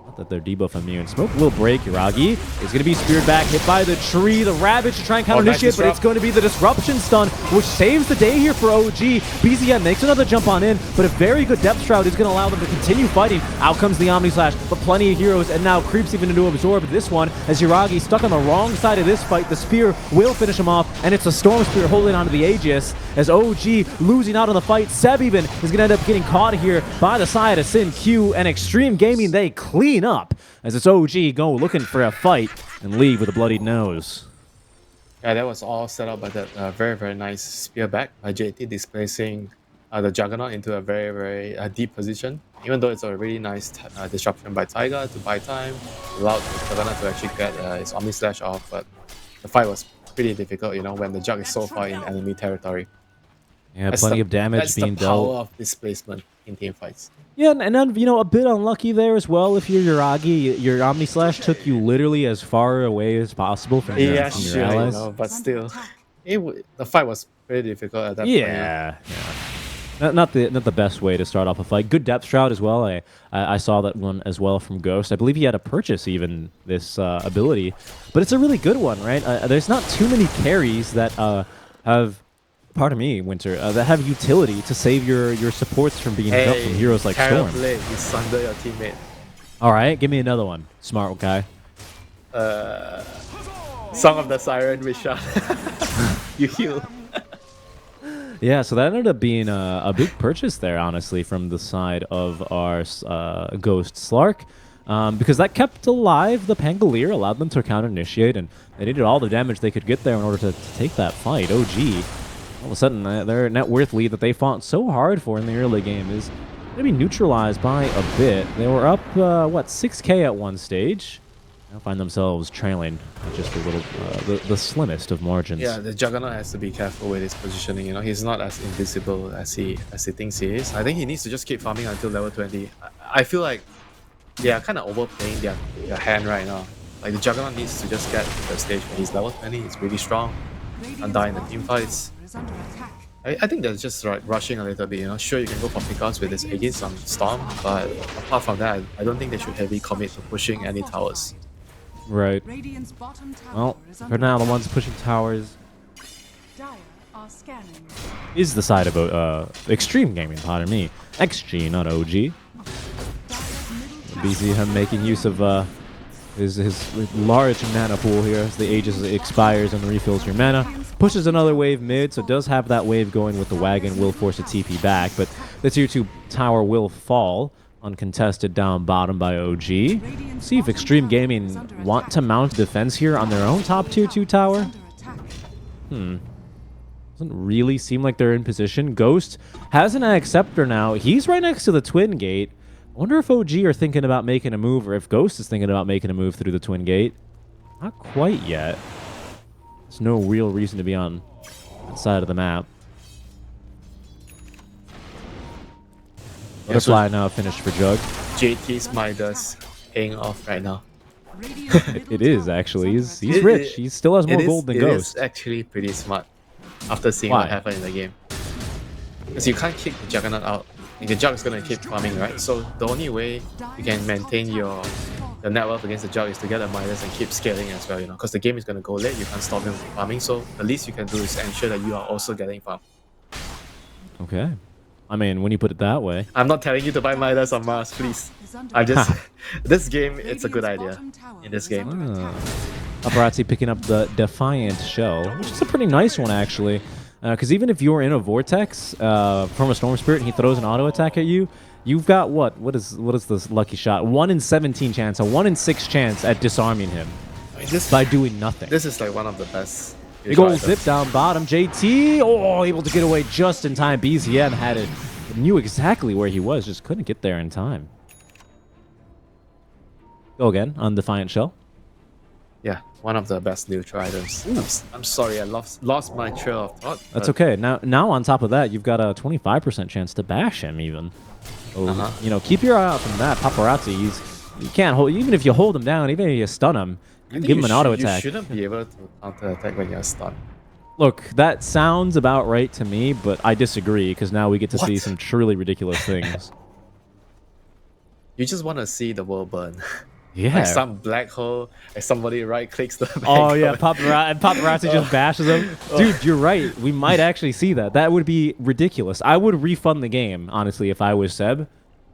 Not that they're debuff immune. Smoke will break. Yuragi is going to be speared back, hit by the tree. The Ravage to try and counter-initiate, but it's going to be the Disruption stun, which saves the day here for OG. BZM makes another jump on in, but a very good Depth Shroud is going to allow them to continue fighting. Out comes the Omni Slash, but plenty of heroes, and now Creeps even into absorb this one, as Yuragi stuck on the wrong side of this fight. The Spear will finish him off, and it's a Storm Spear holding onto the Aegis, as OG losing out on the fight. Seb even is going to end up getting caught here by the side of Sin Q, and Xtreme Gaming, they clean up as it's OG go looking for a fight and leave with a bloodied nose. Yeah, that was all set up by that very, very nice spear back by JT, displacing the Juggernaut into a very, very deep position. Even though it's a really nice disruption by Taiga to buy time, allowed the Juggernaut to actually get his Omni Slash off, but the fight was pretty difficult, you know, when the Jug is so far in enemy territory. Yeah, plenty of damage being dealt. That's the power dealt. of displacement in team fights. Yeah, and then, you know, a bit unlucky there as well. If you're Yuragi, your Omni Slash took you literally as far away as possible from your, Yeah, from your sure, you allies. know, but still, the fight was pretty difficult at that point. Yeah, yeah. Not the best way to start off a fight. Good Depth Shroud as well. I saw that one as well from Ghost. I believe he had to purchase even this ability, but it's a really good one, right? There's not too many carries that have, pardon me, Winter, that have utility to save your supports from being jumped from heroes like Storm. Blade is under your teammate. All right, give me another one, smart guy. Song of the Siren with shot. You heal. Yeah, so that ended up being a big purchase there, honestly, from the side of our Ghost Slark. Because that kept alive the Pangolier, allowed them to counter-initiate, and they needed all the damage they could get there in order to take that fight. OG, all of a sudden, their net worth lead that they fought so hard for in the early game is going to be neutralized by a bit. They were up, what, 6k at one stage. Now find themselves trailing just a little, the slimmest of margins. Yeah, the Juggernaut has to be careful with his positioning. You know, he's not as invisible as he thinks he is. I think he needs to just keep farming until level 20. I feel like they are kind of overplaying their hand right now. Like the Juggernaut needs to just get to the stage where he's level 20. He's really strong, and die in the team fights. I think they're just rushing a little bit. You know, sure you can go for pickouts with this Aegis on Storm, but apart from that, I don't think they should heavily commit to pushing any towers. Right. Well, for now, the ones pushing towers is the side of Xtreme Gaming, pardon me. XG, not OG. BZM making use of his large mana pool here as the Aegis expires and refills your mana. Pushes another wave mid, so does have that wave going with the wagon, will force a TP back, but the tier 2 tower will fall. Uncontested down bottom by OG. See if Xtreme Gaming want to mount defense here on their own top tier 2 tower. Doesn't really seem like they're in position. Ghost has an Acceptor now. He's right next to the Twin Gate. I wonder if OG are thinking about making a move, or if Ghost is thinking about making a move through the Twin Gate. Not quite yet. There's no real reason to be on that side of the map. Butterfly now finished for Jug. JT's Midas paying off right now. It is, actually. He's rich. He still has more gold than Ghost. It is actually pretty smart after seeing what happened in the game. Because you can't kick the Juggernaut out. And the Jug is going to keep farming, right? So the only way you can maintain your net worth against the Jug is to get a Midas and keep scaling as well, you know. Because the game is going to go late, you can't stop him from farming. So the least you can do is ensure that you are also getting farm. Okay. I mean, when you put it that way. I'm not telling you to buy Midas on Mars, please. I just... this game, it's a good idea in this game. Paparazzi picking up the Defiant Shell, which is a pretty nice one, actually. Because even if you're in a Vortex from a Storm Spirit and he throws an auto attack at you, you've got what? What is this lucky shot? 1 in 17 chance, a 1 in 6 chance at disarming him by doing nothing. This is like one of the best. Big old zip down bottom. JT, able to get away just in time. BZM had it, knew exactly where he was, just couldn't get there in time. Go again on Defiant Shell. Yeah, one of the best neutral items. I'm sorry, I lost my trail of thought. That's okay. Now on top of that, you've got a 25% chance to bash him even. So, you know, keep your eye out from that. Paparazzi, you can't hold, even if you hold him down, even if you stun him, you can give him an auto attack. You shouldn't be able to counter attack when you're stunned. Look, that sounds about right to me, but I disagree because now we get to see some truly ridiculous things. You just want to see the world burn. Yeah. Like some black hole, like somebody right clicks the Oh yeah, paparazzi just bashes him. Dude, you're right. We might actually see that. That would be ridiculous. I would refund the game, honestly, if I was Seb.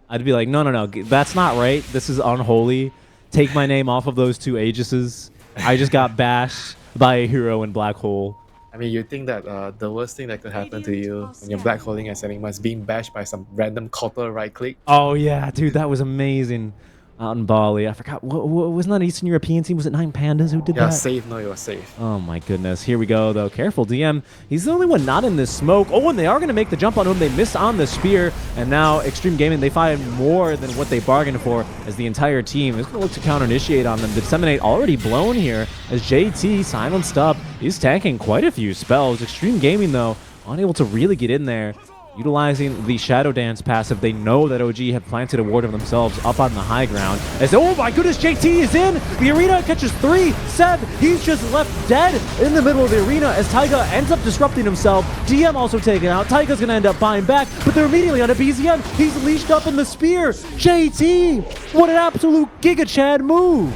I'd be like, no, that's not right. This is unholy. Take my name off of those two Aegises. I just got bashed by a hero in black hole. I mean, you think that the worst thing that could happen to you when you're black holding as enigma is being bashed by some random copper right click? Oh yeah, dude, that was amazing. Out in Bali, I forgot. Wasn't that an Eastern European team? Was it Nine Pandas who did Yeah, that? safe. No, you were safe. Oh my goodness. Here we go, though. Careful, DM. He's the only one not in this smoke. Oh, and they are going to make the jump on him. They missed on the spear. And now Xtreme Gaming, they find more than what they bargained for as the entire team is going to look to counter-initiate on them. The Disseminate already blown here as JT silenced up. He's tanking quite a few spells. Xtreme Gaming, though, unable to really get in there. Utilizing the Shadow Dance passive, they know that OG have planted a ward of themselves up on the high ground. As oh my goodness, JT is in the arena, catches 3. Seb, he's just left dead in the middle of the arena as Taiga ends up disrupting himself. DM also taken out. Taiga's gonna end up buying back, but they're immediately on a BZM. He's leashed up in the spear. JT, what an absolute Giga Chad move!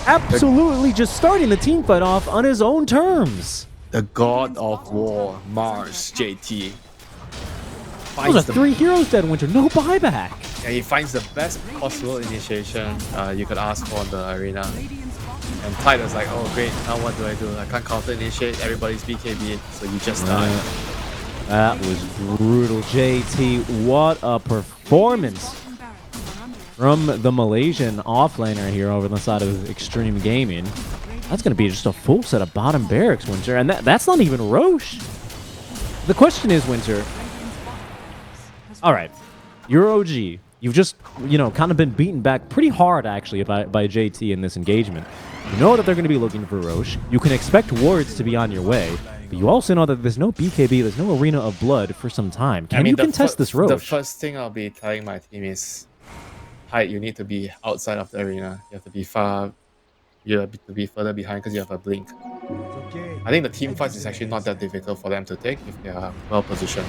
Absolutely just starting the team fight off on his own terms. The god of war, Mars, JT. Those are 3 heroes dead, Winter. No buyback. And he finds the best possible initiation you could ask for in the arena. And Tiger's like, oh great, now what do? I can't counter initiate, everybody's BKB, so you just die. That was brutal. JT, what a performance from the Malaysian offlaner here over the side of Xtreme Gaming. That's going to be just a full set of bottom barracks, Winter. And that's not even Roche. The question is, Winter, all right, you're OG. You've just, kind of been beaten back pretty hard, actually, by JT in this engagement. You know that they're going to be looking for Roche. You can expect wards to be on your way. But you also know that there's no BKB, there's no Arena of Blood for some time. Can you contest this Roche? The first thing I'll be telling my team is, you need to be outside of the arena. You have to be further behind because you have a blink. I think the team fights is actually not that difficult for them to take if they are well positioned.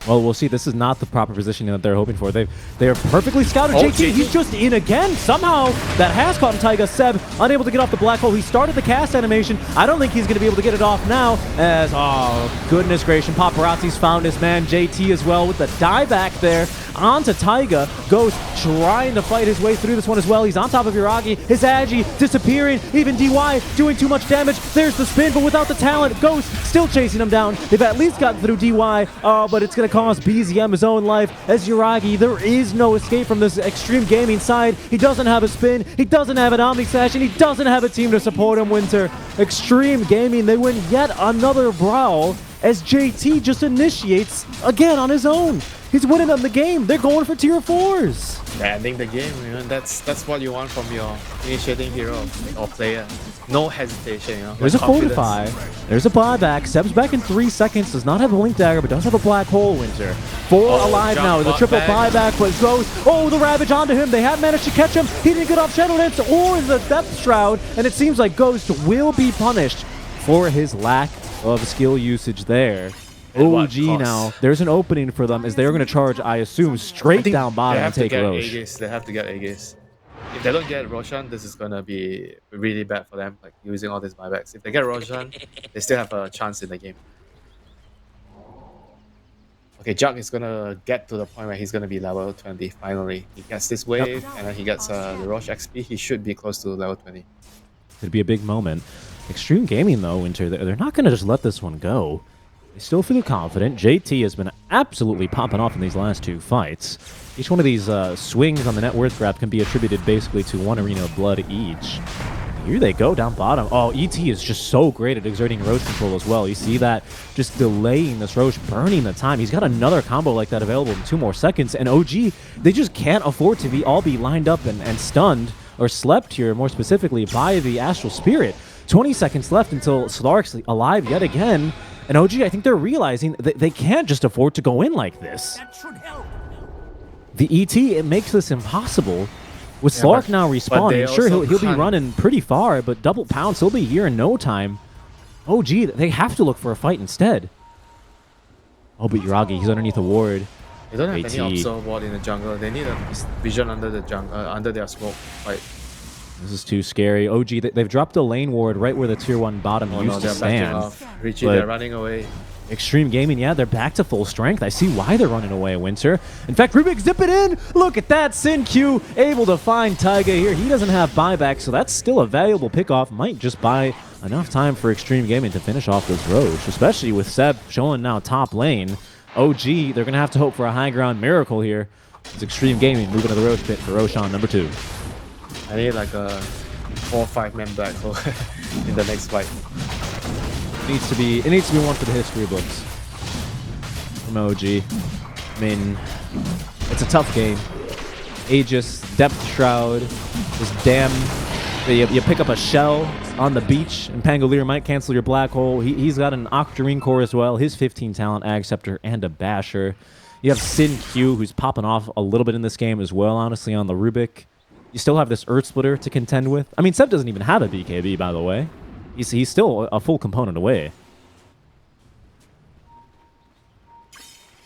Well, we'll see. This is not the proper positioning that they're hoping for. They are perfectly scouted. Oh, JT, he's just in again. Somehow, that has caught Taiga. Seb, unable to get off the black hole. He started the cast animation. I don't think he's going to be able to get it off now as, oh, goodness gracious, Paparazzi's found his man. JT as well with the dieback there onto Taiga. Ghost trying to fight his way through this one as well. He's on top of Iragi. His Agi disappearing. Even DY doing too much damage. There's the spin, but without the talent. Ghost still chasing him down. They've at least gotten through DY, but it's going to cost BZM his own life as Iragi. There is no escape from this Xtreme Gaming side. He doesn't have a spin. He doesn't have an Omni Sash, and he doesn't have a team to support him, Winter. Xtreme Gaming, they win yet another brawl as JT just initiates again on his own. He's winning them the game. They're going for tier 4s. Ending the game, that's what you want from your initiating hero or player. No hesitation, There's a fortify. There's a buyback. Seb's back in 3 seconds. Does not have a Blink Dagger, but does have a Black Hole, Winter. 4 alive now. The triple buyback, but goes. Oh, the Ravage onto him. They have managed to catch him. He didn't get off Shadow Dance or the Depth Shroud, and it seems like Ghost will be punished for his lack of skill usage there. OG now, there's an opening for them as they're going to charge, I assume, straight down bottom and take Roche. They have to get Aegis. If they don't get Roshan, this is going to be really bad for them, like using all these buybacks. If they get Roshan, they still have a chance in the game. Okay, Jug is going to get to the point where he's going to be level 20 finally. He gets this wave, and then he gets the Roche XP. He should be close to level 20. It'd be a big moment. Xtreme Gaming, though, Winter, they're not going to just let this one go. They still feel confident. JT has been absolutely popping off in these last 2 fights. Each one of these swings on the net worth graph can be attributed basically to 1 Arena of Blood each. Here they go down bottom. Oh, ET is just so great at exerting Roche control as well. You see that just delaying this Roche, burning the time. He's got another combo like that available in 2 more seconds. And OG, they just can't afford to all be lined up and stunned, or slept here more specifically, by the Astral Spirit. 20 seconds left until Slark's alive yet again. And OG, I think they're realizing that they can't just afford to go in like this. The ET, it makes this impossible. With Slark now respawning, sure, he'll be running pretty far, but double pounce, he'll be here in no time. OG, they have to look for a fight instead. Oh, but Yuragi, he's underneath a ward. They don't have any AT. observe ward in the jungle. They need a vision under the jungle, under their smoke. Right. This is too scary. OG, they've dropped a lane ward right where the tier 1 bottom Oh used no, to they're backing stand. off. Richie, but- they're running away. Extreme Gaming, yeah, they're back to full strength. I see why they're running away, Winter. In fact, Rubik zip it in. Look at that. Sin Q able to find Taiga here. He doesn't have buyback, so that's still a valuable pickoff. Might just buy enough time for Extreme Gaming to finish off this Roche, especially with Seb showing now top lane. OG, they're going to have to hope for a high ground miracle here. It's Extreme Gaming moving to the Roche pit for Roshan number 2. I need like a 4 or 5 man black hole in the next fight. It needs to be one for the history books from OG. I mean, it's a tough game. Aegis, Depth Shroud, this damn... You pick up a shell on the beach, and Pangolier might cancel your black hole. He's got an Octarine core as well, his 15 talent, Ag Scepter, and a Basher. You have Sin Q, who's popping off a little bit in this game as well, honestly, on the Rubik. You still have this Earth Splitter to contend with. I mean, Seb doesn't even have a BKB, by the way. He's still a full component away.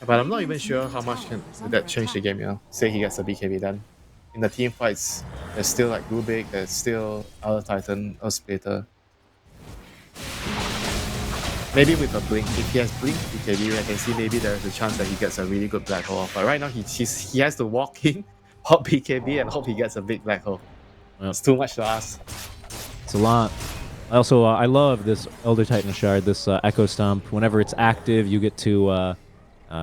But I'm not even sure how much can that change the game, you know. Say he gets a BKB then. In the team fights, there's still like Rubik, there's still other Titan, Earth Splitter. Maybe with a Blink, if he has Blink BKB, I can see maybe there's a chance that he gets a really good black hole. But right now, he has to walk in, hop BKB, and hope he gets a big black hole. Yep. It's too much to ask. It's a lot. Also, I love this Elder Titan Shard, this Echo Stomp. Whenever it's active, you get to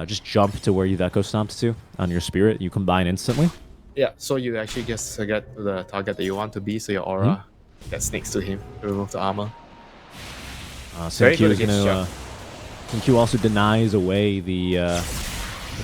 just jump to where you've Echo Stomped to on your Spirit. You combine instantly. Yeah, so you actually just get to the target that you want to be, so your aura gets next to him to remove the armor. Sin Very Q good is against gonna. Sin Q also denies away the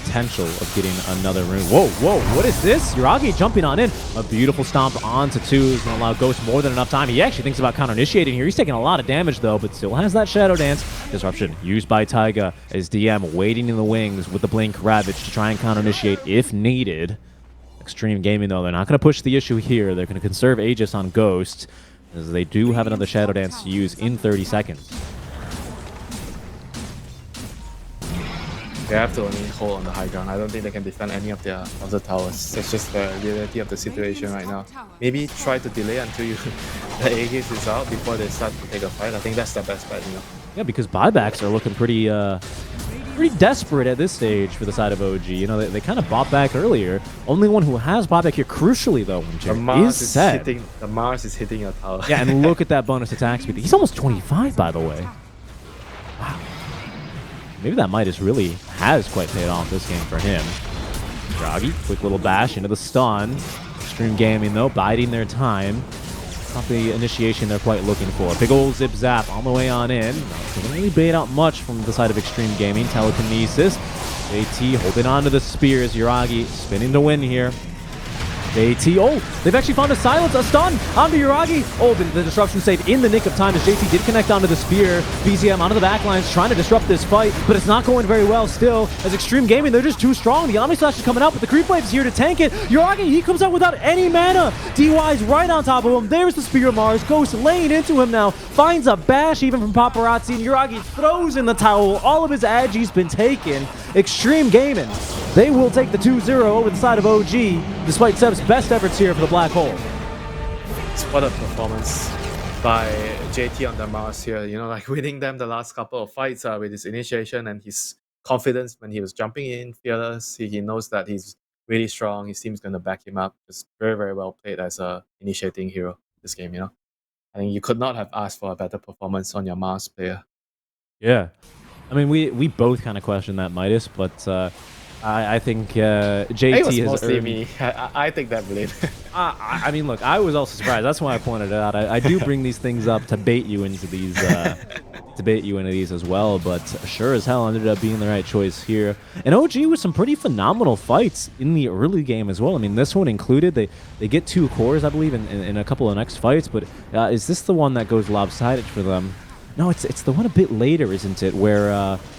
potential of getting another rune. Whoa, whoa! What is this? Yuragi jumping on in. A beautiful stomp onto 2 is gonna allow Ghost more than enough time. He actually thinks about counter initiating here. He's taking a lot of damage though, but still has that Shadow Dance. Disruption used by Taiga as DM waiting in the wings with the Blink Ravage to try and counter initiate if needed. Extreme Gaming though, they're not going to push the issue here. They're going to conserve Aegis on Ghost, as they do have another Shadow Dance to use in 30 seconds. They have to only hold on the high ground. I don't think they can defend any of their other towers. It's just the reality of the situation right now. Maybe try to delay until the Aegis is out before they start to take a fight. I think that's the best bet, you know. Yeah, because buybacks are looking pretty desperate at this stage for the side of OG. You know, they kind of bought back earlier. Only one who has bought back here, crucially though, is Seb. The Mars is hitting your tower. Yeah, and look at that bonus attack speed. He's almost 25, by the way. Wow. Maybe that Midas really has quite paid off this game for him. Draghi, quick little bash into the stun. Extreme Gaming, though, biding their time. Not the initiation they're quite looking for. Big old zip zap on the way on in. Doesn't really bait out much from the side of Extreme Gaming. Telekinesis. JT holding on to the spears. Yuragi spinning to win here. JT, oh, they've actually found a silence, a stun onto Yuragi. Oh, the disruption save in the nick of time as JT did connect onto the spear. BZM onto the backlines, trying to disrupt this fight, but it's not going very well still. As Extreme Gaming, they're just too strong. The Omni Slash is coming out, but the Creep Wave is here to tank it. Yuragi, he comes out without any mana. DY's right on top of him. There's the Spear of Mars. Ghost laying into him now. Finds a bash even from Paparazzi, and Yuragi throws in the towel. All of his Agi's been taken. Extreme Gaming, they will take the 2-0 over the side of OG, despite Seb's best efforts here for the Black Hole. What a performance by JT on the Mars here. You know, like winning them the last couple of fights with his initiation and his confidence when he was jumping in, fearless. He knows that he's really strong. His team's going to back him up. Just very, very well played as a initiating hero this game, you know. I think you could not have asked for a better performance on your Mars player. Yeah. I mean, we both kind of questioned that Midas, but I think JT It was has mostly earned... me. I take that blame. I mean, look, I was also surprised. That's why I pointed it out. I do bring these things up to bait you into these, as well. But sure as hell ended up being the right choice here. And OG with some pretty phenomenal fights in the early game as well. I mean, this one included. They get 2 cores, I believe, in a couple of next fights. But is this the one that goes lopsided for them? No, it's the one a bit later, isn't it? Where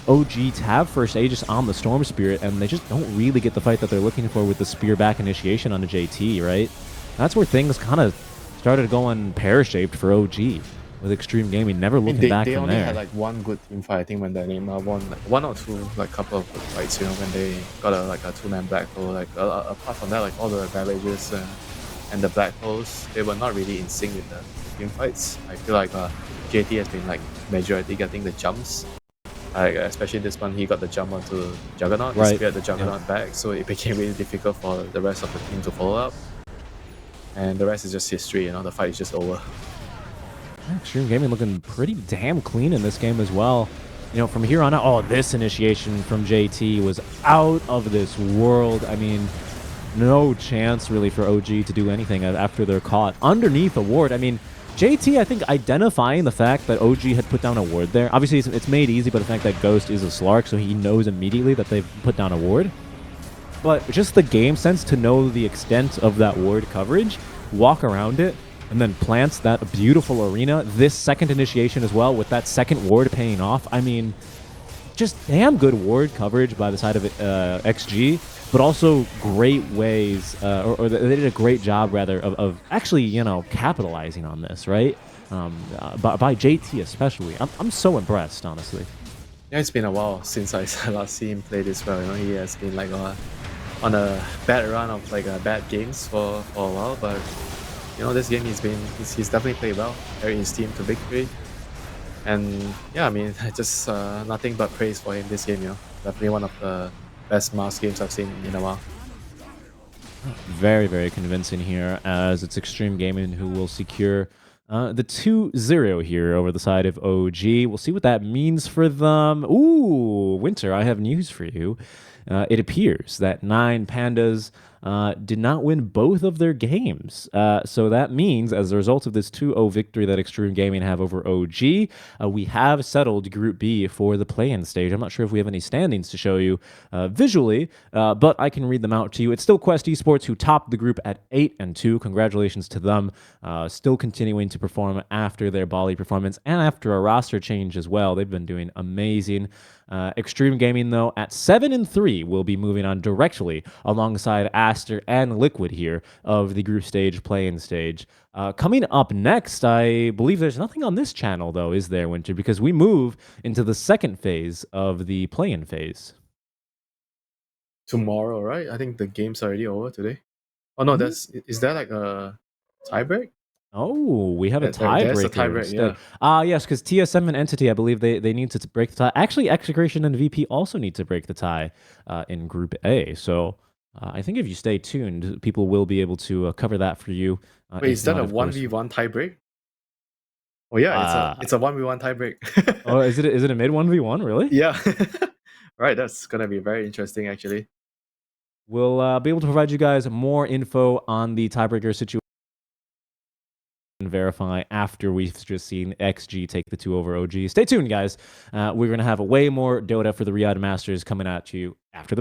OG have first Aegis on the Storm Spirit, and they just don't really get the fight that they're looking for with the Spear back initiation on the JT, right? That's where things kind of started going pear-shaped for OG. with Xtreme Gaming, never I mean, looking back they from only there. had like one good team fight. I think when the Neymar won like one or two, like couple of good fights. You know, when they got a 2-man black hole. Like apart from that, like all the ravages and the black holes, they were not really in sync with the team fights. I feel like JT has been like majority getting the jumps. Like especially this one, he got the jump onto Juggernaut, he Right. speared the Juggernaut back, so it became really difficult for the rest of the team to follow up. And the rest is just history, you know, the fight is just over. Xtreme Gaming looking pretty damn clean in this game as well. You know, from here on out, oh, this initiation from JT was out of this world. I mean, no chance really for OG to do anything after they're caught underneath a ward. I mean, JT, I think, identifying the fact that OG had put down a ward there. Obviously, it's made easy by the fact that Ghost is a Slark, so he knows immediately that they've put down a ward. But just the game sense to know the extent of that ward coverage, walk around it, and then plants that beautiful arena. This second initiation as well, with that second ward paying off. I mean, just damn good ward coverage by the side of XG, but also great ways, or they did a great job, rather, of actually, you know, capitalizing on this, right? By JT especially. I'm so impressed, honestly. Yeah, it's been a while since I last seen him play this well. You know, he has been like on a bad run of like bad games for a while, but you know, this game he's definitely played well, carried his team to victory. And yeah, I mean, just nothing but praise for him this game, you know. Definitely one of the best Mars games I've seen in a while. Very, very convincing here, as it's Xtreme Gaming who will secure the 2-0 here over the side of OG. We'll see what that means for them. Ooh, Winter, I have news for you. It appears that 9 Pandas did not win both of their games. So that means, as a result of this 2-0 victory that Xtreme Gaming have over OG, we have settled Group B for the play-in stage. I'm not sure if we have any standings to show you visually, but I can read them out to you. It's still Quest Esports who topped the group at 8-2. Congratulations to them. Still continuing to perform after their Bali performance and after a roster change as well. They've been doing amazing. Xtreme Gaming, though, at 7-3, will be moving on directly alongside Aster and Liquid here of the group stage, play-in stage. Coming up next, I believe there's nothing on this channel, though, is there, Winter? Because we move into the second phase of the play-in phase. Tomorrow, right? I think the game's already over today. Oh no, is there like a tiebreak? Oh, we have a There's a tiebreaker tiebreak, instead. yeah. Yes, because TSM and Entity, I believe they need to break the tie. Actually, Execration and VP also need to break the tie in Group A. So I think if you stay tuned, people will be able to cover that for you. Wait, is that a 1v1 tiebreak? Oh yeah, it's a 1v1 tiebreak. Oh, is it a mid 1v1, really? Yeah. Right, that's gonna be very interesting actually. We'll be able to provide you guys more info on the tiebreaker situation and verify after we've just seen XG take the 2 over OG. Stay tuned, guys. We're going to have way more Dota for the Riyadh Masters coming at you after the